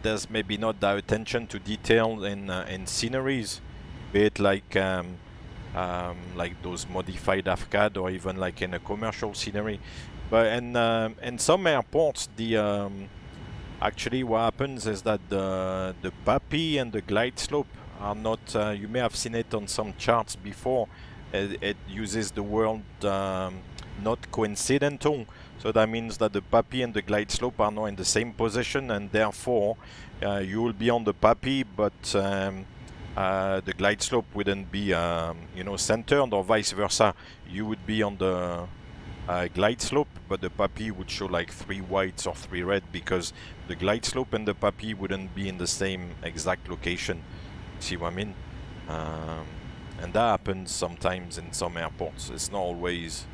[SPEAKER 1] there's maybe not that attention to detail in sceneries, be it like those modified AFCAD or even like in a commercial scenery. But in some airports, the actually what happens is that the PAPI and the glide slope are not, you may have seen it on some charts before, it uses the word not coincidental, so that means that the PAPI and the glide slope are not in the same position, and therefore you will be on the PAPI, but the glide slope wouldn't be you know, centered, or vice versa. You would be on the glide slope, but the PAPI would show like 3 whites or 3 red, because the glide slope and the PAPI wouldn't be in the same exact location. See what I mean? And that happens sometimes in some airports. It's not always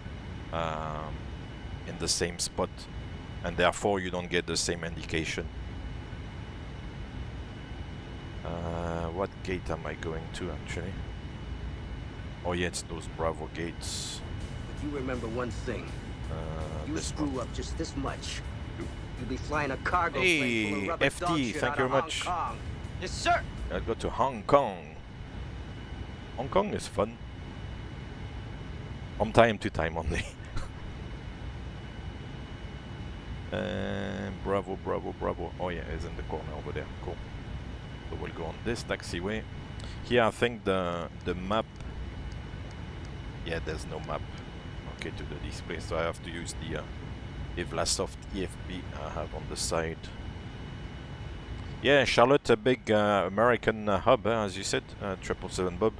[SPEAKER 1] in the same spot, and therefore you don't get the same indication. What gate am I going to actually? Oh yeah, it's those Bravo gates.
[SPEAKER 10] You remember one thing. You screw up just this much, you'll be flying a cargo plane full of rubber
[SPEAKER 1] FT,
[SPEAKER 10] dog shit
[SPEAKER 1] thank you
[SPEAKER 10] out
[SPEAKER 1] very
[SPEAKER 10] of
[SPEAKER 1] much.
[SPEAKER 10] Hong Kong. Yes, sir.
[SPEAKER 1] I'll go to Hong Kong. Hong Kong is fun. From time to time only. Bravo, Bravo, Bravo. Oh yeah, it's in the corner over there. Cool. So we'll go on this taxiway. Here I think the map. Yeah, there's no map. Okay, to the display, so I have to use the Evlasoft EFB I have on the side. Yeah, Charlotte, a big American hub, as you said, 777 Bob.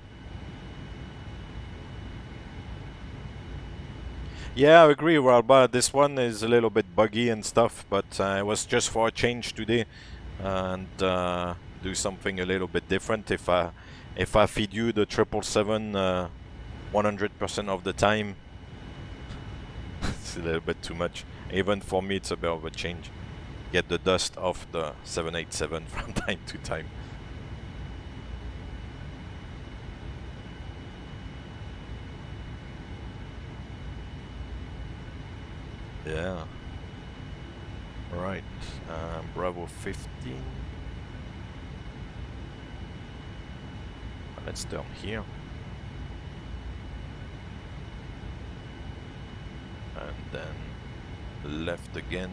[SPEAKER 1] Yeah, I agree, Ralba. This one is a little bit buggy and stuff, but it was just for a change today, and do something a little bit different. If I feed you the 777 100% of the time. It's a little bit too much. Even for me, it's a bit of a change. Get the dust off the 787 from time to time. Yeah. Right. Bravo 15. Let's turn here. And then left again.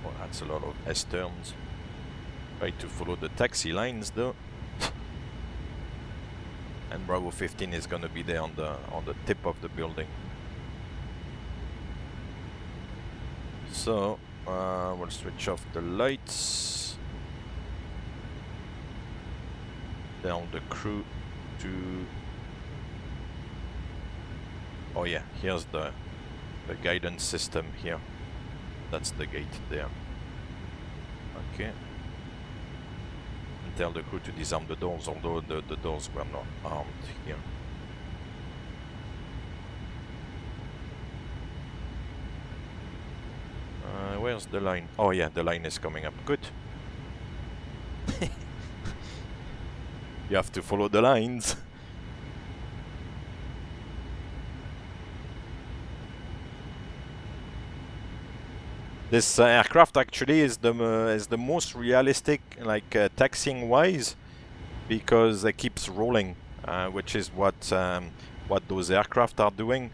[SPEAKER 1] Well, that's a lot of S-turns. Try to follow the taxi lines though. And Bravo 15 is gonna be there on the tip of the building. So we'll switch off the lights. Down the crew to... Oh yeah, here's the guidance system here. That's the gate there. Okay. And tell the crew to disarm the doors, although the doors were not armed here. Where's the line? Oh yeah, the line is coming up. Good. You have to follow the lines. This aircraft actually is the most realistic, like taxiing wise, because it keeps rolling, which is what those aircraft are doing.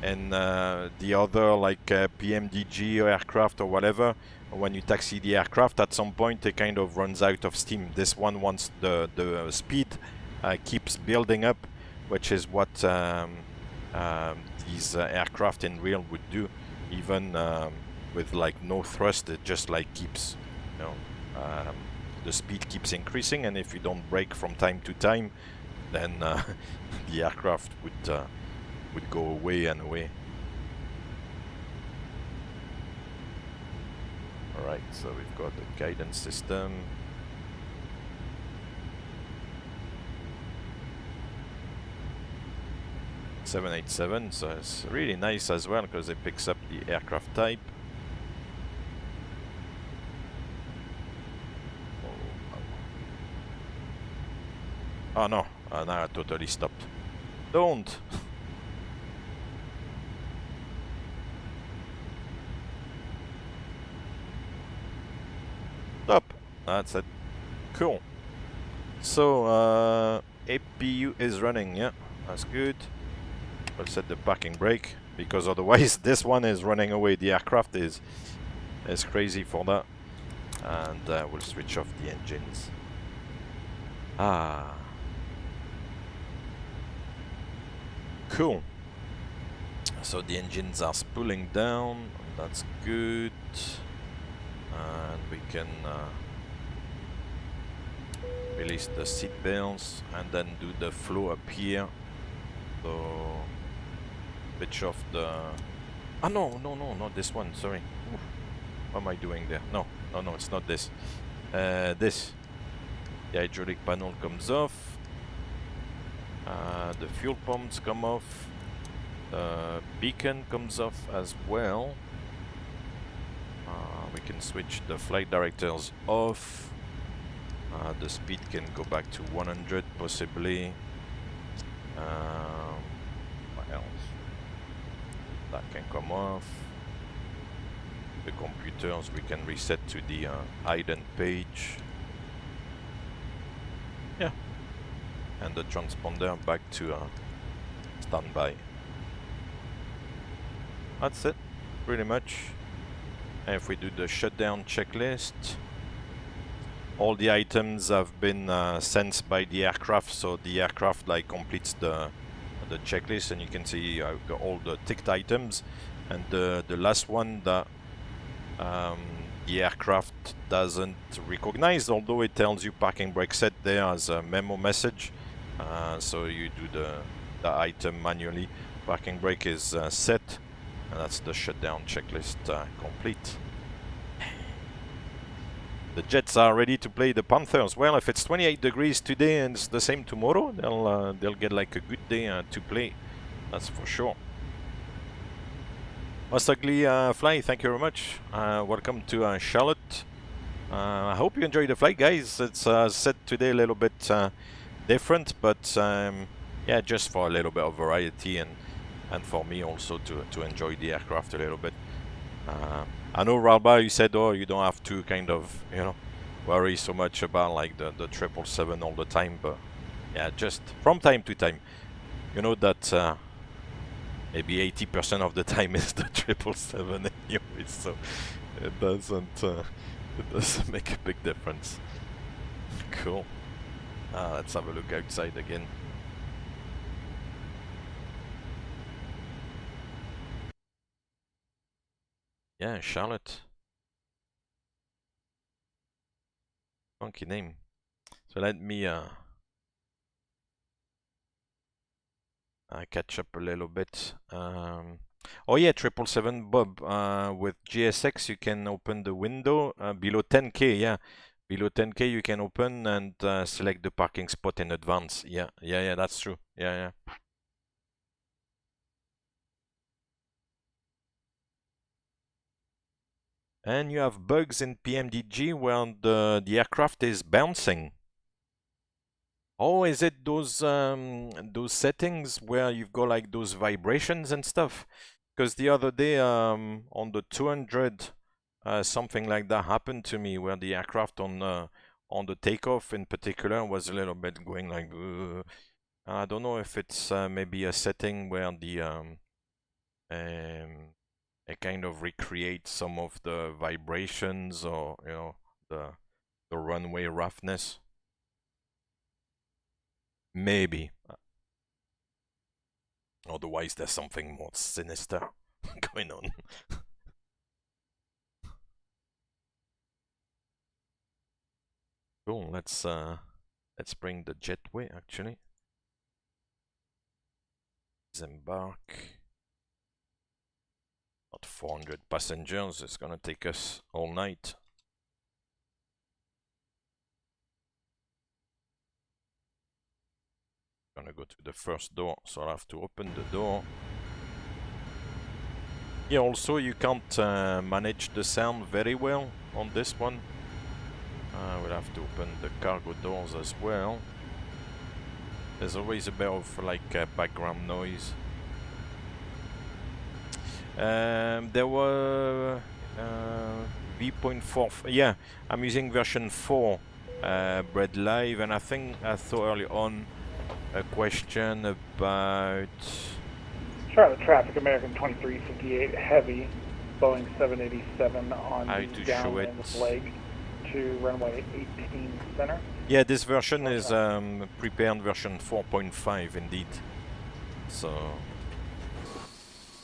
[SPEAKER 1] And the other, like PMDG aircraft or whatever, when you taxi the aircraft, at some point it kind of runs out of steam. This one, once the speed keeps building up, which is what these aircraft in real would do. Even with like no thrust, it just like keeps, you know, the speed keeps increasing, and if you don't brake from time to time, then the aircraft would go away and away. Alright, so we've got the guidance system. .787, so it's really nice as well because it picks up the aircraft type. Oh no, now I totally stopped. Don't! Stop! That's it. Cool. So, APU is running, yeah, that's good. We'll set the parking brake, because otherwise this one is running away. The aircraft is crazy for that. And we'll switch off the engines. Ah. Cool. So the engines are spooling down, that's good. And we can release the seat belts and then do the flow up here. So switch off the... Ah no, not this one, sorry. Oof. What am I doing there? No, it's not this. This. The hydraulic panel comes off. The fuel pumps come off. The beacon comes off as well. We can switch the flight directors off. The speed can go back to 100 possibly. What else? That can come off. The computers we can reset to the ident page. Yeah. And the transponder back to standby. That's it, pretty much. And if we do the shutdown checklist, all the items have been sensed by the aircraft, so the aircraft like completes the checklist, and you can see I've got all the ticked items. And the last one that the aircraft doesn't recognize, although it tells you parking brake set there as a memo message, so you do the item manually. Parking brake is set, and that's the shutdown checklist complete. The Jets are ready to play the Panthers. Well, if it's 28 degrees today and it's the same tomorrow, they'll get like a good day to play. That's for sure. Most ugly fly, thank you very much. Welcome to Charlotte. I hope you enjoy the flight, guys. It's said today a little bit different, but yeah, just for a little bit of variety and for me also to enjoy the aircraft a little bit. I know, Ralba, you said, oh, you don't have to kind of, you know, worry so much about like the 777 all the time, but yeah, just from time to time. You know that maybe 80% of the time is the 777 anyway, so it doesn't make a big difference. Cool. Let's have a look outside again. Yeah, Charlotte. Funky name. So let me catch up a little bit. Oh yeah, 777 Bob. With GSX you can open the window below 10K. Yeah, below 10K you can open and select the parking spot in advance. Yeah, that's true. Yeah. And you have bugs in PMDG where the aircraft is bouncing. Oh, is it those settings where you've got like those vibrations and stuff? Because the other day on the 200, something like that happened to me where the aircraft on the takeoff in particular was a little bit going like. I don't know if it's maybe a setting where the it kind of recreates some of the vibrations or, you know, the runway roughness. Maybe. Otherwise there's something more sinister going on. Cool, let's bring the jetway actually. Disembark. About 400 passengers, it's gonna take us all night. Gonna go to the first door, so I'll have to open the door. Yeah, also you can't manage the sound very well on this one. We'll have to open the cargo doors as well. There's always a bit of like background noise. There were v.4. Yeah, I'm using version 4 Bread Live, and I think I saw early on a question about
[SPEAKER 14] Charlotte traffic, American 2358 heavy, Boeing 787 on the downwind leg to runway 18 center.
[SPEAKER 1] Yeah, this version is prepared version 4.5 indeed. So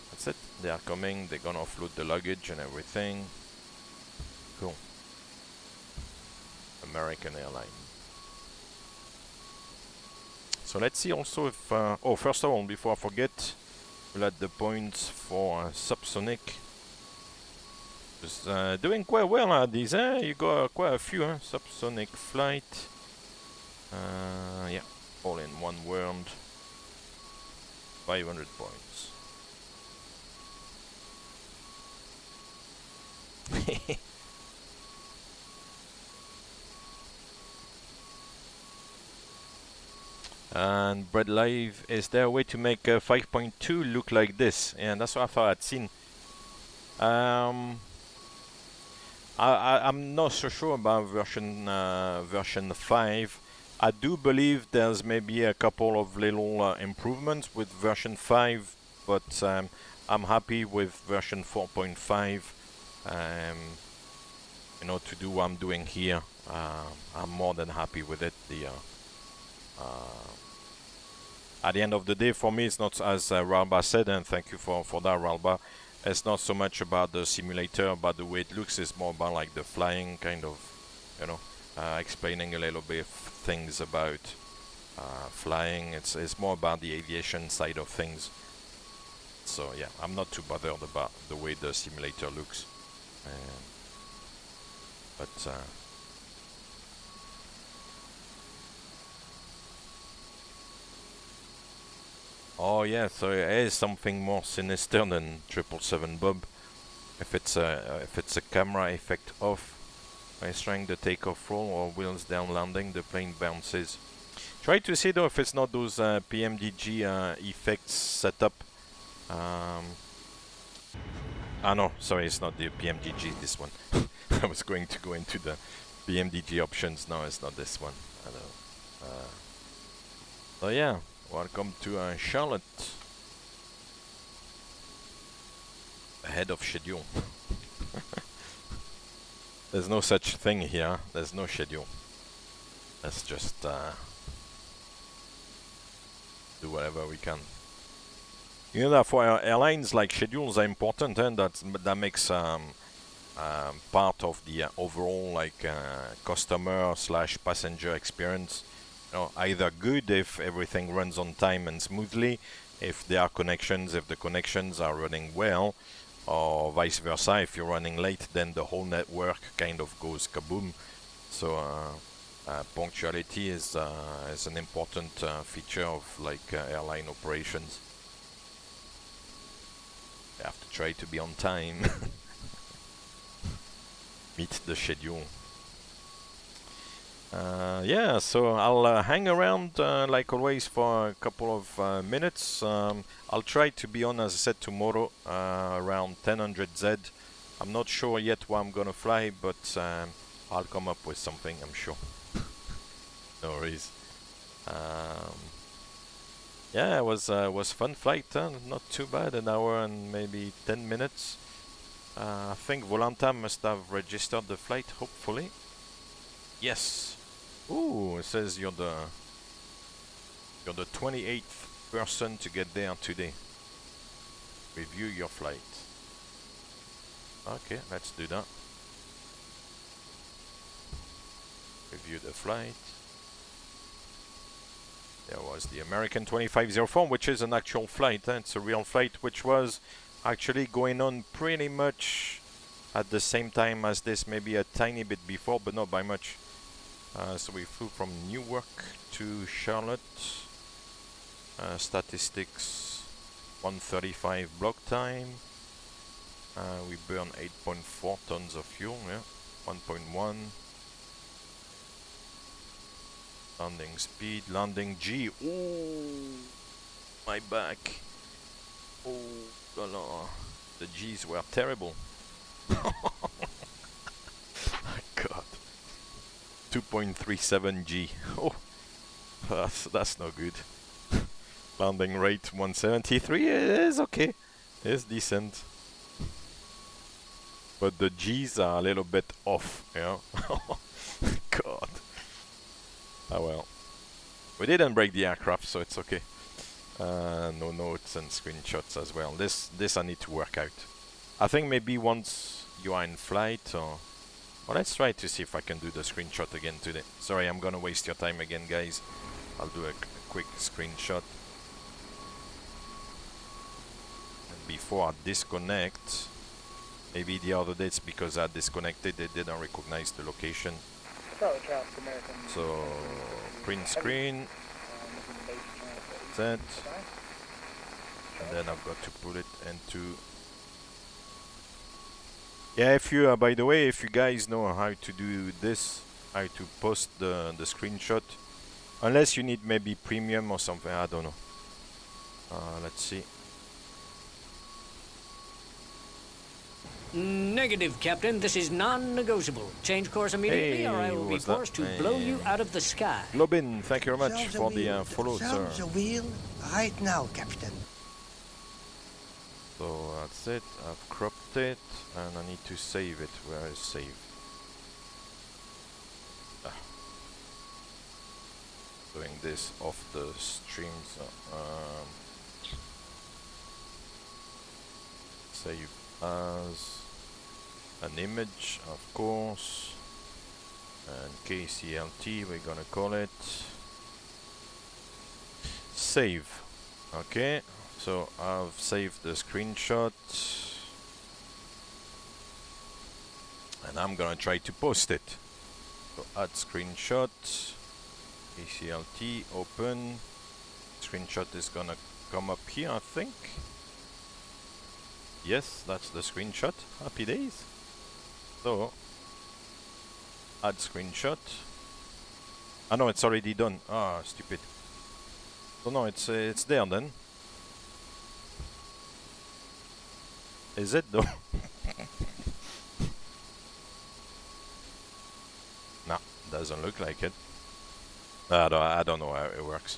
[SPEAKER 1] that's it. They are coming. They're gonna offload the luggage and everything. Cool. American Airlines. So let's see also if... oh, first of all, before I forget, we'll add the points for subsonic. Just doing quite well these, you got quite a few, subsonic flight. Yeah, all in one word. 500 points. And Bread Live, is there a way to make 5.2 look like this? And that's what I thought I'd seen. I'm not so sure about version 5. I do believe there's maybe a couple of little improvements with version 5, but I'm happy with version 4.5. You know, to do what I'm doing here, I'm more than happy with it. At the end of the day, for me, it's not, as Ralba said, and thank you for that, Ralba. It's not so much about the simulator, about the way it looks. It's more about like the flying kind of, you know, explaining a little bit of things about flying. It's more about the aviation side of things. So yeah, I'm not too bothered about the way the simulator looks. But Oh yeah, so it is something more sinister than 777 Bob. If it's a camera effect off, by trying the takeoff roll or wheels down landing, the plane bounces. Try to see though if it's not those PMDG effects set up. No, sorry, it's not the PMDG, this one. I was going to go into the PMDG options. No, it's not this one. I know. So yeah, welcome to Charlotte. Ahead of schedule. There's no such thing here. There's no schedule. Let's just do whatever we can. You know that for airlines, like, schedules are important, and that makes part of the overall, like, customer / passenger experience. You know, either good if everything runs on time and smoothly, if there are connections, if the connections are running well, or vice versa. If you're running late, then the whole network kind of goes kaboom. So punctuality is an important feature of, like, airline operations. You have to try to be on time. Meet the schedule. Yeah, so I'll hang around like always for a couple of minutes. I'll try to be on, as I said, tomorrow around 1000 Z. I'm not sure yet where I'm gonna fly, but I'll come up with something, I'm sure. No worries. Yeah, it was fun flight, not too bad, an hour and maybe 10 minutes. I think Volanta must have registered the flight, hopefully. Yes. Ooh, it says you're the 28th person to get there today. Review your flight. Okay, let's do that. Review the flight. There was the American 2504, which is an actual flight. It's a real flight, which was actually going on pretty much at the same time as this, maybe a tiny bit before, but not by much. So we flew from Newark to Charlotte. Statistics 135 block time. We burned 8.4 tons of fuel, yeah, 1.1. Landing speed, landing G. Ooh, my back. Oh, la la. The G's were terrible. God. 2.37 G. Oh, that's no good. Landing rate 173 is okay. It's decent. But the G's are a little bit off, you know. God. Oh well. We didn't break the aircraft, so it's okay. No notes and screenshots as well. This I need to work out. I think maybe once you are in flight, or... Well, let's try to see if I can do the screenshot again today. Sorry, I'm gonna waste your time again, guys. I'll do a quick screenshot. And before I disconnect, maybe the other day it's because I disconnected, they didn't recognize the location. So, print screen, set, and then I've got to put it into... Yeah, if you, by the way, if you guys know how to do this, how to post the screenshot, unless you need maybe premium or something, I don't know. Let's see.
[SPEAKER 13] Negative, Captain. This is non-negotiable. Change course immediately, or I will be forced to blow you out of the sky.
[SPEAKER 1] Globin, thank you very much for the follow, sir.
[SPEAKER 15] The wheel right now, Captain.
[SPEAKER 1] So that's it. I've cropped it, and I need to save it. Where is save? Doing this off the stream. So, save as an image, of course, and KCLT we're gonna call it. Save. Okay, so I've saved the screenshot and I'm gonna try to post it. So add screenshot, KCLT, open. Screenshot is gonna come up here, I think. Yes, that's the screenshot. Happy days. So, add screenshot. Ah no, it's already done. Ah, stupid. So no, it's there then. Is it though? No, doesn't look like it. I don't know how it works.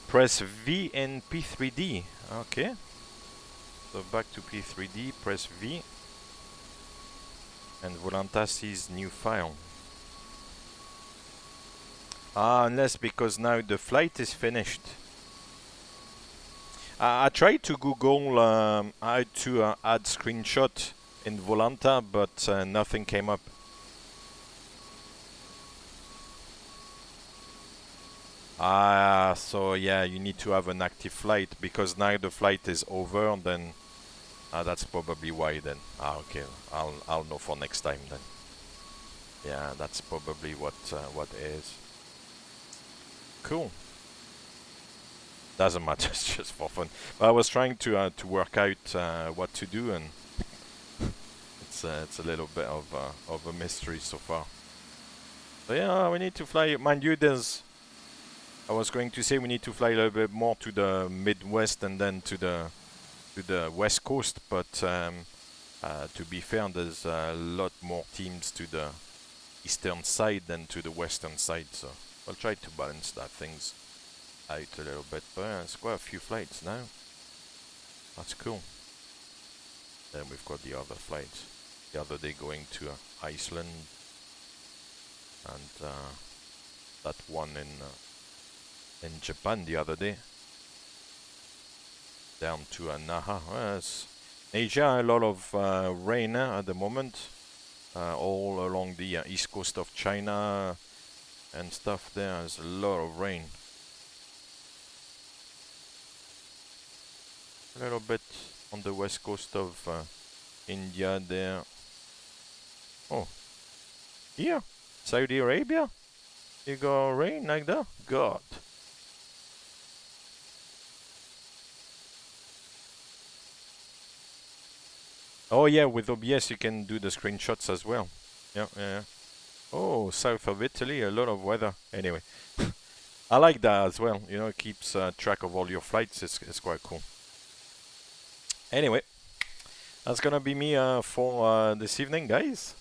[SPEAKER 1] Press V in P3d. Okay. So back to P3d, press V. And Volanta sees new file. Ah, unless because now the flight is finished. I tried to Google how to add screenshot in Volanta, but nothing came up. Ah, so yeah, you need to have an active flight because now the flight is over. And then that's probably why. Then okay, I'll know for next time then. Yeah, that's probably what it is. Cool. Doesn't matter, it's just for fun. But I was trying to work out what to do, and it's a little bit of a mystery so far. So yeah, we need to fly. Mind you, I was going to say we need to fly a little bit more to the Midwest and then to the West Coast. But to be fair, there's a lot more teams to the eastern side than to the western side. So I'll try to balance that things out a little bit, but it's quite a few flights now. That's cool. Then we've got the other flights. The other day going to Iceland, and that one in Japan the other day. Down to Naha. Yes. Asia, a lot of rain at the moment, all along the east coast of China and stuff. There's a lot of rain. A little bit on the west coast of India there. Oh, here, Saudi Arabia, you got rain like that? God. Oh yeah, with OBS you can do the screenshots as well. Yeah, yeah. Oh, south of Italy, a lot of weather. Anyway, I like that as well. You know, it keeps track of all your flights. It's quite cool. Anyway, that's gonna be me for this evening, guys.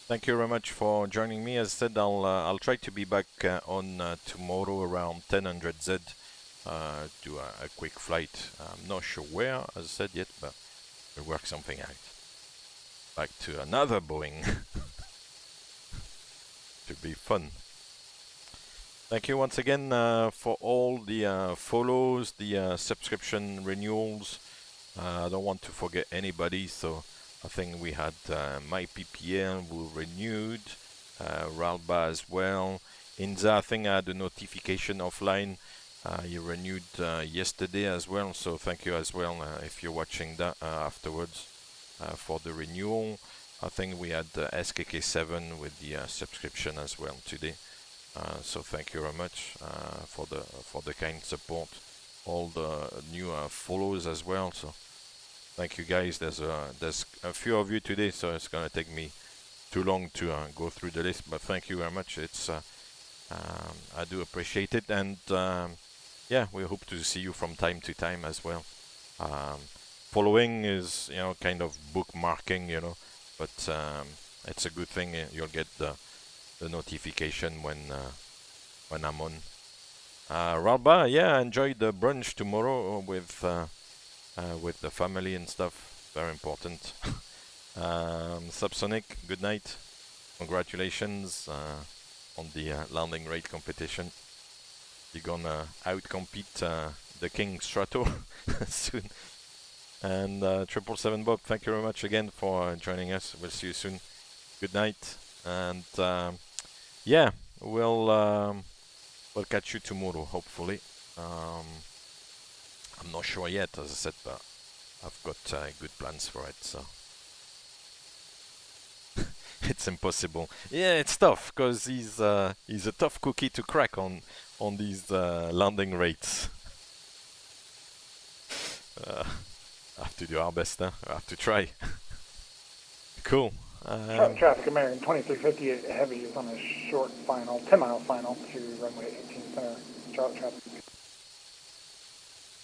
[SPEAKER 1] Thank you very much for joining me. As I said, I'll try to be back on tomorrow around 1000 Z. Do a quick flight. I'm not sure where, as I said yet, but we'll work something out. Back to another Boeing. Should be fun. Thank you once again for all the follows, the subscription renewals. I don't want to forget anybody, so I think we had my PPL who renewed, Ralba as well. Inza, I think I had a notification offline. You renewed yesterday as well, so thank you as well if you're watching that afterwards for the renewal. I think we had SKK7 with the subscription as well today. So thank you very much for the kind support. All the new follows as well. So thank you guys. There's a few of you today, so it's gonna take me too long to go through the list. But thank you very much. It's I do appreciate it, and yeah, we hope to see you from time to time as well. Following is, you know, kind of bookmarking, you know, but it's a good thing. You'll get the notification when I'm on. Ralba, yeah, enjoy the brunch tomorrow with the family and stuff. Very important. Subsonic, good night. Congratulations on the landing rate competition. You're gonna outcompete the King Strato soon. And 777 Bob, thank you very much again for joining us. We'll see you soon. Good night, and yeah, we'll catch you tomorrow, hopefully. I'm not sure yet, as I said, but I've got good plans for it, so it's impossible. Yeah, it's tough because he's a tough cookie to crack on on these landing rates. I have to do our best, huh? I have to try. Cool.
[SPEAKER 14] Traffic American 2358 Heavy is on a short final, 10-mile final to runway 18 center. Charlotte traffic.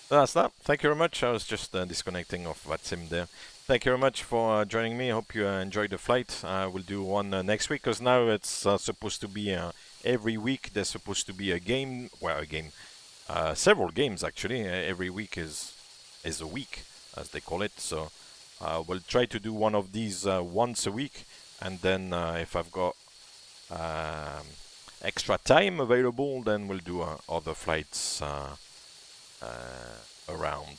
[SPEAKER 1] That's that. Thank you very much. I was just disconnecting off VATSIM there. Thank you very much for joining me. I hope you enjoyed the flight. We'll do one next week, because now it's supposed to be every week. There's supposed to be a game. Well, a game. Several games, actually. Every week is a week, as they call it. So we'll try to do one of these once a week. And then if I've got extra time available, then we'll do other flights around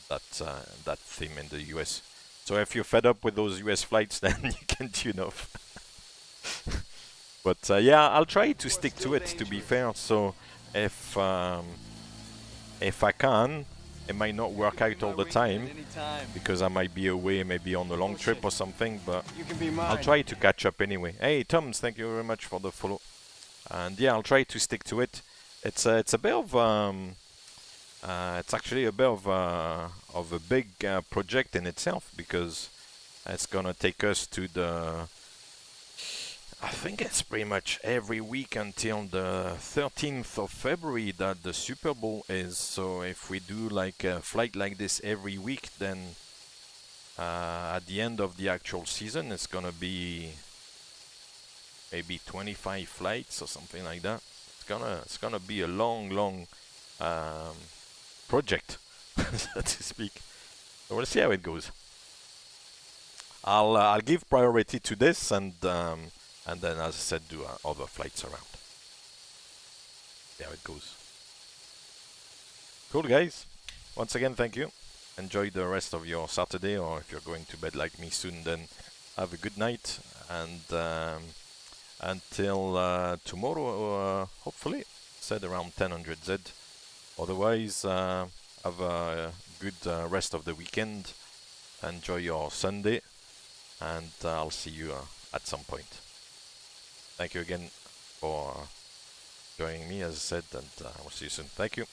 [SPEAKER 1] that theme in the US. So if you're fed up with those US flights, then you can tune off. But yeah, I'll try to stick to it, to be fair. So if I can, it might not work out all the time, because I might be away, maybe on a long trip or something, but I'll try to catch up anyway. Hey Toms, thank you very much for the follow. And yeah, I'll try to stick to it. It's a bit of it's actually a bit of a big project in itself, because it's gonna take us to the, I think it's pretty much every week until the 13th of February that the Super Bowl is. So if we do like a flight like this every week, then at the end of the actual season, it's gonna be maybe 25 flights or something like that. It's gonna be a long project, so to speak. So we'll see how it goes. I'll give priority to this, and then, as I said, do other flights around. See how it goes. Cool, guys. Once again, thank you. Enjoy the rest of your Saturday, or if you're going to bed like me soon, then have a good night. And until tomorrow, hopefully, said around 1000 Z. Otherwise, have a good rest of the weekend. Enjoy your Sunday, and I'll see you at some point. Thank you again for joining me, as I said, and I will see you soon. Thank you.